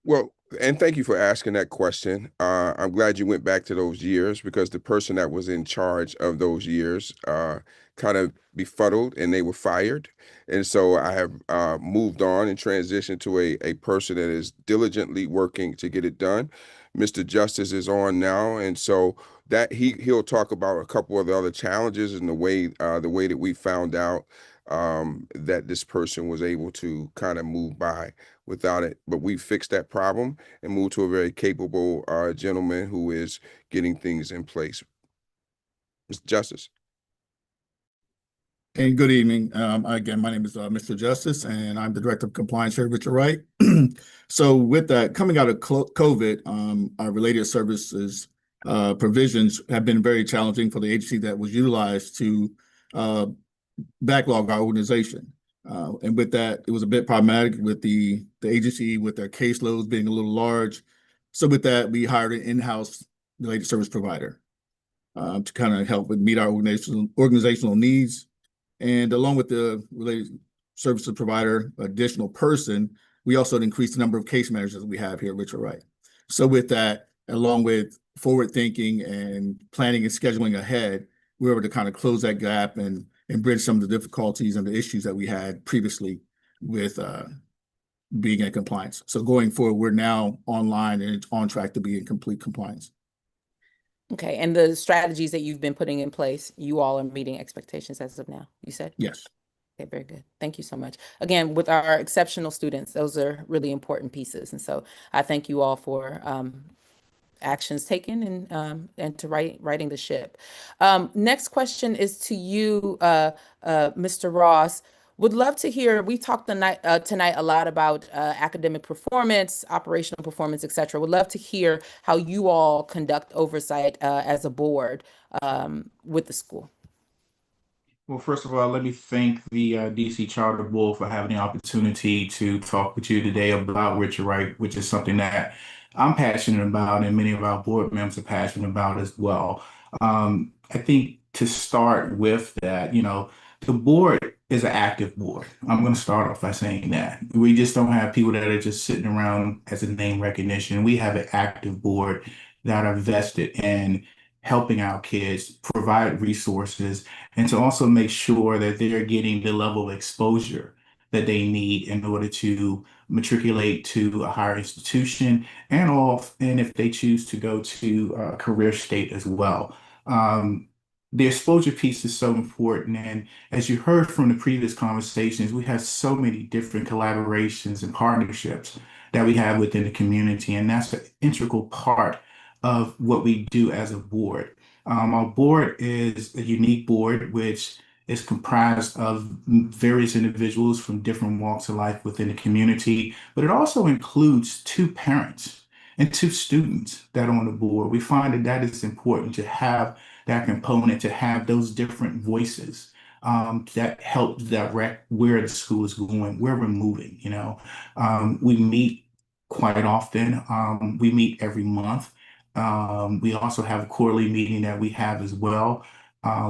Well, and thank you for asking that question. I'm glad you went back to those years because the person that was in charge of those years kind of befuddled and they were fired. And so I have moved on and transitioned to a person that is diligently working to get it done. Mr. Justice is on now, and so that he'll talk about a couple of the other challenges and the way that we found out that this person was able to kind of move by without it. But we fixed that problem and moved to a very capable gentleman who is getting things in place. Mr. Justice. And good evening. Again, my name is Mr. Justice, and I'm the Director of Compliance here at Richard Wright. So with that, coming out of COVID, our related services provisions have been very challenging for the agency that was utilized to backlog our organization. And with that, it was a bit problematic with the agency with their caseloads being a little large. So with that, we hired an in-house related service provider to kind of help meet our organizational needs. And along with the related services provider, additional person, we also increased the number of case managers that we have here at Richard Wright. So with that, along with forward thinking and planning and scheduling ahead, we were able to kind of close that gap and bridge some of the difficulties and the issues that we had previously with being in compliance. So going forward, we're now online and it's on track to be in complete compliance. Okay, and the strategies that you've been putting in place, you all are meeting expectations as of now, you said? Yes. Okay, very good. Thank you so much. Again, with our exceptional students, those are really important pieces. And so I thank you all for actions taken and to righting the ship. Next question is to you, Mr. Ross. Would love to hear, we talked tonight a lot about academic performance, operational performance, et cetera. Would love to hear how you all conduct oversight as a board with the school. Well, first of all, let me thank the DC Charter Board for having the opportunity to talk with you today about Richard Wright, which is something that I'm passionate about and many of our board members are passionate about as well. I think to start with that, the board is an active board. I'm going to start off by saying that. We just don't have people that are just sitting around as a name recognition. We have an active board that are vested in helping our kids provide resources and to also make sure that they're getting the level of exposure that they need in order to matriculate to a higher institution and if they choose to go to a career state as well. The exposure piece is so important. And as you heard from the previous conversations, we have so many different collaborations and partnerships that we have within the community. And that's an integral part of what we do as a board. Our board is a unique board, which is comprised of various individuals from different walks of life within the community, but it also includes two parents and two students that are on the board. We find that that is important to have that component, to have those different voices that help direct where the school is going, where we're moving. We meet quite often. We meet every month. We also have a quarterly meeting that we have as well.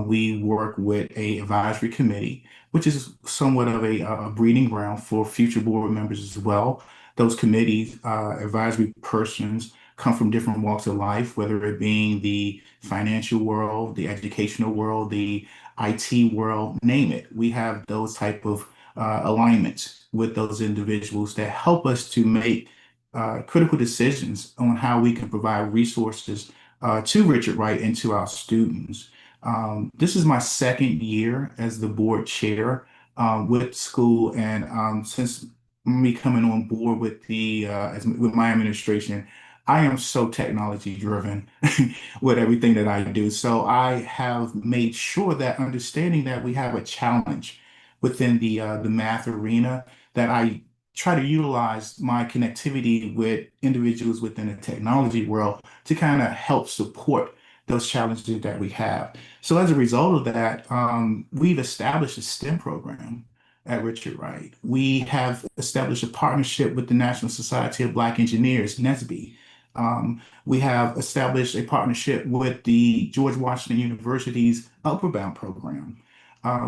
We work with a advisory committee, which is somewhat of a breeding ground for future board members as well. Those committees, advisory persons come from different walks of life, whether it being the financial world, the educational world, the IT world, name it. We have those type of alignments with those individuals that help us to make critical decisions on how we can provide resources to Richard Wright and to our students. This is my second year as the board chair with school, and since me coming on board with with my administration, I am so technology driven with everything that I do. So I have made sure that understanding that we have a challenge within the math arena, that I try to utilize my connectivity with individuals within the technology world to kind of help support those challenges that we have. So as a result of that, we've established a STEM program at Richard Wright. We have established a partnership with the National Society of Black Engineers, NSBE. We have established a partnership with the George Washington University's Upward Bound program.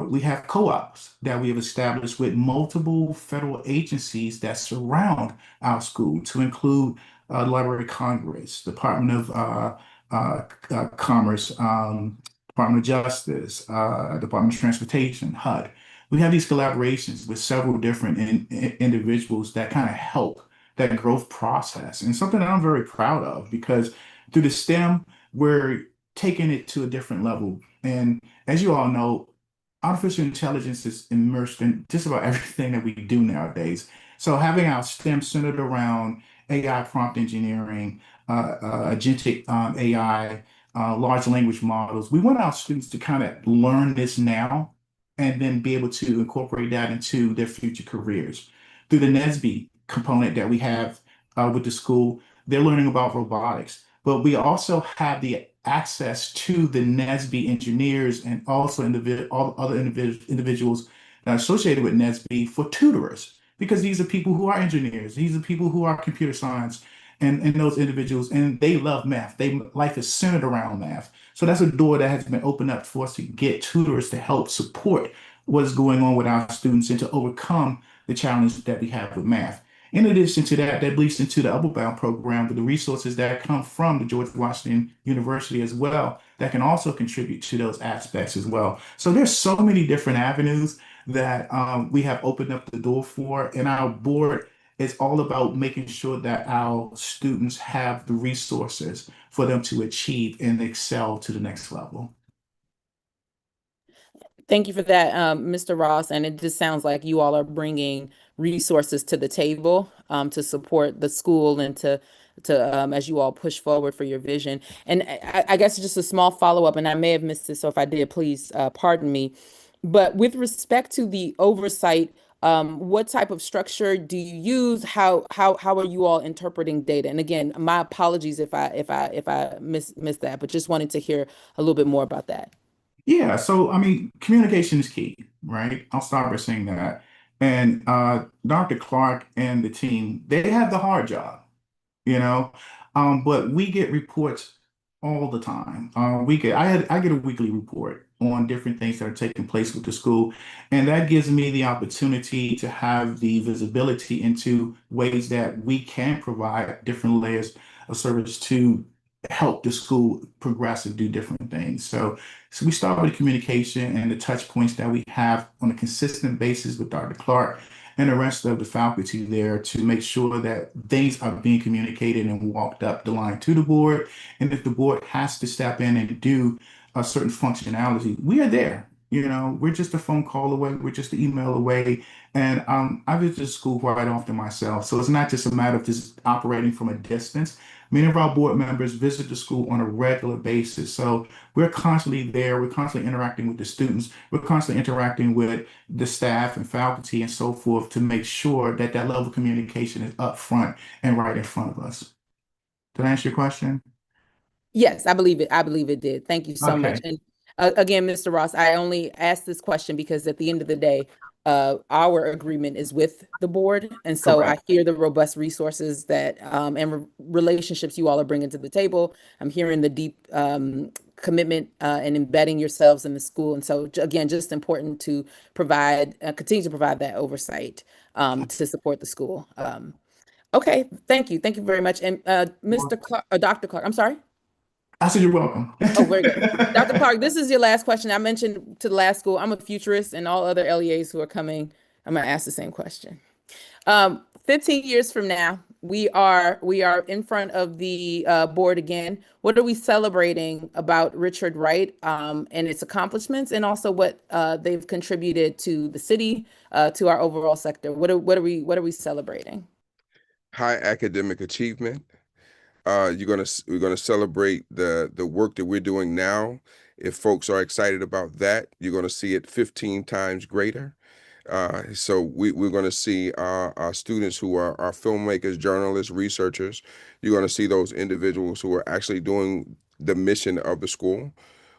We have co-ops that we have established with multiple federal agencies that surround our school, to include Library of Congress, Department of Commerce, Department of Justice, Department of Transportation, HUD. We have these collaborations with several different individuals that kind of help that growth process, and something that I'm very proud of, because through the STEM, we're taking it to a different level. And as you all know, artificial intelligence is immersed in just about everything that we do nowadays. So having our STEM centered around AI prompt engineering, agentic AI, large language models, we want our students to kind of learn this now and then be able to incorporate that into their future careers. Through the NSBE component that we have with the school, they're learning about robotics, but we also have the access to the NSBE engineers and also all other individuals that are associated with NSBE for tutors, because these are people who are engineers, these are people who are computer science, and those individuals, and they love math. Life is centered around math. So that's a door that has been opened up for us to get tutors to help support what's going on with our students and to overcome the challenge that we have with math. In addition to that, that bleeds into the Upward Bound program with the resources that come from the George Washington University as well, that can also contribute to those aspects as well. So there's so many different avenues that we have opened up the door for, and our board is all about making sure that our students have the resources for them to achieve and excel to the next level. Thank you for that, Mr. Ross. And it just sounds like you all are bringing resources to the table to support the school and to as you all push forward for your vision. And I guess just a small follow-up, and I may have missed this, so if I did, please pardon me. But with respect to the oversight, what type of structure do you use? How are you all interpreting data? And again, my apologies if I missed that, but just wanted to hear a little bit more about that. Yeah, so I mean, communication is key, right? I'll start by saying that. And Dr. Clark and the team, they have the hard job, you know. But we get reports all the time. I get a weekly report on different things that are taking place with the school, and that gives me the opportunity to have the visibility into ways that we can provide different layers of service to help the school progress and do different things. So we start with communication and the touch points that we have on a consistent basis with Dr. Clark and the rest of the faculty there to make sure that things are being communicated and walked up the line to the board. And if the board has to step in and do a certain functionality, we are there. You know, we're just a phone call away, we're just an email away. And I visit the school quite often myself. So it's not just a matter of just operating from a distance. Many of our board members visit the school on a regular basis. So we're constantly there, we're constantly interacting with the students, we're constantly interacting with the staff and faculty and so forth to make sure that that level of communication is up front and right in front of us. Did I answer your question? Yes, I believe it. I believe it did. Thank you so much. Okay. And again, Mr. Ross, I only asked this question because at the end of the day, our agreement is with the board. And so I Correct. hear the robust resources that and relationships you all are bringing to the table. I'm hearing the deep commitment and embedding yourselves in the school. And so again, just important to provide, continue to provide that oversight to support the school. Okay, thank you. Thank you very much. And Mr. Clark, Dr. Clark, I'm sorry. I said you're welcome. Oh, very good. Dr. Clark, this is your last question. I mentioned to the last school, I'm a futurist, and all other LEAs who are coming, I'm going to ask the same question. 15 years from now, we are in front of the board again. What are we celebrating about Richard Wright and its accomplishments, and also what they've contributed to the city, to our overall sector? What are we celebrating? High academic achievement. We're gonna celebrate the work that we're doing now. If folks are excited about that, you're gonna see it 15 times greater. So we're going to see our students who are filmmakers, journalists, researchers. You're going to see those individuals who are actually doing the mission of the school.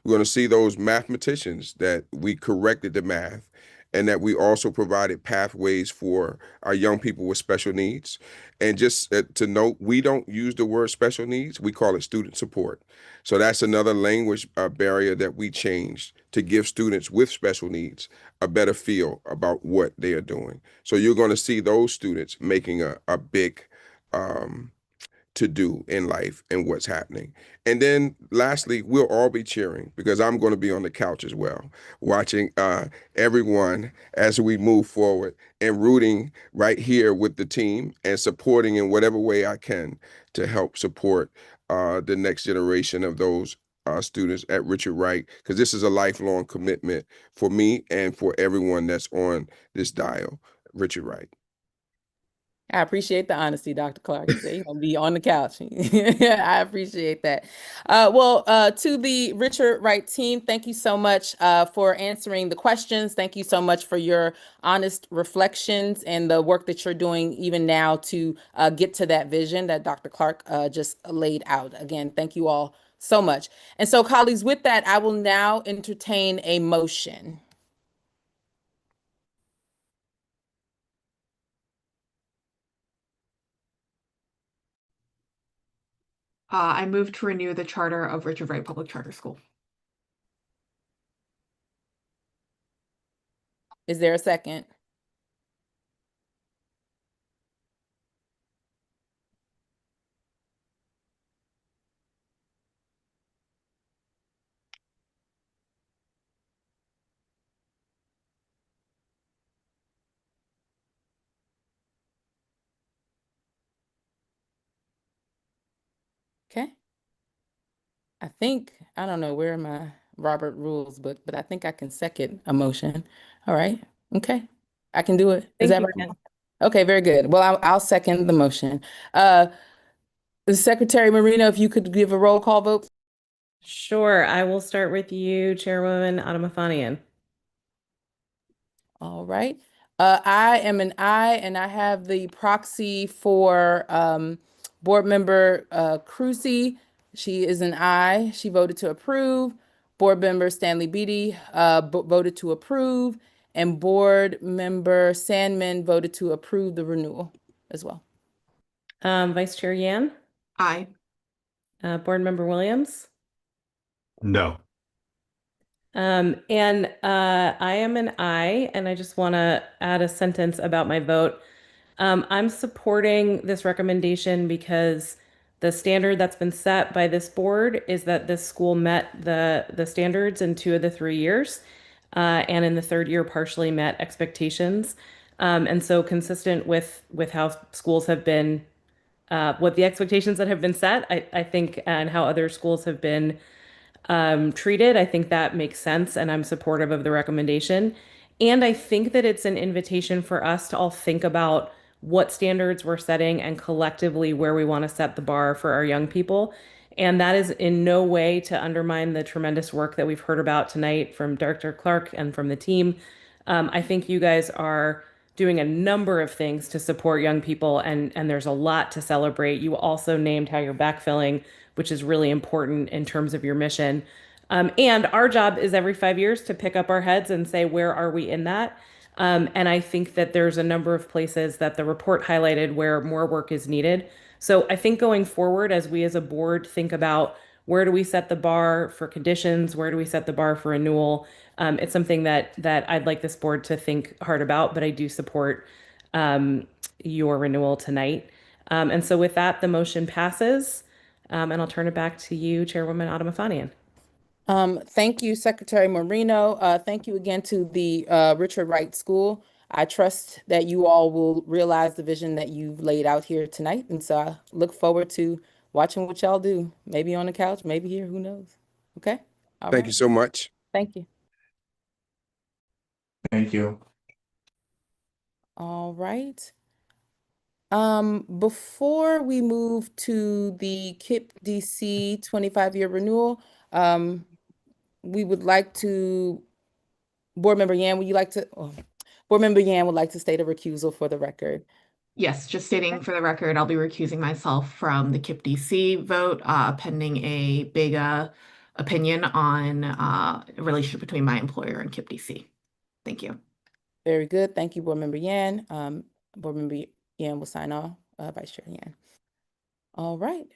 We're going to see those mathematicians that we corrected the math and that we also provided pathways for our young people with special needs. And just to note, we don't use the word special needs. We call it student support. So that's another language barrier that we changed to give students with special needs a better feel about what they are doing. So you're going to see those students making a big to do in life and what's happening. And then lastly, we'll all be cheering because I'm going to be on the couch as well, watching everyone as we move forward and rooting right here with the team and supporting in whatever way I can to help support the next generation of those students at Richard Wright, because this is a lifelong commitment for me and for everyone that's on this dial. Richard Wright. I appreciate the honesty, Dr. Clark. He said he's gonna be on the couch. I appreciate that. To the Richard Wright team, thank you so much for answering the questions. Thank you so much for your honest reflections and the work that you're doing even now to get to that vision that Dr. Clark just laid out. Again, thank you all so much. And so, colleagues, with that, I will now entertain a motion. I move to renew the charter of Richard Wright Public Charter School. Is there a second? Okay. I don't know where are my Robert rules, but I think I can second a motion. All right. Okay. I can do it. Is Thank that you, right? Ken. Okay, very good. Well, I'll second the motion. Secretary Marino, if you could give a roll call vote. Sure. I will start with you, Chairwoman Adamafanian. All right. I am an I, and I have the proxy for Board Member Crucy. She is an I. She voted to approve. Board Member Stanley Beatty voted to approve. And Board Member Sandman voted to approve the renewal as well. Vice Chair Yan, Aye. Board Member Williams. No. And I am an I, and I just want to add a sentence about my vote. I'm supporting this recommendation because the standard that's been set by this board is that this school met the standards in 2 of the 3 years, and in the 3rd year partially met expectations. And so consistent with how schools have been, what the expectations that have been set, I think, and how other schools have been treated. I think that makes sense, and I'm supportive of the recommendation. And I think that it's an invitation for us to all think about what standards we're setting and collectively where we want to set the bar for our young people. And that is in no way to undermine the tremendous work that we've heard about tonight from Dr. Clark and from the team. I think you guys are doing a number of things to support young people, and there's a lot to celebrate. You also named how you're backfilling, which is really important in terms of your mission. And our job is every 5 years to pick up our heads and say, where are we in that? And I think that there's a number of places that the report highlighted where more work is needed. So I think going forward, as we as a board think about where do we set the bar for conditions, where do we set the bar for renewal, it's something that I'd like this board to think hard about, but I do support your renewal tonight. And so with that, the motion passes. And I'll turn it back to you, Chairwoman Adamafanian. Thank you, Secretary Marino. Thank you again to the Richard Wright School. I trust that you all will realize the vision that you've laid out here tonight. And so I look forward to watching what y'all do, maybe on the couch, maybe here, who knows? Okay? All Thank right. you so much. Thank you. Thank you. All right. Before we move to the KIP DC 25-year renewal, we would like to, Board Member Yan, would you like to, Board Member Yan would like to state a recusal for the record. Yes, just stating for the record, I'll be recusing myself from the KIP DC vote, pending a big opinion on a relationship between my employer and KIP DC. Thank you. Very good. Thank you, Board Member Yan. Board Member Yan will sign off, Vice Chair Yan. All right.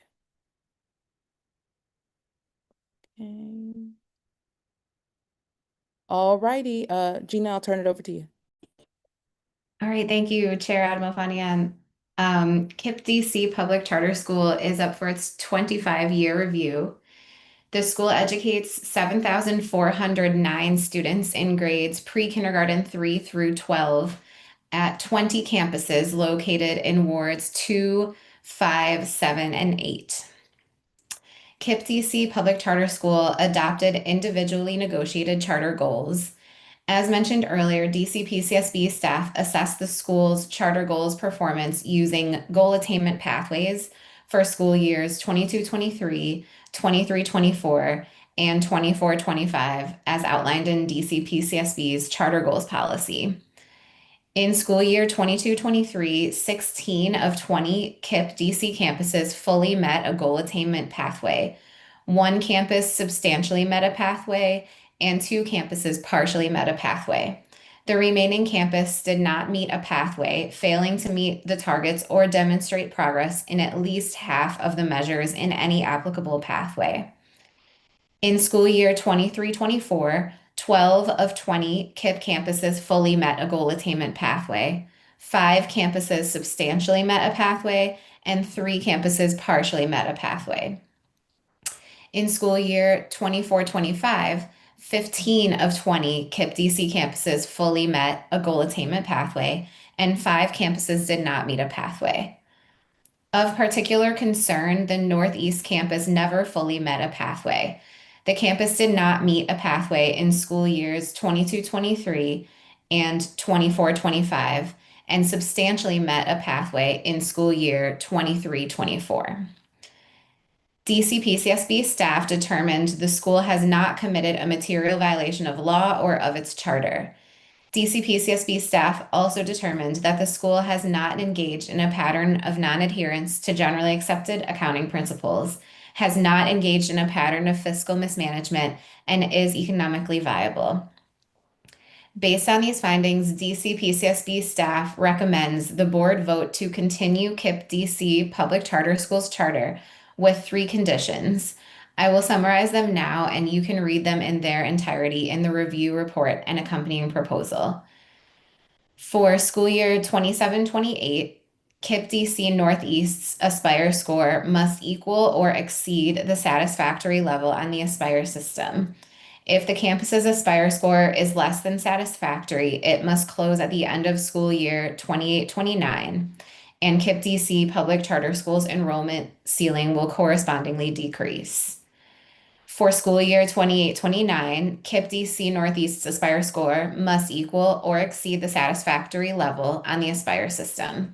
Okay. All righty, Gina, I'll turn it over to you. All right, thank you, Chair Adamofanian. KIP DC Public Charter School is up for its 25-year review. The school educates 7,409 students in grades pre-kindergarten 3 through 12 at 20 campuses located in wards 2, 5, 7, and 8. KIP DC Public Charter School adopted individually negotiated charter goals. As mentioned earlier, DC PCSB staff assess the school's charter goals performance using goal attainment pathways for school years 22-23, 23-24, and 24-25, as outlined in DC PCSB's charter goals policy. In school year 22-23, 16 of 20 KIP DC campuses fully met a goal attainment pathway. One campus substantially met a pathway, and 2 campuses partially met a pathway. The remaining campus did not meet a pathway, failing to meet the targets or demonstrate progress in at least half of the measures in any applicable pathway. In school year 23-24, 12 of 20 KIP campuses fully met a goal attainment pathway. 5 campuses substantially met a pathway, and 3 campuses partially met a pathway. In school year 24-25, 15 of 20 KIP DC campuses fully met a goal attainment pathway, and 5 campuses did not meet a pathway. Of particular concern, the Northeast campus never fully met a pathway. The campus did not meet a pathway in school years 22-23 and 24-25, and substantially met a pathway in school year 23-24. DC PCSB staff determined the school has not committed a material violation of law or of its charter. DCPCSB staff also determined that the school has not engaged in a pattern of non-adherence to generally accepted accounting principles, has not engaged in a pattern of fiscal mismanagement, and is economically viable. Based on these findings, DCPCSB staff recommends the board vote to continue KIPP DC Public Charter Schools Charter with 3 conditions. I will summarize them now, and you can read them in their entirety in the review report and accompanying proposal. For school year 27-28, KIPP DC Northeast's Aspire score must equal or exceed the satisfactory level on the Aspire system. If the campus's Aspire score is less than satisfactory, it must close at the end of school year 28-29, and KIPP DC Public Charter Schools enrollment ceiling will correspondingly decrease. For school year 28-29, KIPP DC Northeast's Aspire score must equal or exceed the satisfactory level on the Aspire system.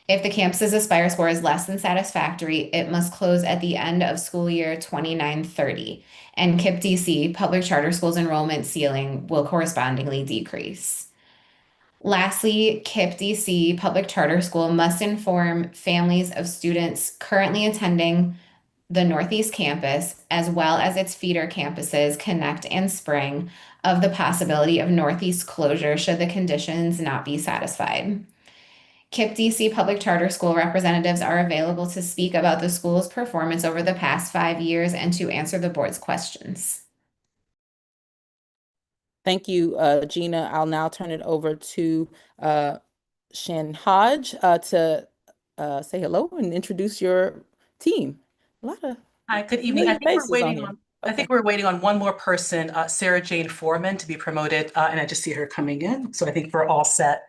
If the campus's Aspire score is less than satisfactory, it must close at the end of school year 29-30, and KIPP DC Public Charter Schools enrollment ceiling will correspondingly decrease. Lastly, KIPP DC Public Charter School must inform families of students currently attending the Northeast campus, as well as its feeder campuses, Connect and Spring, of the possibility of Northeast closure should the conditions not be satisfied. KIPP DC Public Charter School representatives are available to speak about the school's performance over the past 5 years and to answer the board's questions. Thank you, Gina. I'll now turn it over to Shannon Hodge to say hello and introduce your team. A lot of Hi, good evening. I think we're faces on waiting here. on, I think we're waiting on one more person, Sarah Jane Foreman, to be promoted, and I just see her coming in. So I think we're all set.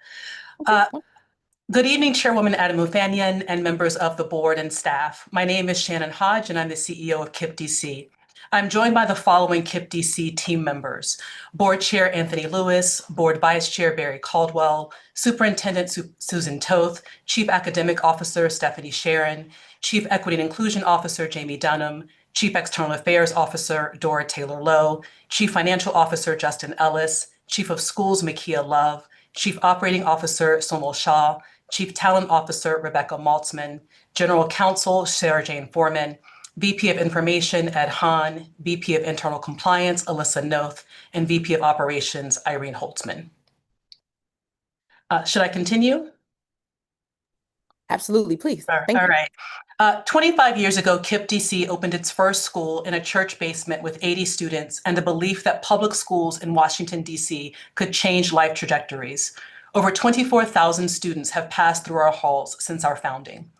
Good evening, Chairwoman Adamuthanian and members of the board and staff. My name is Shannon Hodge, and I'm the CEO of KIPP DC. I'm joined by the following KIPP DC team members: Board Chair Anthony Lewis, Board Vice Chair Barry Caldwell, Superintendent Susan Toth, Chief Academic Officer Stephanie Sharon, Chief Equity and Inclusion Officer Jamie Dunham, Chief External Affairs Officer Dora Taylor Lowe, Chief Financial Officer Justin Ellis, Chief of Schools Makia Love, Chief Operating Officer Somal Shah, Chief Talent Officer Rebecca Maltzman, General Counsel Sarah Jane Foreman, VP of Information Ed Hahn, VP of Internal Compliance Alyssa Noth, and VP of Operations Irene Holtzman. Should I continue? Absolutely, please. All right. 25 years ago, KIPP DC opened its first school in a church basement with 80 students and the belief that public schools in Washington, DC could change life trajectories. Over 24,000 students have passed through our halls since our founding.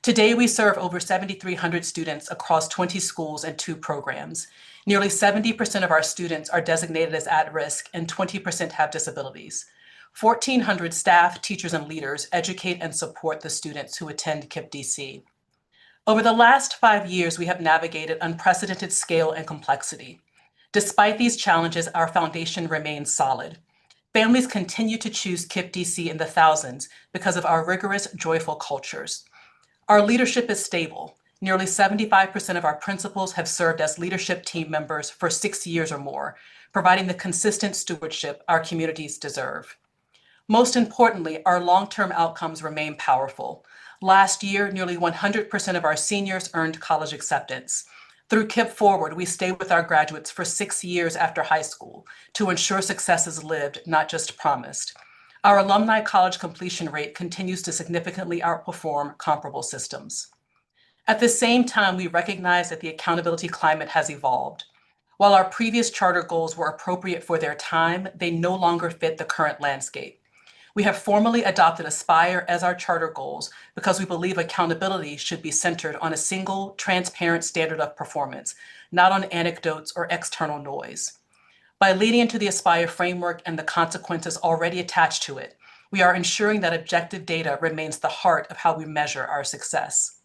Today, we serve over 7,300 students across 20 schools and 2 programs. Nearly 70% of our students are designated as at risk and 20% have disabilities. 1,400 staff, teachers, and leaders educate and support the students who attend KIPP DC. Over the last 5 years, we have navigated unprecedented scale and complexity. Despite these challenges, our foundation remains solid. Families continue to choose KIPP DC in the thousands because of our rigorous, joyful cultures. Our leadership is stable. Nearly 75% of our principals have served as leadership team members for 6 years or more, providing the consistent stewardship our communities deserve. Most importantly, our long-term outcomes remain powerful. Last year, nearly 100% of our seniors earned college acceptance. Through KIPP Forward, we stay with our graduates for 6 years after high school to ensure success is lived, not just promised. Our alumni college completion rate continues to significantly outperform comparable systems. At the same time, we recognize that the accountability climate has evolved. While our previous charter goals were appropriate for their time, they no longer fit the current landscape. We have formally adopted Aspire as our charter goals because we believe accountability should be centered on a single, transparent standard of performance, not on anecdotes or external noise. By leading into the Aspire framework and the consequences already attached to it, we are ensuring that objective data remains the heart of how we measure our success.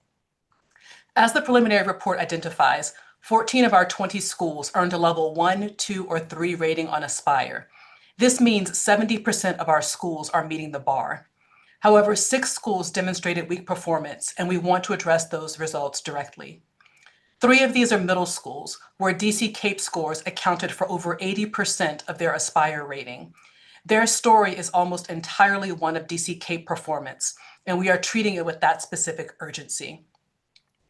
As the preliminary report identifies, 14 of our 20 schools earned a level 1, 2, or 3 rating on Aspire. This means 70% of our schools are meeting the bar. However, 6 schools demonstrated weak performance, and we want to address those results directly. 3 of these are middle schools, where DC CAPE scores accounted for over 80% of their Aspire rating. Their story is almost entirely one of DC Cape performance, and we are treating it with that specific urgency.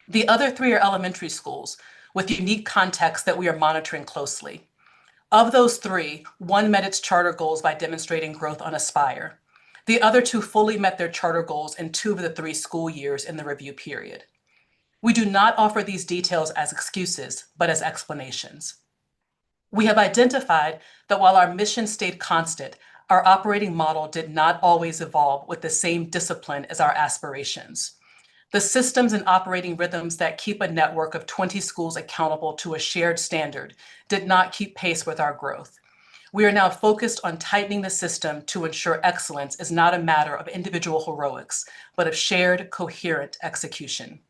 The other three are elementary schools with unique contexts that we are monitoring closely. Of those three, one met its charter goals by demonstrating growth on Aspire. The other two fully met their charter goals in 2 of the 3 school years in the review period. We do not offer these details as excuses, but as explanations. We have identified that while our mission stayed constant, our operating model did not always evolve with the same discipline as our aspirations. The systems and operating rhythms that keep a network of 20 schools accountable to a shared standard did not keep pace with our growth. We are now focused on tightening the system to ensure excellence is not a matter of individual heroics, but of shared, coherent execution.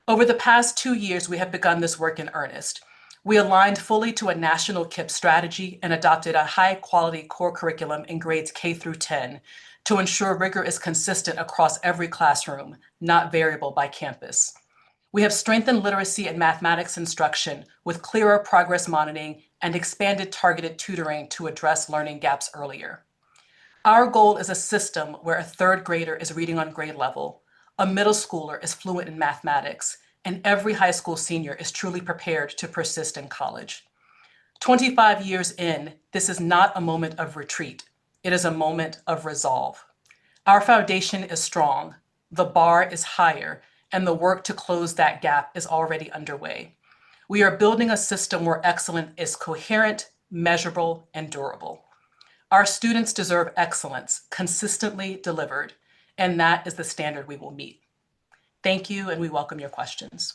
Over the past 2 years, we have begun this work in earnest. We aligned fully to a national KIPP strategy and adopted a high-quality core curriculum in grades K through 10 to ensure rigor is consistent across every classroom, not variable by campus. We have strengthened literacy and mathematics instruction with clearer progress monitoring and expanded targeted tutoring to address learning gaps earlier. Our goal is a system where a 3rd grader is reading on grade level, a middle schooler is fluent in mathematics, and every high school senior is truly prepared to persist in college. 25 years in, this is not a moment of retreat. It is a moment of resolve. Our foundation is strong, the bar is higher, and the work to close that gap is already underway. We are building a system where excellence is coherent, measurable, and durable. Our students deserve excellence, consistently delivered, and that is the standard we will meet. Thank you, and we welcome your questions.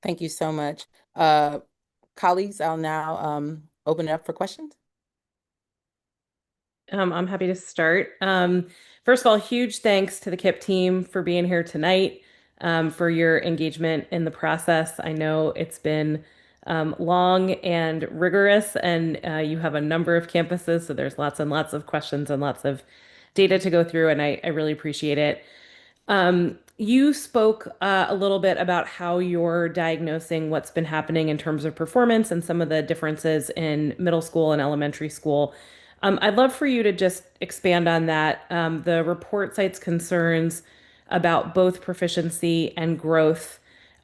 Thank you so much. Colleagues, I'll now open it up for questions. I'm happy to start. First of all, huge thanks to the KIPP team for being here tonight, for your engagement in the process. I know it's been long and rigorous, and you have a number of campuses, so there's lots and lots of questions and lots of data to go through, and I really appreciate it. You spoke a little bit about how you're diagnosing what's been happening in terms of performance and some of the differences in middle school and elementary school. I'd love for you to just expand on that. The report cites concerns about both proficiency and growth.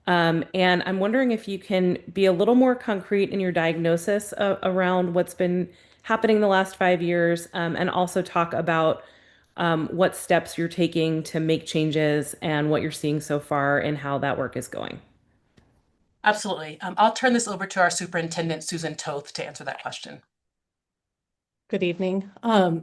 And I'm wondering if you can be a little more concrete in your diagnosis around what's been happening the last 5 years, and also talk about what steps you're taking to make changes and what you're seeing so far and how that work is going. Absolutely. I'll turn this over to our superintendent, Susan Toth, to answer that question. Good evening.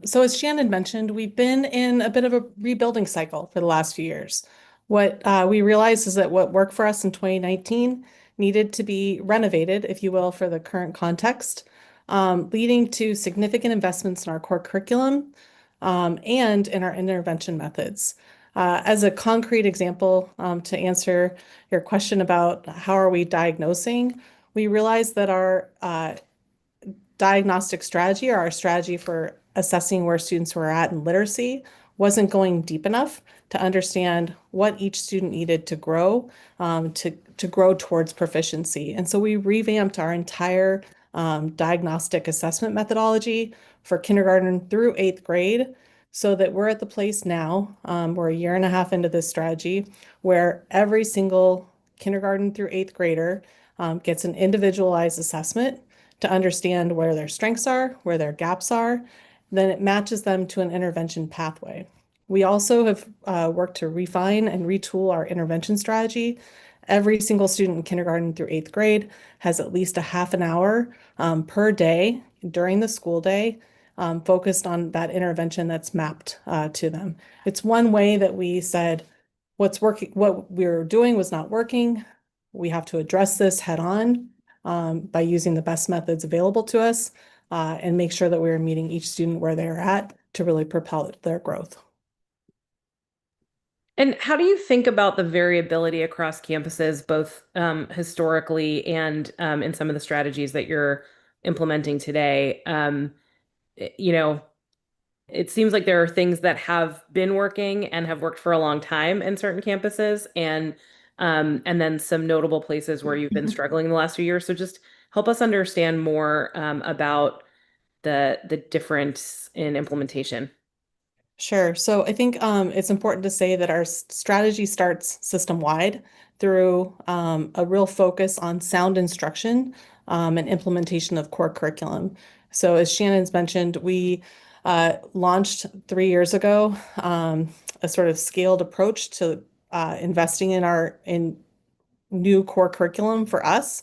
So as Shannon mentioned, we've been in a bit of a rebuilding cycle for the last few years. What we realized is that what worked for us in 2019 needed to be renovated, if you will, for the current context, leading to significant investments in our core curriculum and in our intervention methods. As a concrete example, to answer your question about how are we diagnosing, we realized that our diagnostic strategy, or our strategy for assessing where students were at in literacy, wasn't going deep enough to understand what each student needed to grow, to grow towards proficiency. And so we revamped our entire diagnostic assessment methodology for kindergarten through 8th grade, so that we're at the place now, we're a year and a half into this strategy, where every single kindergarten through 8th grader gets an individualized assessment to understand where their strengths are, where their gaps are. Then it matches them to an intervention pathway. We also have worked to refine and retool our intervention strategy. Every single student in kindergarten through 8th grade has at least a half an hour per day during the school day focused on that intervention that's mapped to them. It's one way that we said what's working, what we were doing was not working. We have to address this head on by using the best methods available to us and make sure that we're meeting each student where they're at to really propel their growth. And how do you think about the variability across campuses, both historically and in some of the strategies that you're implementing today? You know, it seems like there are things that have been working and have worked for a long time in certain campuses, and then some notable places where you've been struggling in the last few years. So just help us understand more about the difference in implementation? Sure. So I think it's important to say that our strategy starts system-wide through a real focus on sound instruction and implementation of core curriculum. So as Shannon's mentioned, we launched 3 years ago a sort of scaled approach to investing in new core curriculum for us,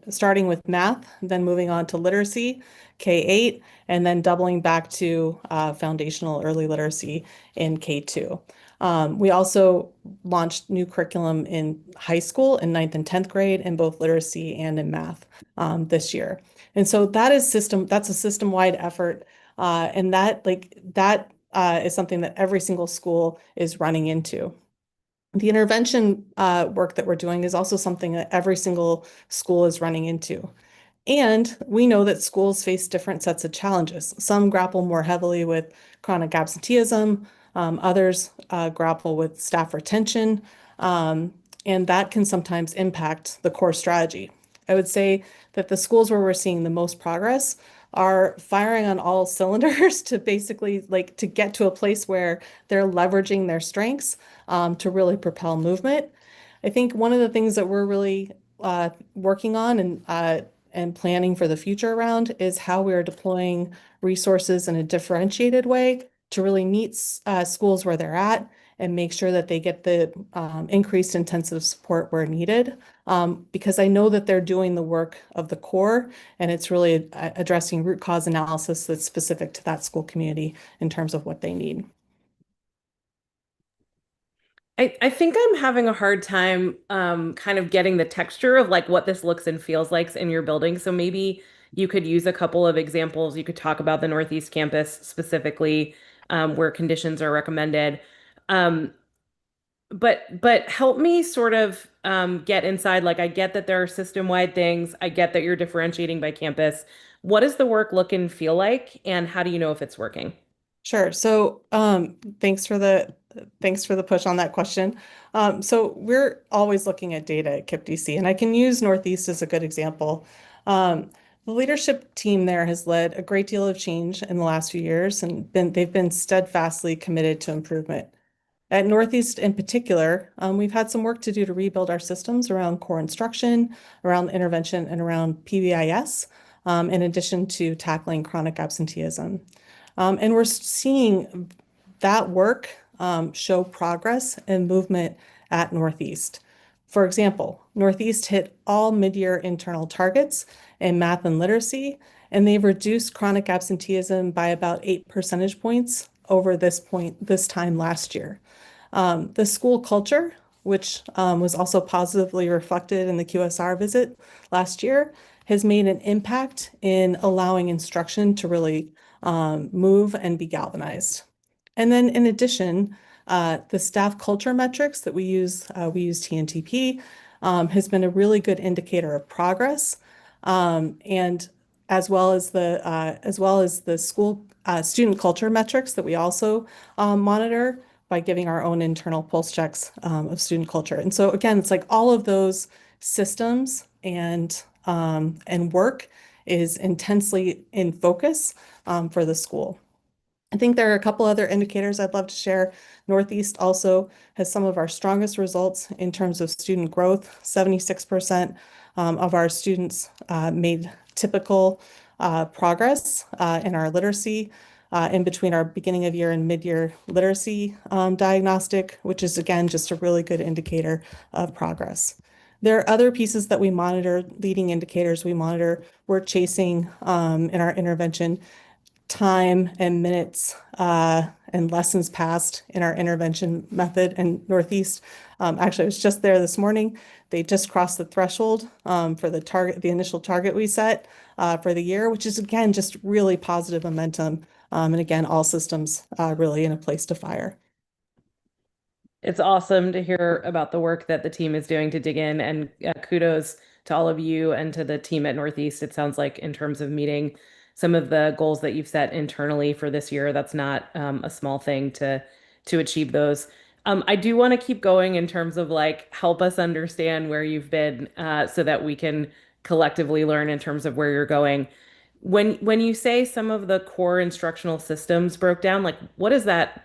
starting with math, then moving on to literacy, K-8, and then doubling back to foundational early literacy in K-2. We also launched new curriculum in high school in 9th and 10th grade in both literacy and in math this year. And so that's a system-wide effort. And that is something that every single school is running into. The intervention work that we're doing is also something that every single school is running into. And we know that schools face different sets of challenges. Some grapple more heavily with chronic absenteeism, others grapple with staff retention, and that can sometimes impact the core strategy. I would say that the schools where we're seeing the most progress are firing on all cylinders to basically to get to a place where they're leveraging their strengths to really propel movement. I think one of the things that we're really working on and planning for the future around is how we are deploying resources in a differentiated way to really meet schools where they're at and make sure that they get the increased intensive support where needed. Because I know that they're doing the work of the core, and it's really addressing root cause analysis that's specific to that school community in terms of what they need. I think I'm having a hard time kind of getting the texture of like what this looks and feels like in your building. So maybe you could use a couple of examples. You could talk about the Northeast campus specifically, where conditions are recommended. But help me sort of get inside. Like I get that there are system-wide things. I get that you're differentiating by campus. What does the work look and feel like, and how do you know if it's working? Sure. So thanks for the push on that question. So we're always looking at data at KIPP-DC, and I can use Northeast as a good example. The leadership team there has led a great deal of change in the last few years, and they've been steadfastly committed to improvement. At Northeast in particular, we've had some work to do to rebuild our systems around core instruction, around intervention, and around PBIS, in addition to tackling chronic absenteeism. And we're seeing that work show progress and movement at Northeast. For example, Northeast hit all mid-year internal targets in math and literacy, and they've reduced chronic absenteeism by about 8 percentage points over this time last year. The school culture, which was also positively reflected in the QSR visit last year, has made an impact in allowing instruction to really move and be galvanized. And then in addition, the staff culture metrics that we use TNTP, has been a really good indicator of progress, and as well as the school student culture metrics that we also monitor by giving our own internal pulse checks of student culture. And so again, it's like all of those systems and work is intensely in focus for the school. I think there are a couple other indicators I'd love to share. Northeast also has some of our strongest results in terms of student growth. 76% of our students made typical progress in our literacy in between our beginning of year and mid-year literacy diagnostic, which is again just a really good indicator of progress. There are other pieces that we monitor, leading indicators we monitor. We're chasing in our intervention time and minutes and lessons passed in our intervention method in Northeast. Actually, I was just there this morning. They just crossed the threshold for the initial target we set for the year, which is again just really positive momentum. And again, all systems really in a place to fire. It's awesome to hear about the work that the team is doing to dig in, and kudos to all of you and to the team at Northeast. It sounds like in terms of meeting some of the goals that you've set internally for this year, that's not a small thing to achieve those. I do want to keep going in terms of like help us understand where you've been so that we can collectively learn in terms of where you're going. When you say some of the core instructional systems broke down, like what does that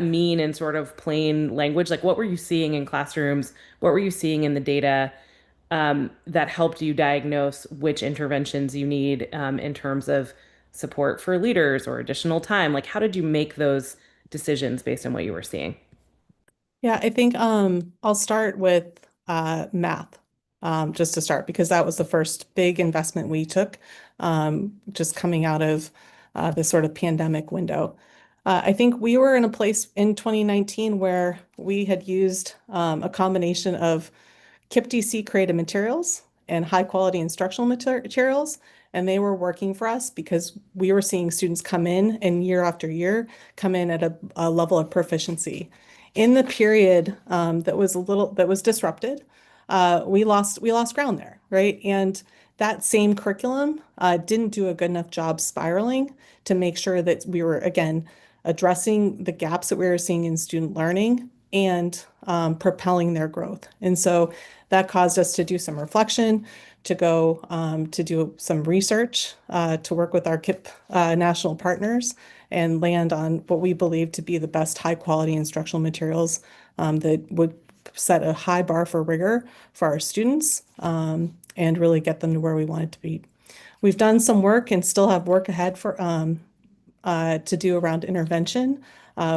mean in sort of plain language? Like what were you seeing in classrooms? What were you seeing in the data that helped you diagnose which interventions you need in terms of support for leaders or additional time? Like how did you make those decisions based on what you were seeing? Yeah, I think I'll start with math, just to start, because that was the first big investment we took, just coming out of this sort of pandemic window. I think we were in a place in 2019 where we had used a combination of KIPDC created materials and high quality instructional materials. And they were working for us because we were seeing students come in and year after year come in at a level of proficiency. In the period that was disrupted, we lost ground there, right? And that same curriculum didn't do a good enough job spiraling to make sure that we were, again, addressing the gaps that we were seeing in student learning and propelling their growth. And so that caused us to do some reflection, to go to do some research, to work with our KIP national partners and land on what we believe to be the best high quality instructional materials that would set a high bar for rigor for our students and really get them to where we wanted to be. We've done some work and still have work ahead for to do around intervention.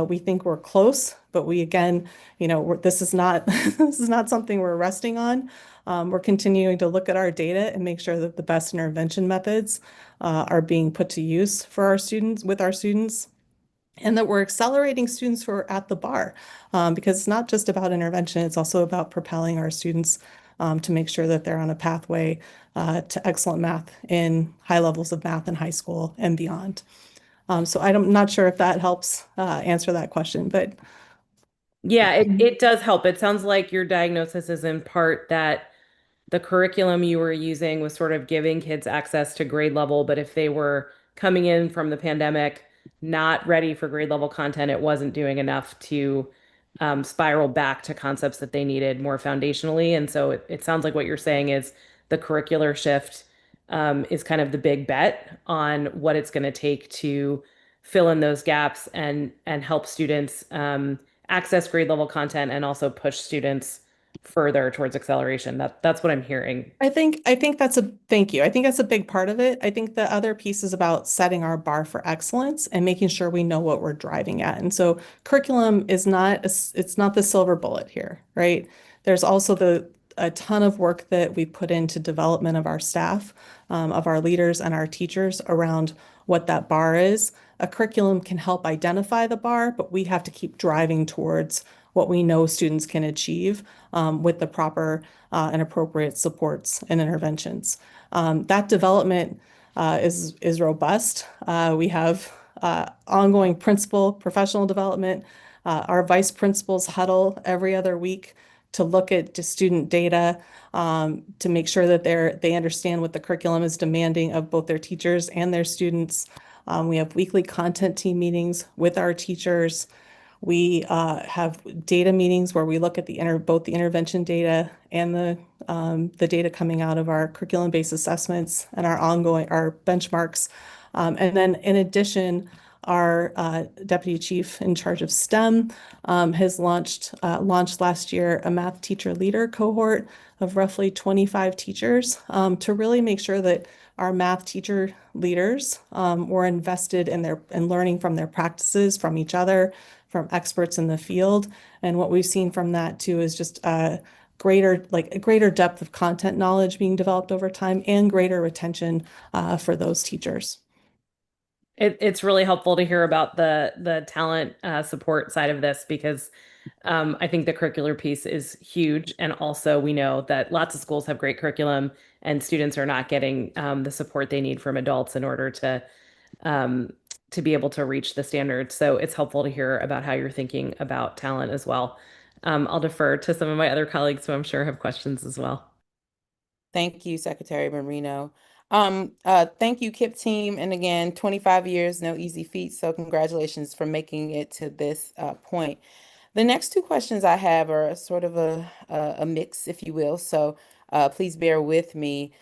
We think we're close, but we again, this is not this is not something we're resting on. We're continuing to look at our data and make sure that the best intervention methods are being put to use for our students, with our students, and that we're accelerating students who are at the bar, because it's not just about intervention, it's also about propelling our students to make sure that they're on a pathway to excellent math in high levels of math in high school and beyond. So I'm not sure if that helps answer that question, but Yeah, it does help. It sounds like your diagnosis is in part that the curriculum you were using was sort of giving kids access to grade level, but if they were coming in from the pandemic not ready for grade level content, it wasn't doing enough to spiral back to concepts that they needed more foundationally. And so it sounds like what you're saying is the curricular shift is kind of the big bet on what it's going to take to fill in those gaps and help students access grade level content and also push students further towards acceleration. That's what I'm hearing. I think thank you. I think that's a big part of it. I think the other piece is about setting our bar for excellence and making sure we know what we're driving at. And so curriculum is not it's not the silver bullet here, right? There's also a ton of work that we put into development of our staff, of our leaders and our teachers around what that bar is. A curriculum can help identify the bar, but we have to keep driving towards what we know students can achieve with the proper and appropriate supports and interventions. That development is robust. We have ongoing principal professional development. Our vice principals huddle every other week to look at student data, to make sure that they understand what the curriculum is demanding of both their teachers and their students. We have weekly content team meetings with our teachers. We have data meetings where we look at both the intervention data and the data coming out of our curriculum-based assessments and our benchmarks. And then in addition, our deputy chief in charge of STEM has launched last year a math teacher leader cohort of roughly 25 teachers to really make sure that our math teacher leaders were invested in learning from their practices, from each other, from experts in the field. And what we've seen from that too is just a greater depth of content knowledge being developed over time and greater retention for those teachers. It's really helpful to hear about the talent support side of this because I think the curricular piece is huge. And also we know that lots of schools have great curriculum and students are not getting the support they need from adults in order to be able to reach the standards. So it's helpful to hear about how you're thinking about talent as well. I'll defer to some of my other colleagues who I'm sure have questions as well. Thank you, Secretary Marino. Thank you, KIP team. And again, 25 years, no easy feat. So congratulations for making it to this point. The next two questions I have are sort of a mix, if you will. So please bear with me.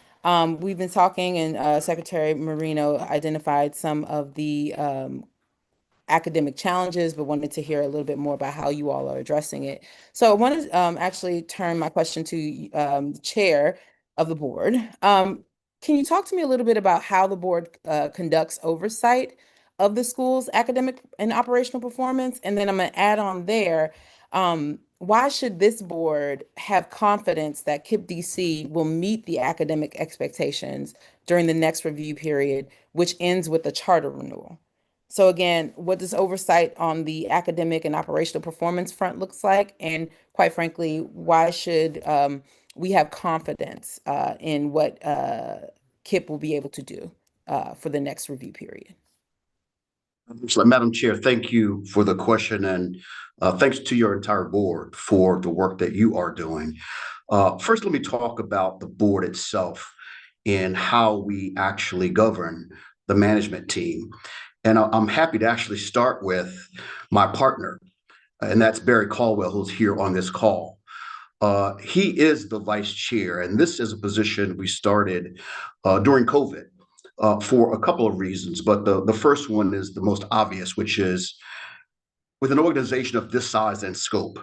We've been talking, and Secretary Marino identified some of the academic challenges, but wanted to hear a little bit more about how you all are addressing it. So I want to actually turn my question to the chair of the board. Can you talk to me a little bit about how the board conducts oversight of the school's academic and operational performance? And then I'm going to add on there, why should this board have confidence that KIPP DC will meet the academic expectations during the next review period, which ends with the charter renewal? So again, what does oversight on the academic and operational performance front looks like? And quite frankly, why should we have confidence in what KIPP will be able to do for the next review period? So, Madam Chair, thank you for the question, and thanks to your entire board for the work that you are doing. First, let me talk about the board itself and how we actually govern the management team. And I'm happy to actually start with my partner, and that's Barry Caldwell, who's here on this call. He is the vice chair, and this is a position we started during COVID for a couple of reasons. But the first one is the most obvious, which is with an organization of this size and scope,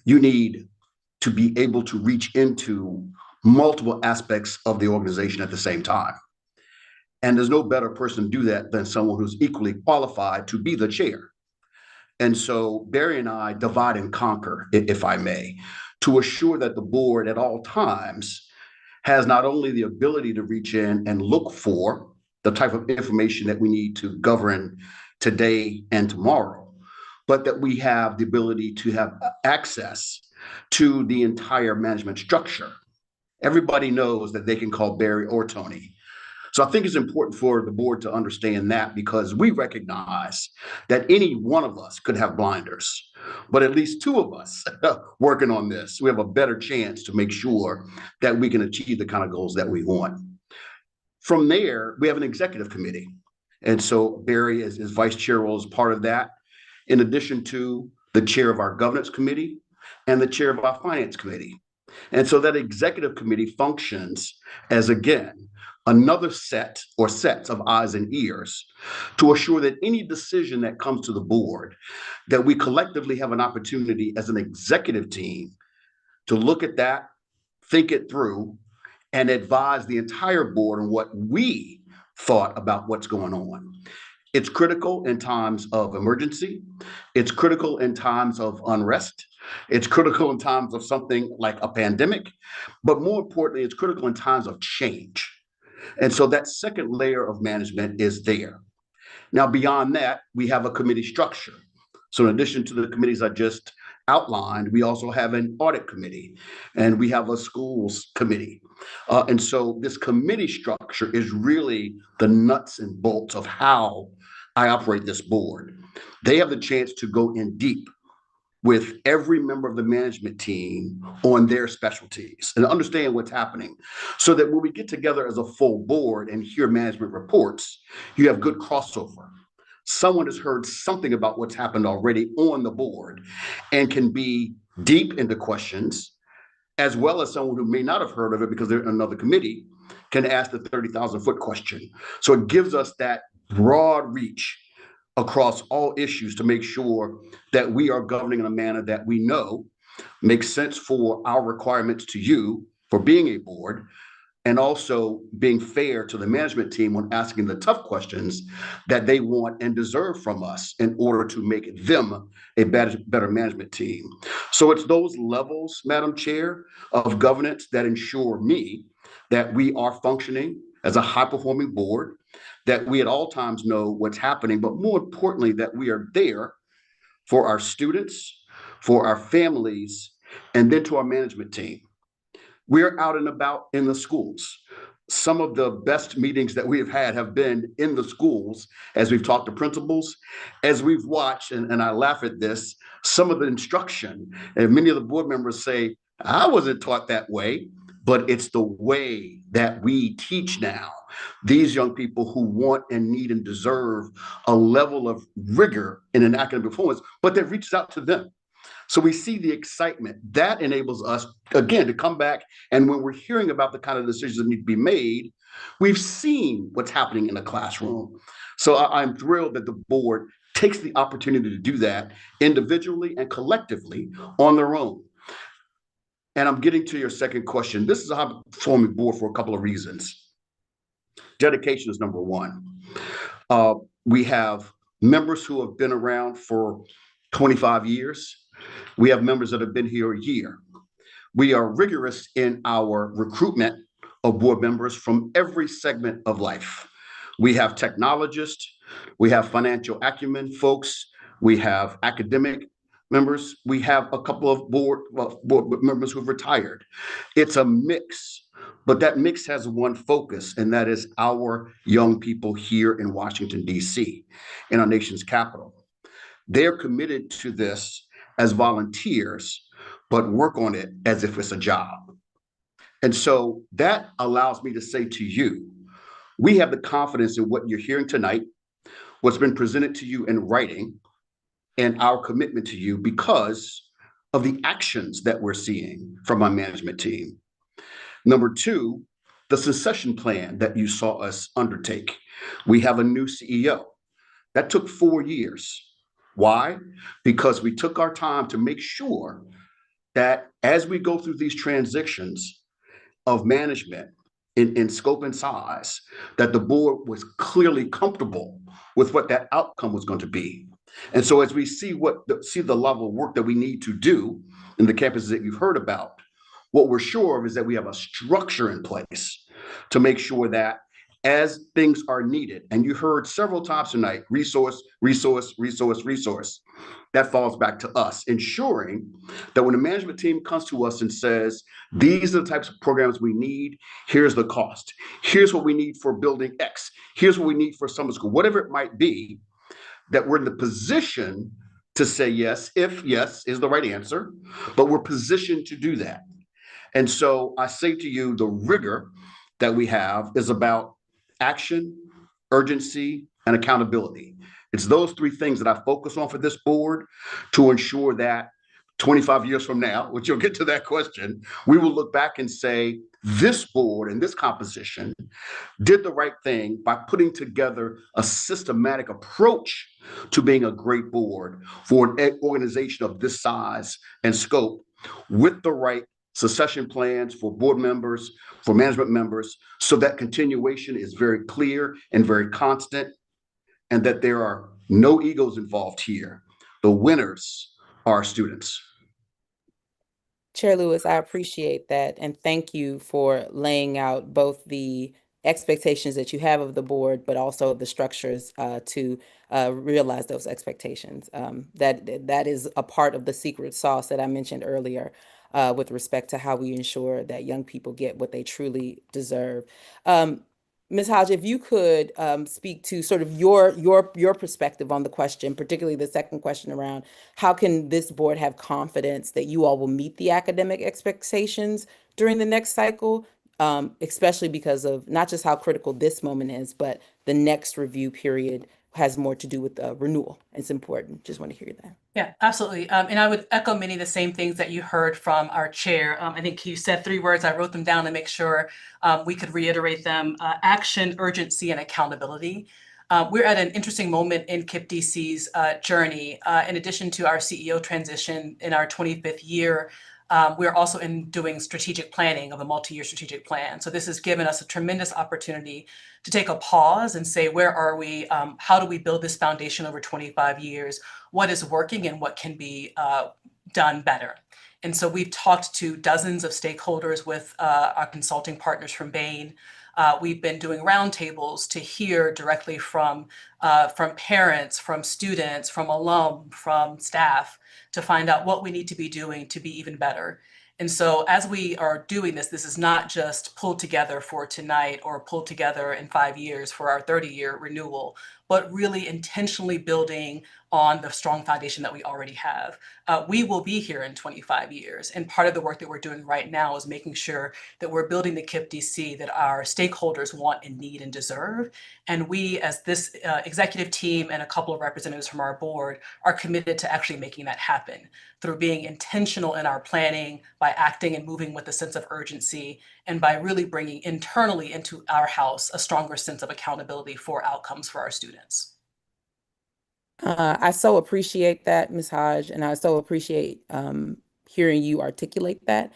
you need to be able to reach into multiple aspects of the organization at the same time. And there's no better person to do that than someone who's equally qualified to be the chair. And so Barry and I divide and conquer, if I may, to assure that the board at all times has not only the ability to reach in and look for the type of information that we need to govern today and tomorrow, but that we have the ability to have access to the entire management structure. Everybody knows that they can call Barry or Tony. So I think it's important for the board to understand that, because we recognize that any one of us could have blinders, but at least two of us working on this, we have a better chance to make sure that we can achieve the kind of goals that we want. From there, we have an executive committee. And so Barry is vice chair role as part of that, in addition to the chair of our governance committee and the chair of our finance committee. And so that executive committee functions as, again, another set or sets of eyes and ears to assure that any decision that comes to the board, that we collectively have an opportunity as an executive team to look at that, think it through, and advise the entire board on what we thought about what's going on. It's critical in times of emergency. It's critical in times of unrest. It's critical in times of something like a pandemic, but more importantly, it's critical in times of change. And so that second layer of management is there. Now, beyond that, we have a committee structure. So in addition to the committees I just outlined, we also have an audit committee, and we have a schools committee. And so this committee structure is really the nuts and bolts of how I operate this board. They have the chance to go in deep with every member of the management team on their specialties and understand what's happening, so that when we get together as a full board and hear management reports, you have good crossover. Someone has heard something about what's happened already on the board and can be deep into questions, as well as someone who may not have heard of it because they're in another committee can ask the 30,000-foot question. So it gives us that broad reach across all issues to make sure that we are governing in a manner that we know makes sense for our requirements to you for being a board, and also being fair to the management team when asking the tough questions that they want and deserve from us in order to make them a better management team. So it's those levels, Madam Chair, of governance that ensure me that we are functioning as a high-performing board, that we at all times know what's happening, but more importantly, that we are there for our students, for our families, and then to our management team. We're out and about in the schools. Some of the best meetings that we have been in the schools as we've talked to principals, as we've watched, and I laugh at this, some of the instruction, and many of the board members say, I wasn't taught that way, but it's the way that we teach now. These young people who want and need and deserve a level of rigor in an academic performance, but that reaches out to them. So we see the excitement that enables us, again, to come back. And when we're hearing about the kind of decisions that need to be made, we've seen what's happening in the classroom. So I'm thrilled that the board takes the opportunity to do that individually and collectively on their own. And I'm getting to your second question. This is a high-performing board for a couple of reasons. Dedication is number one. We have members who have been around for 25 years. We have members that have been here a year. We are rigorous in our recruitment of board members from every segment of life. We have technologists, we have financial acumen folks, we have academic members, we have a couple of board members who've retired. It's a mix, but that mix has one focus, and that is our young people here in Washington, D.C., in our nation's capital. They're committed to this as volunteers, but work on it as if it's a job. And so that allows me to say to you, we have the confidence in what you're hearing tonight, what's been presented to you in writing, and our commitment to you because of the actions that we're seeing from our management team. Number two, the succession plan that you saw us undertake. We have a new CEO. That took 4 years. Why? Because we took our time to make sure that as we go through these transitions of management in scope and size, that the board was clearly comfortable with what that outcome was going to be. And so as we see the level of work that we need to do in the campuses that you've heard about, what we're sure of is that we have a structure in place to make sure that as things are needed, and you heard several times tonight, resource, that falls back to us, ensuring that when the management team comes to us and says, these are the types of programs we need, here's the cost, here's what we need for building X, here's what we need for summer school, whatever it might be, that we're in the position to say yes, if yes is the right answer, but we're positioned to do that. And so I say to you, the rigor that we have is about action, urgency, and accountability. It's those three things that I focus on for this board to ensure that 25 years from now, which you'll get to that question, we will look back and say, this board and this composition did the right thing by putting together a systematic approach to being a great board for an organization of this size and scope, with the right succession plans for board members, for management members, so that continuation is very clear and very constant, and that there are no egos involved here. The winners are students. Chair Lewis, I appreciate that. And thank you for laying out both the expectations that you have of the board, but also the structures to realize those expectations. That is a part of the secret sauce that I mentioned earlier with respect to how we ensure that young people get what they truly deserve. Ms. Hodge, if you could speak to sort of your perspective on the question, particularly the second question around how can this board have confidence that you all will meet the academic expectations during the next cycle, especially because of not just how critical this moment is, but the next review period has more to do with renewal. It's important. Just want to hear that. Yeah, absolutely. And I would echo many of the same things that you heard from our chair. I think you said 3 words. I wrote them down to make sure we could reiterate them: action, urgency, and accountability. We're at an interesting moment in KIPP DC's journey. In addition to our CEO transition in our 25th year, we're also doing strategic planning of a multi-year strategic plan. So this has given us a tremendous opportunity to take a pause and say, where are we? How do we build this foundation over 25 years? What is working and what can be done better? And so we've talked to dozens of stakeholders with our consulting partners from Bain. We've been doing roundtables to hear directly from parents, from students, from alum, from staff, to find out what we need to be doing to be even better. And so as we are doing this, this is not just pulled together for tonight or pulled together in 5 years for our 30-year renewal, but really intentionally building on the strong foundation that we already have. We will be here in 25 years. And part of the work that we're doing right now is making sure that we're building the KIPP DC that our stakeholders want and need and deserve. And we, as this executive team and a couple of representatives from our board, are committed to actually making that happen through being intentional in our planning, by acting and moving with a sense of urgency, and by really bringing internally into our house a stronger sense of accountability for outcomes for our students. I so appreciate that, Ms. Hodge, and I so appreciate hearing you articulate that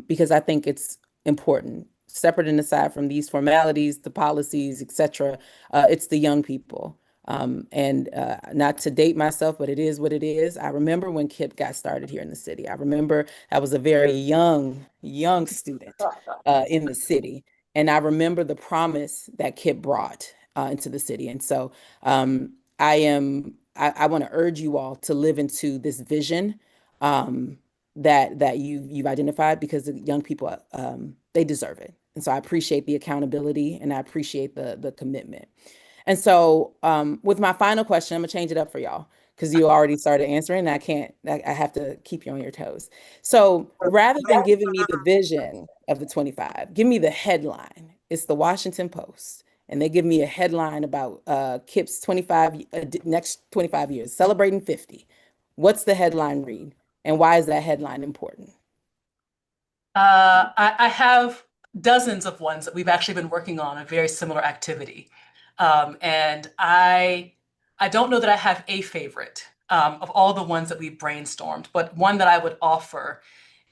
because I think it's important. Separate and aside from these formalities, the policies, et cetera, it's the young people. And not to date myself, but it is what it is. I remember when KIPP got started here in the city. I remember I was a very young student in the city. And I remember the promise that KIPP brought into the city. And so I want to urge you all to live into this vision that you've identified, because the young people they deserve it. And so I appreciate the accountability and I appreciate the commitment. And so with my final question, I'm gonna change it up for y'all because you already started answering and I have to keep you on your toes. So rather than giving me the vision of the 25, give me the headline. It's the Washington Post. And they give me a headline about KIPP's 25 next 25 years, celebrating 50. What's the headline read? And why is that headline important? I have dozens of ones that we've actually been working on a very similar activity. And I don't know that I have a favorite of all the ones that we've brainstormed, but one that I would offer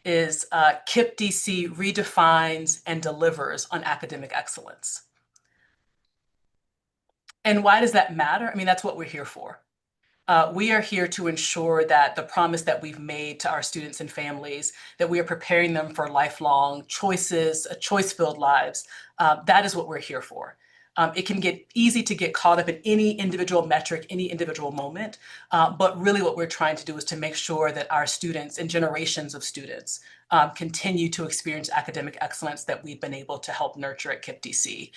is KIPP DC redefines and delivers on academic excellence. And why does that matter? I mean, that's what we're here for. We are here to ensure that the promise that we've made to our students and families, that we are preparing them for lifelong choices, choice-filled lives, that is what we're here for. It can get easy to get caught up in any individual metric, any individual moment, but really what we're trying to do is to make sure that our students and generations of students continue to experience academic excellence that we've been able to help nurture at KIPP DC.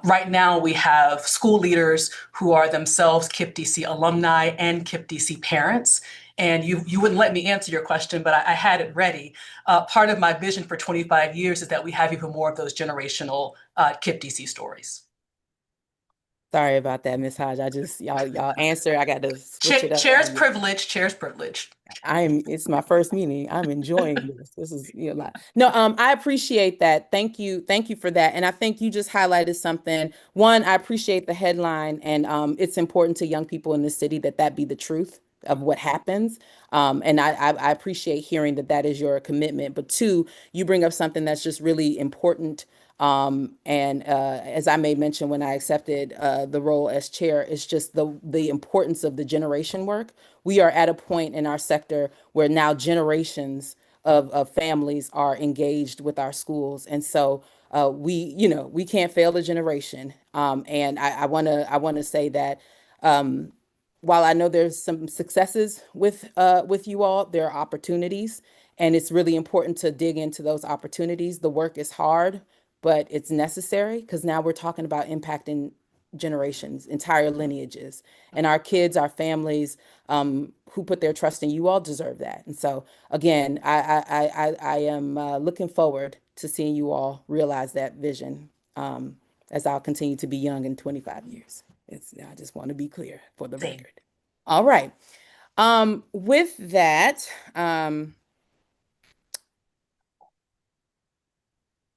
Right now, we have school leaders who are themselves KIPP DC alumni and KIPP DC parents. And you wouldn't let me answer your question, but I had it ready. Part of my vision for 25 years is that we have even more of those generational KIPP DC stories. Sorry about that, Ms. Hodge. I just, y'all answer. I got to switch it up. Chair's privilege, chair's privilege. It's my first meeting. I'm enjoying this. This is a lot. No, I appreciate that. Thank you for that. And I think you just highlighted something. One, I appreciate the headline, and it's important to young people in the city that be the truth of what happens. And I appreciate hearing that is your commitment. But two, you bring up something that's just really important. And as I may mention when I accepted the role as chair, it's just the importance of the generation work. We are at a point in our sector where now generations of families are engaged with our schools. And so we can't fail the generation. And I wanna say that while I know there's some successes with you all, there are opportunities, and it's really important to dig into those opportunities. The work is hard, but it's necessary because now we're talking about impacting generations, entire lineages, and our kids, our families who put their trust in you all deserve that. And so again, I am looking forward to seeing you all realize that vision as I'll continue to be young in 25 years. I just want to be clear for the record. All right. With that,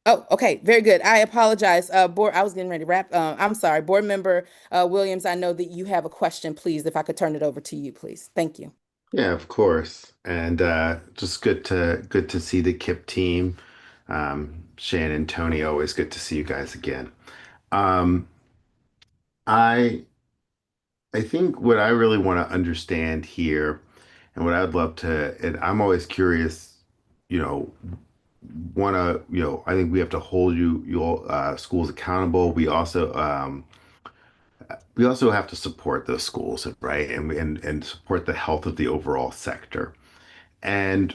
oh, okay, very good. I apologize. I was getting ready to wrap. I'm sorry, Board Member Williams, I know that you have a question, please, if I could turn it over to you, please. Thank you. Yeah, of course. And just good to see the KIPP team. Shannon, Tony, always good to see you guys again. I think what I really want to understand here, and what I'd love to, and I'm always curious, you know, I think we have to hold your schools accountable. We also have to support those schools, right? And support the health of the overall sector. And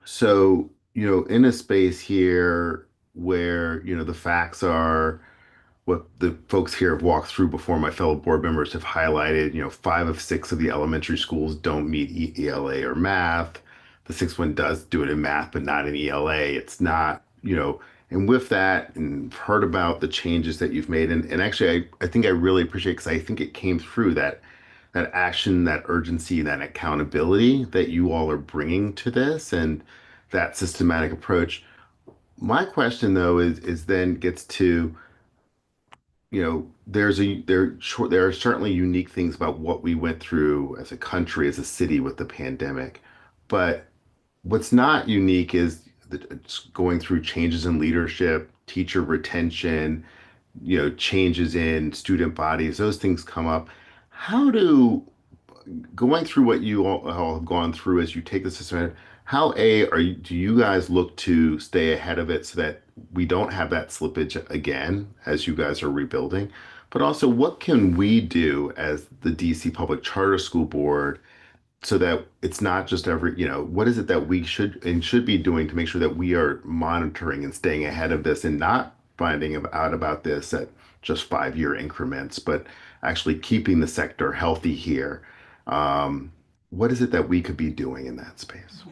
so, in a space here where, the facts are what the folks here have walked through before, my fellow board members have highlighted, 5 of 6 of the elementary schools don't meet ELA or math. The sixth one does do it in math, but not in ELA. It's not, and with that, and heard about the changes that you've made. And actually, I think I really appreciate, because I think it came through that action, that urgency, that accountability that you all are bringing to this, and that systematic approach. My question though is then gets to, there are certainly unique things about what we went through as a country, as a city with the pandemic. But what's not unique is it's going through changes in leadership, teacher retention, changes in student bodies, those things come up. How do Going through what you all have gone through as you take this assessment, how do you guys look to stay ahead of it so that we don't have that slippage again as you guys are rebuilding? But also, what can we do as the DC Public Charter School Board so that it's not just what is it that we should be doing to make sure that we are monitoring and staying ahead of this and not finding out about this at just 5-year increments, but actually keeping the sector healthy here? What is it that we could be doing in that space?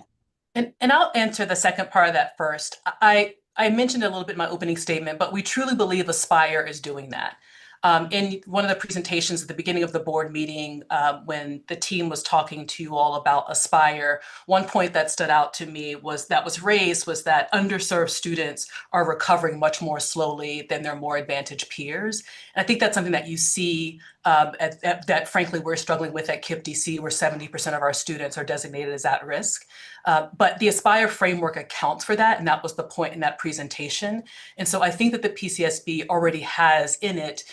And I'll answer the second part of that first. I mentioned it a little bit in my opening statement, but we truly believe Aspire is doing that. In one of the presentations at the beginning of the board meeting, when the team was talking to you all about Aspire, one point that stood out to me was that underserved students are recovering much more slowly than their more advantaged peers. And I think that's something that you see that frankly we're struggling with at KIPP DC, where 70% of our students are designated as at risk. But the Aspire framework accounts for that, and that was the point in that presentation. And so I think that the PCSB already has in it,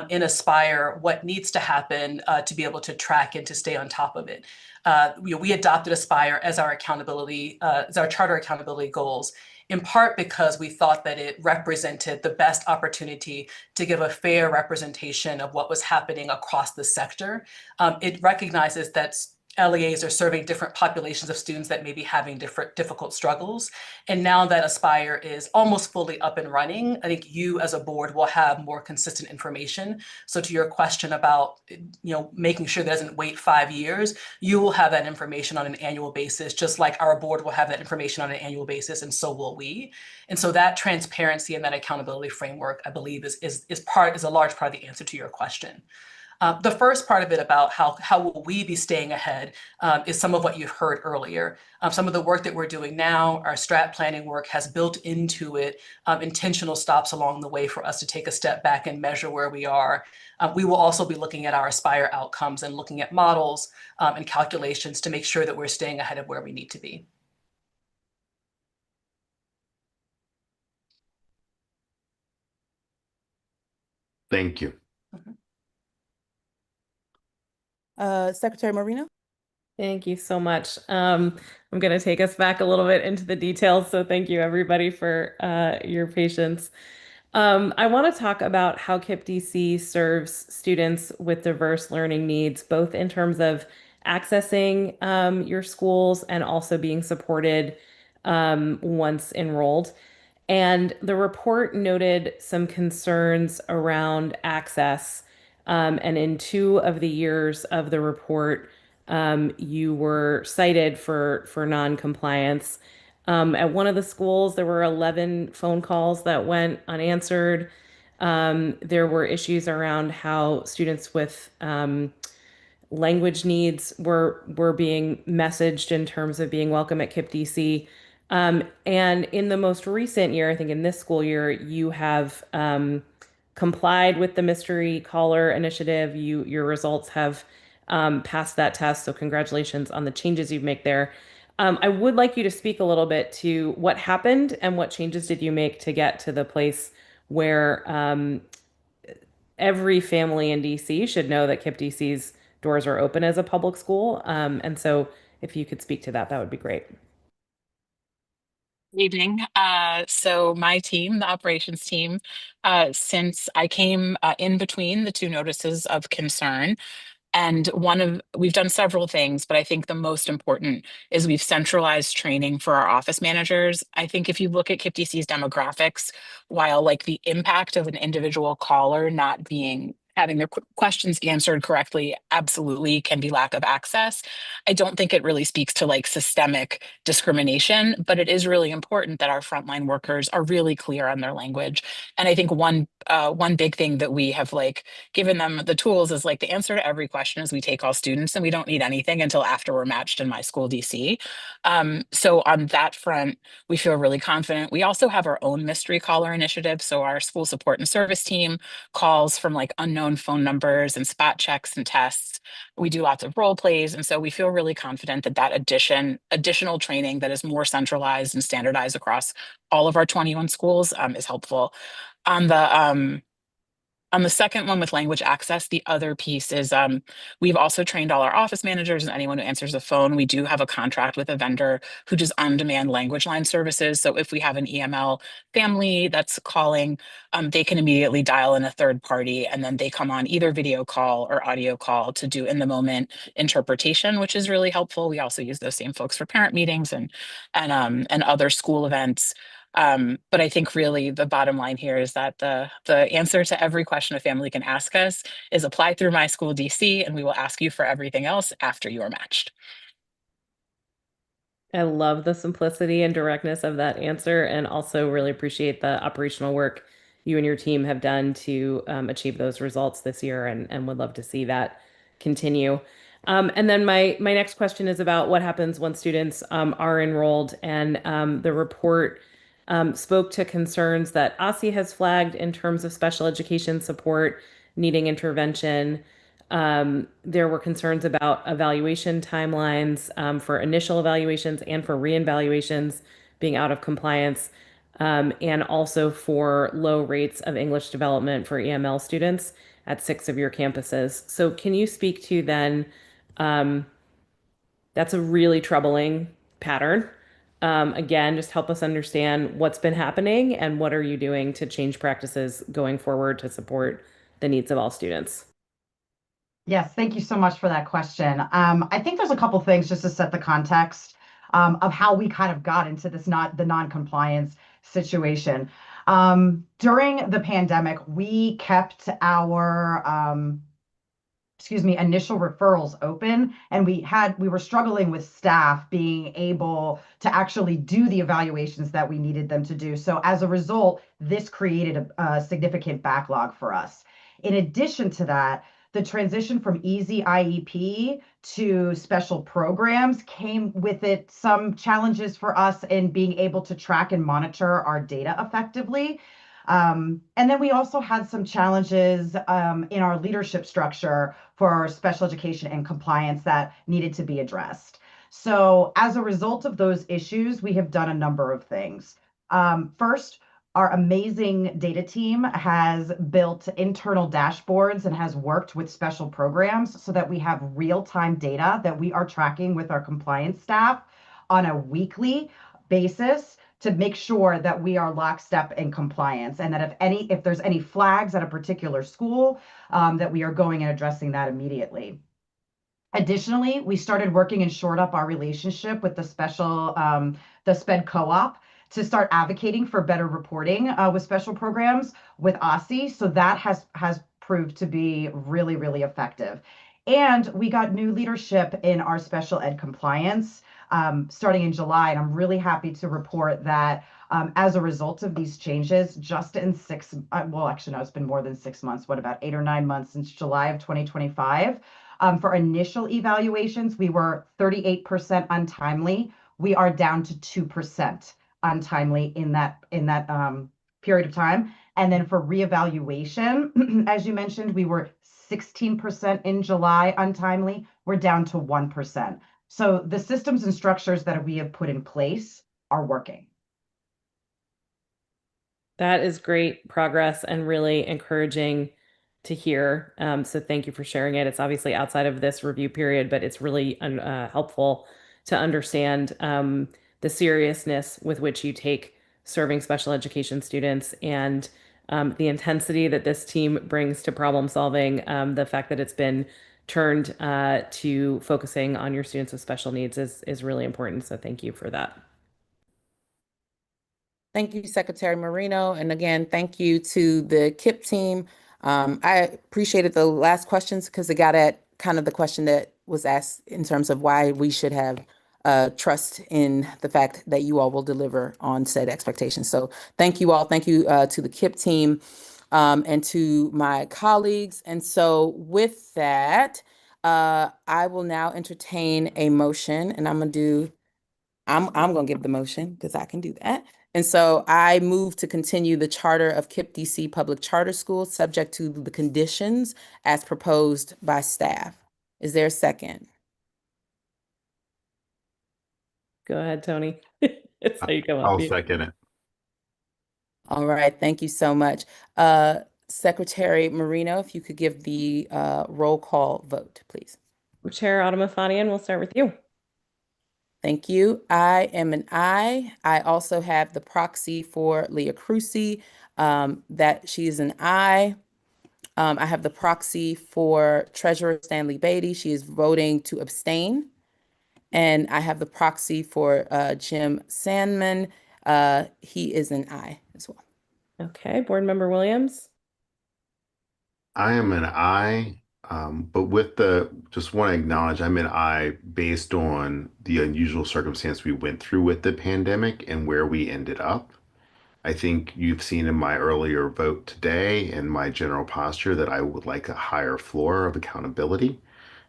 in Aspire, what needs to happen to be able to track and to stay on top of it. We adopted Aspire as our charter accountability goals, in part because we thought that it represented the best opportunity to give a fair representation of what was happening across the sector. It recognizes that LEAs are serving different populations of students that may be having different difficult struggles. And now that Aspire is almost fully up and running, I think you as a board will have more consistent information. So to your question about making sure that doesn't wait 5 years, you will have that information on an annual basis, just like our board will have that information on an annual basis, and so will we. And so that transparency and that accountability framework, I believe, is a large part of the answer to your question. The first part of it about how will we be staying ahead is some of what you've heard earlier. Some of the work that we're doing now, our strat planning work, has built into it intentional stops along the way for us to take a step back and measure where we are. We will also be looking at our Aspire outcomes and looking at models and calculations to make sure that we're staying ahead of where we need to be. Thank you. Secretary Marino? Thank you so much. I'm going to take us back a little bit into the details. So thank you everybody for your patience. I want to talk about how KIPP DC serves students with diverse learning needs, both in terms of accessing your schools and also being supported once enrolled. And the report noted some concerns around access. And in 2 of the years of the report, you were cited for non-compliance. At one of the schools, there were 11 phone calls that went unanswered. There were issues around how students with language needs were being messaged in terms of being welcome at KIPP DC. And in the most recent year, I think in this school year, you have complied with the mystery caller initiative. Your results have passed that test, so congratulations on the changes you've made there. I would like you to speak a little bit to what happened and what changes did you make to get to the place where every family in DC should know that KIPP DC's doors are open as a public school. And so if you could speak to that, that would be great. Evening. So my team, the operations team, since I came in between the 2 notices of concern, And we've done several things, but I think the most important is we've centralized training for our office managers. I think if you look at KIPTC's demographics, while like the impact of an individual caller not having their questions answered correctly absolutely can be lack of access. I don't think it really speaks to like systemic discrimination, but it is really important that our frontline workers are really clear on their language. And I think one big thing that we have like given them the tools is like the answer to every question is we take all students and we don't need anything until after we're matched in my school DC. So on that front, we feel really confident. We also have our own mystery caller initiative. So our school support and service team calls from like unknown phone numbers and spot checks and tests. We do lots of role plays. And so we feel really confident that additional training that is more centralized and standardized across all of our 21 schools is helpful. On the second one with language access, the other piece is we've also trained all our office managers and anyone who answers the phone. We do have a contract with a vendor who does on-demand language line services. So if we have an EML family that's calling, they can immediately dial in a third party and then they come on either video call or audio call to do in-the-moment interpretation, which is really helpful. We also use those same folks for parent meetings and other school events. But I think really the bottom line here is that the answer to every question a family can ask us is apply through My School DC, and we will ask you for everything else after you are matched. I love the simplicity and directness of that answer, and also really appreciate the operational work you and your team have done to achieve those results this year, and would love to see that continue. And then my next question is about what happens when students are enrolled, and the report spoke to concerns that OSSI has flagged in terms of special education support needing intervention. There were concerns about evaluation timelines for initial evaluations and for reevaluations being out of compliance, and also for low rates of English development for EML students at 6 of your campuses. So can you speak to then, that's a really troubling pattern. Again, just help us understand what's been happening and what are you doing to change practices going forward to support the needs of all students. Yes, thank you so much for that question. I think there's a couple things just to set the context of how we kind of got into this the non-compliance situation. During the pandemic, we kept our initial referrals open, and we were struggling with staff being able to actually do the evaluations that we needed them to do. So as a result, this created a significant backlog for us. In addition to that, the transition from easy IEP to special programs came with it some challenges for us in being able to track and monitor our data effectively. And then we also had some challenges in our leadership structure for our special education and compliance that needed to be addressed. So as a result of those issues, we have done a number of things. First, our amazing data team has built internal dashboards and has worked with special programs so that we have real-time data that we are tracking with our compliance staff on a weekly basis to make sure that we are lockstep in compliance, and that if there's any flags at a particular school, that we are going and addressing that immediately. Additionally, we started working and shored up our relationship with the SPED co-op to start advocating for better reporting with special programs with OSSI. So that has proved to be really, really effective. And we got new leadership in our special ed compliance starting in July. And I'm really happy to report that as a result of these changes, just in it's been more than 6 months, about 8 or 9 months since July of 2025. For initial evaluations, we were 38% untimely. We are down to 2% untimely in that period of time. And then for reevaluation, as you mentioned, we were 16% in July untimely. We're down to 1%. So the systems and structures that we have put in place are working. That is great progress and really encouraging to hear. So thank you for sharing it. It's obviously outside of this review period, but it's really helpful to understand the seriousness with which you take serving special education students and the intensity that this team brings to problem solving, the fact that it's been turned to focusing on your students with special needs is really important. So thank you for that. Thank you, Secretary Marino. And again, thank you to the KIP team. I appreciated the last questions because it got at kind of the question that was asked in terms of why we should have trust in the fact that you all will deliver on said expectations. So thank you all. Thank you to the KIP team and to my colleagues. And so with that, I will now entertain a motion, and I'm gonna give the motion because I can do that. And so I move to continue the charter of KIP DC Public Charter Schools subject to the conditions as proposed by staff. Is there a second? Go ahead, Tony. It's how you come I'll up. second it. All right, thank you so much. Secretary Marino, if you could give the roll call vote, please. Chair Autumn-Afanian, we'll start with you. Thank you. I am an aye. I also have the proxy for Leah Crucy, that she is an aye. I have the proxy for Treasurer Stanley Beatty. She is voting to abstain. And I have the proxy for Jim Sandman. He is an aye as well. Okay, Board Member Williams. I am an I, but just want to acknowledge I'm an I based on the unusual circumstance we went through with the pandemic and where we ended up. I think you've seen in my earlier vote today and my general posture that I would like a higher floor of accountability.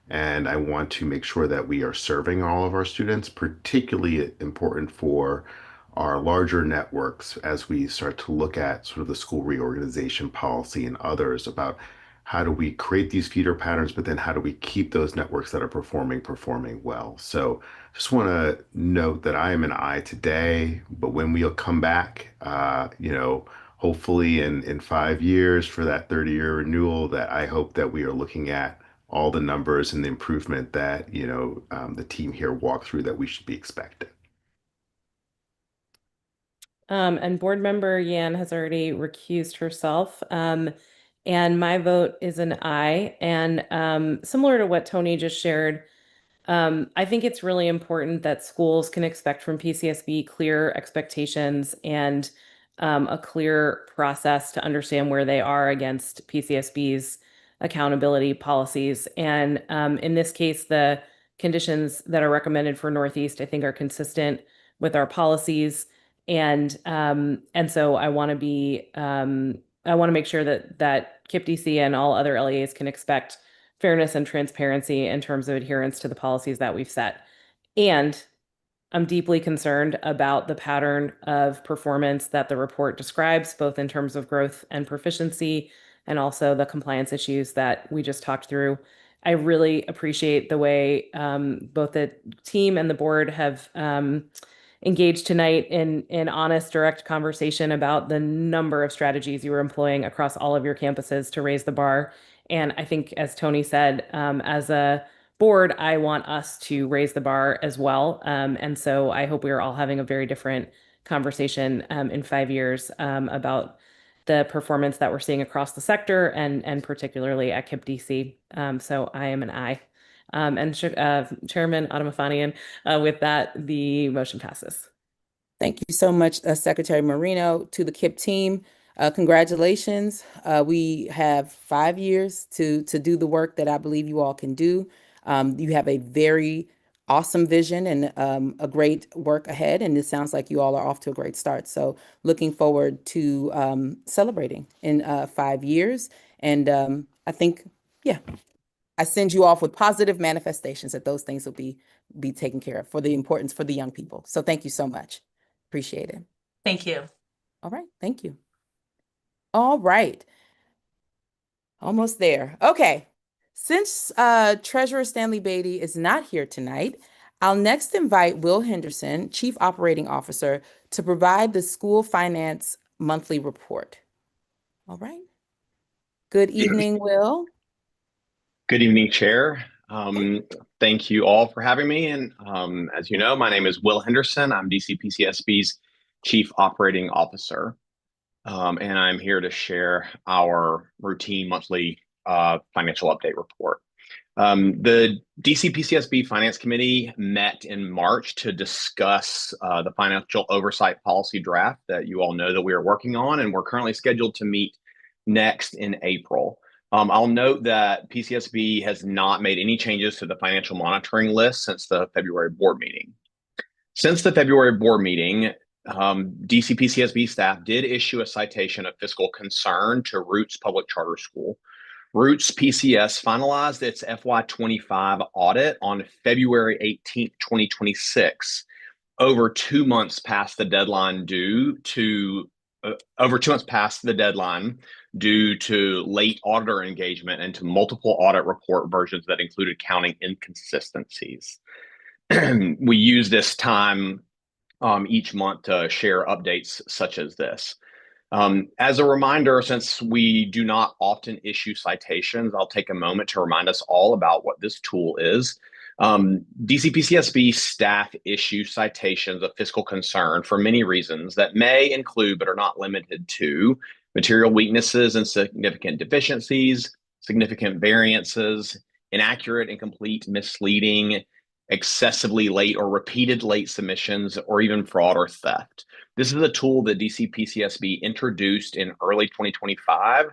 And I want to make sure that we are serving all of our students, particularly important for our larger networks as we start to look at sort of the school reorganization policy and others about how do we create these feeder patterns, but then how do we keep those networks that are performing well. So just want to note that I am an I today, but when we'll come back, hopefully in 5 years for that 30-year renewal, that I hope that we are looking at all the numbers and the improvement that the team here walked through that we should be expecting. And Board Member Yan has already recused herself. And my vote is an aye. And similar to what Tony just shared, I think it's really important that schools can expect from PCSB clear expectations and a clear process to understand where they are against PCSB's accountability policies. And in this case, the conditions that are recommended for Northeast, I think, are consistent with our policies. And so I want to make sure that KIP DC and all other LEAs can expect fairness and transparency in terms of adherence to the policies that we've set. And I'm deeply concerned about the pattern of performance that the report describes, both in terms of growth and proficiency, and also the compliance issues that we just talked through. I really appreciate the way both the team and the board have engaged tonight in honest, direct conversation about the number of strategies you are employing across all of your campuses to raise the bar. And I think, as Tony said, as a board, I want us to raise the bar as well. And so I hope we are all having a very different conversation in 5 years about the performance that we're seeing across the sector and particularly at KIP DC. So I am an aye. And Chairman Autumn-Afanian, with that, the motion passes. Thank you so much, Secretary Marino. To the KIP team, congratulations. We have 5 years to do the work that I believe you all can do. You have a very awesome vision and a great work ahead, and it sounds like you all are off to a great start. So looking forward to celebrating in 5 years. And I think, yeah, I send you off with positive manifestations that those things will be taken care of for the importance for the young people. So thank you so much. Appreciate it. Thank you. All right. Thank you. All right. Almost there. Okay. Since Treasurer Stanley Beatty is not here tonight, I'll next invite Will Henderson, Chief Operating Officer, to provide the school finance monthly report. All right. Good evening, Will. Good evening, Chair. Thank you all for having me. And as you know, my name is Will Henderson. I'm DC PCSB's Chief Operating Officer. And I'm here to share our routine monthly financial update report. The DC PCSB Finance Committee met in March to discuss the financial oversight policy draft that you all know that we are working on, and we're currently scheduled to meet next in April. I'll note that PCSB has not made any changes to the financial monitoring list since the February board meeting. Since the February board meeting, DC PCSB staff did issue a citation of fiscal concern to Roots Public Charter School. Roots PCS finalized its FY25 audit on February 18th, 2026, over 2 months past the deadline due to late auditor engagement and to multiple audit report versions that included counting inconsistencies. We use this time each month to share updates such as this. As a reminder, since we do not often issue citations, I'll take a moment to remind us all about what this tool is. DCPCSB staff issue citations of fiscal concern for many reasons that may include, but are not limited to, material weaknesses and significant deficiencies, significant variances, inaccurate, incomplete, misleading, excessively late or repeated late submissions, or even fraud or theft. This is a tool that DCPCSB introduced in early 2025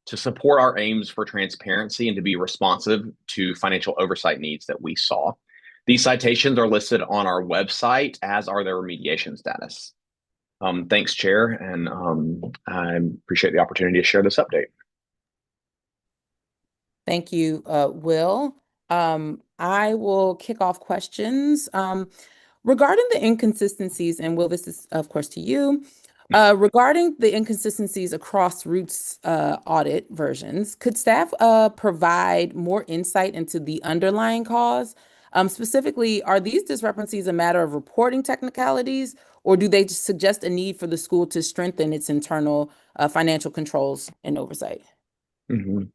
to support our aims for transparency and to be responsive to financial oversight needs that we saw. These citations are listed on our website, as are their remediation status. Thanks, Chair, and I appreciate the opportunity to share this update. Thank you, Will. I will kick off questions. Regarding the inconsistencies, and Will, this is, of course, to you. Regarding the inconsistencies across Roots audit versions, could staff provide more insight into the underlying cause? Specifically, are these discrepancies a matter of reporting technicalities, or do they suggest a need for the school to strengthen its internal financial controls and oversight?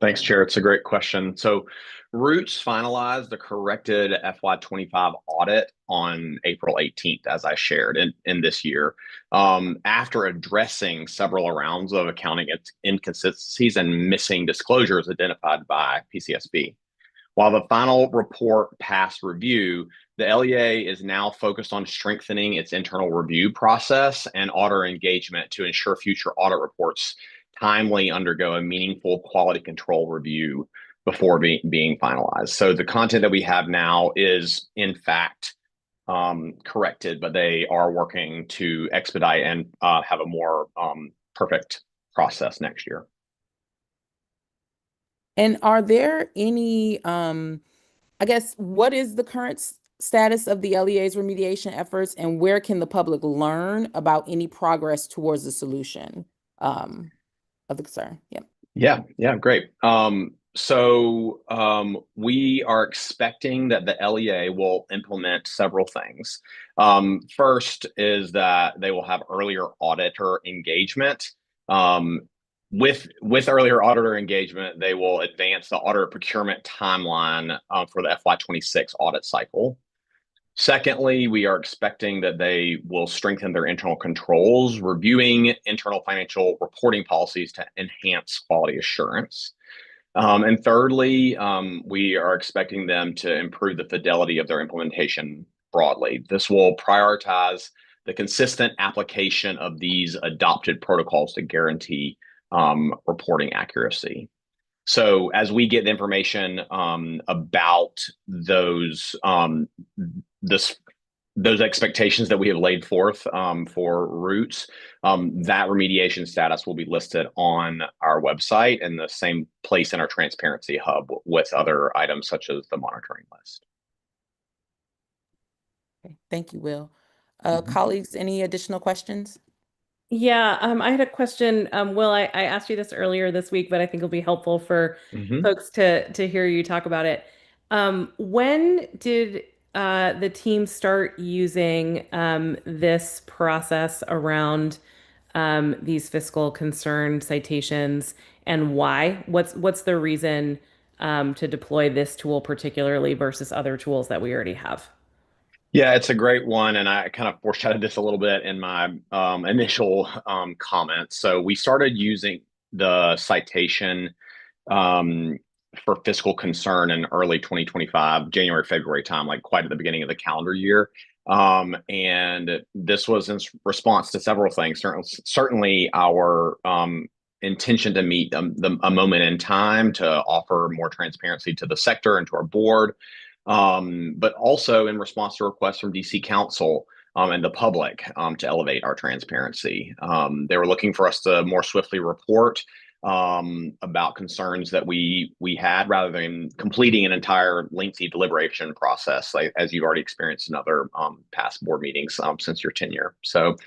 Thanks, Chair. It's a great question. So Roots finalized the corrected FY25 audit on April 18th, as I shared in this year, after addressing several rounds of accounting inconsistencies and missing disclosures identified by PCSB. While the final report passed review, the LEA is now focused on strengthening its internal review process and auditor engagement to ensure future audit reports timely undergo a meaningful quality control review before being finalized. So the content that we have now is, in fact, corrected, but they are working to expedite and have a more perfect process next year. And are there any, I guess, what is the current status of the LEA's remediation efforts, and where can the public learn about any progress towards the solution of the concern? Yeah, great. So we are expecting that the LEA will implement several things. First is that they will have earlier auditor engagement. With earlier auditor engagement, they will advance the auditor procurement timeline for the FY26 audit cycle. Secondly, we are expecting that they will strengthen their internal controls, reviewing internal financial reporting policies to enhance quality assurance. And thirdly, we are expecting them to improve the fidelity of their implementation broadly. This will prioritize the consistent application of these adopted protocols to guarantee reporting accuracy. So as we get information about those expectations that we have laid forth for Roots, that remediation status will be listed on our website in the same place in our transparency hub with other items such as the monitoring list. Okay, thank you, Will. Colleagues, any additional questions? Yeah, I had a question. Will, I asked you this earlier this week, but I think it'll be helpful for folks to hear you talk about it. When did the team start using this process around these fiscal concern citations, and why? What's the reason to deploy this tool particularly versus other tools that we already have? Yeah, it's a great one, and I kind of foreshadowed this a little bit in my initial comments. So we started using the citation for fiscal concern in early 2025, January, February time, like quite at the beginning of the calendar year. And this was in response to several things. Certainly our intention to meet a moment in time to offer more transparency to the sector and to our board, but also in response to requests from DC Council and the public to elevate our transparency. They were looking for us to more swiftly report about concerns that we had, rather than completing an entire lengthy deliberation process, like, as you've already experienced in other past board meetings since your tenure. So,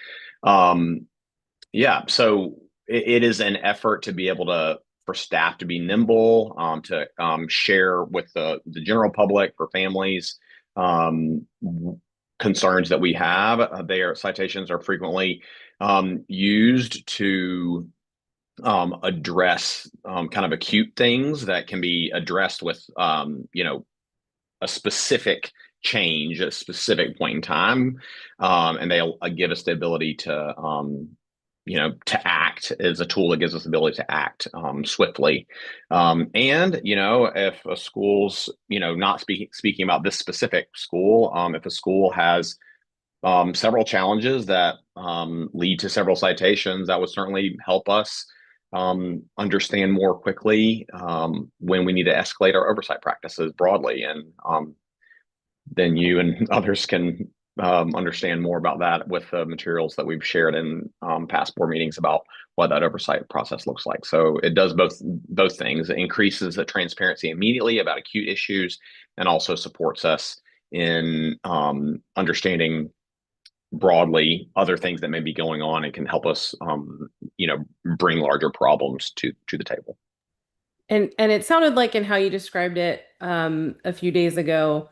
yeah, so it is an effort to be able to, for staff to be nimble, to share with the general public, for families, concerns that we have. Their citations are frequently used to address kind of acute things that can be addressed with, a specific change, a specific point in time. And they'll give us the ability to, to act, as a tool that gives us the ability to act swiftly. And, if a school's, not speaking about this specific school, if a school has several challenges that lead to several citations, that would certainly help us understand more quickly when we need to escalate our oversight practices broadly. And then you and others can understand more about that with the materials that we've shared in past board meetings about what that oversight process looks like. So it does both things. It increases the transparency immediately about acute issues, and also supports us in understanding broadly other things that may be going on, and can help us bring larger problems to the table. And it sounded like, in how you described it a few days ago,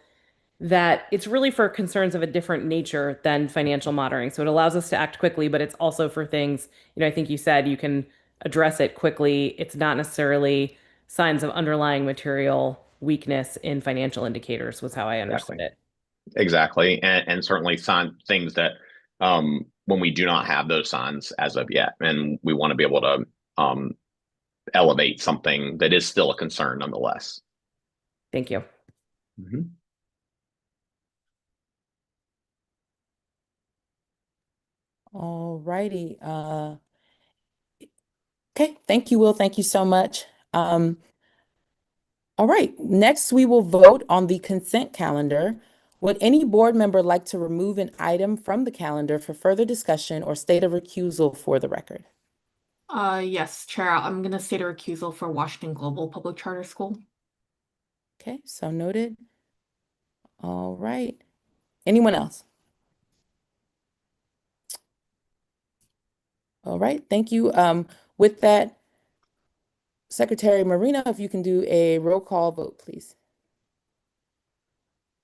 that it's really for concerns of a different nature than financial monitoring. So it allows us to act quickly, but it's also for things, I think you said you can address it quickly. It's not necessarily signs of underlying material weakness in financial indicators, was how I understood it. Exactly. And certainly things that when we do not have those signs as of yet, and we want to be able to elevate something that is still a concern nonetheless. Thank you. Mm-hmm. All righty. Okay, thank you, Will. Thank you so much. All right, next we will vote on the consent calendar. Would any board member like to remove an item from the calendar for further discussion or state a recusal for the record? Yes, Chair, I'm going to state a recusal for Washington Global Public Charter School. Okay, so noted. All right. Anyone else? All right, thank you. With that, Secretary Marina, if you can do a roll call vote, please.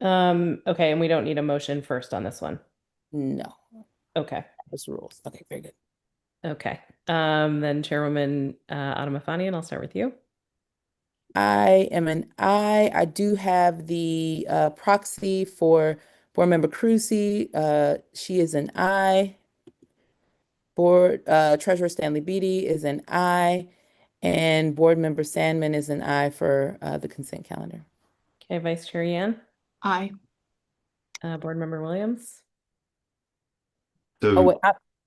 Okay, and we don't need a motion first on this one. No. Okay. Those rules. Okay, very good. Okay. Then Chairwoman Adamafani, I'll start with you. I am an aye. I do have the proxy for Board Member Cruzy. She is an aye. Board Treasurer Stanley Beatty is an aye. And Board Member Sandman is an aye for the consent calendar. Okay, Vice Chair Yan. Aye. Board Member Williams. Oh, wait,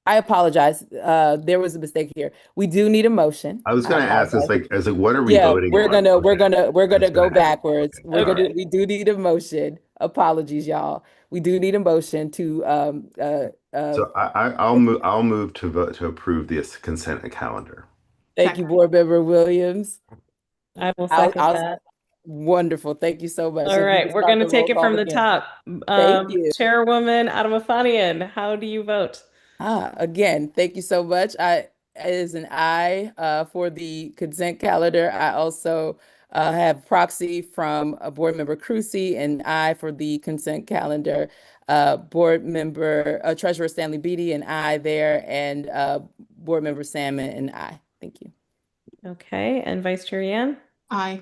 I apologize. There was a mistake here. We do need a motion. I was going to ask, it's like, what are we Yeah, voting we're on? gonna go backwards. Okay. We do need a motion. Apologies, y'all. We do need a motion to So I'll move to vote to approve this consent calendar. Thank you, Board Member Williams. I will second that. Wonderful. Thank you so much. All right, we're going to take it from the top. Thank you. Chairwoman Adamafanian, how do you vote? Again, thank you so much. It is an aye for the consent calendar. I also have proxy from Board Member Cruzy, an aye for the consent calendar. Board Member Treasurer Stanley Beatty, an aye there, and Board Member Salmon, an aye. Thank you. Okay, and Vice Chair Yan? Aye.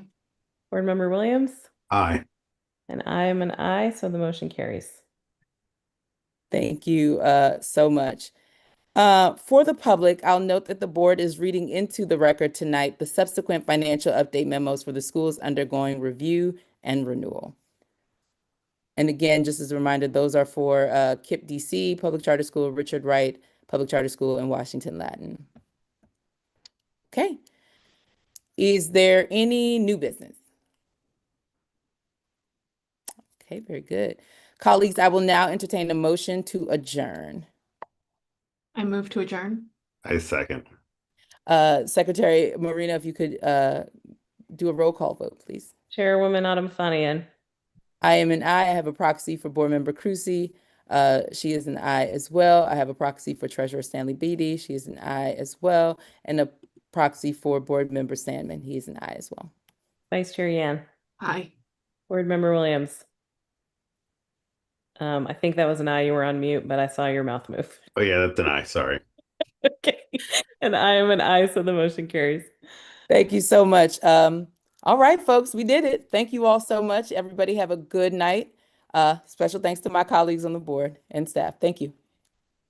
Board Member Williams? Aye. And I am an aye, so the motion carries. Thank you so much. For the public, I'll note that the board is reading into the record tonight the subsequent financial update memos for the schools undergoing review and renewal. And again, just as a reminder, those are for KIPP DC, Public Charter School, Richard Wright, Public Charter School, and Washington Latin. Okay. Is there any new business? Okay, very good. Colleagues, I will now entertain a motion to adjourn. I move to adjourn. I second. Secretary Marina, if you could do a roll call vote, please. Chairwoman Autumn Fanian. I am an aye. I have a proxy for Board Member Crucy. She is an aye as well. I have a proxy for Treasurer Stanley Beatty. She is an aye as well. And a proxy for Board Member Sandman. He is an aye as well. Vice Chair Yan. Aye. Board Member Williams. I think that was an aye. You were on mute, but I saw your mouth move. Oh yeah, that's an aye. Sorry. Okay. And I am an aye, so the motion carries. Thank you so much. All right, folks, we did it. Thank you all so much. Everybody have a good night. Special thanks to my colleagues on the board and staff. Thank you.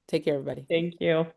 Take care, everybody. Thank you.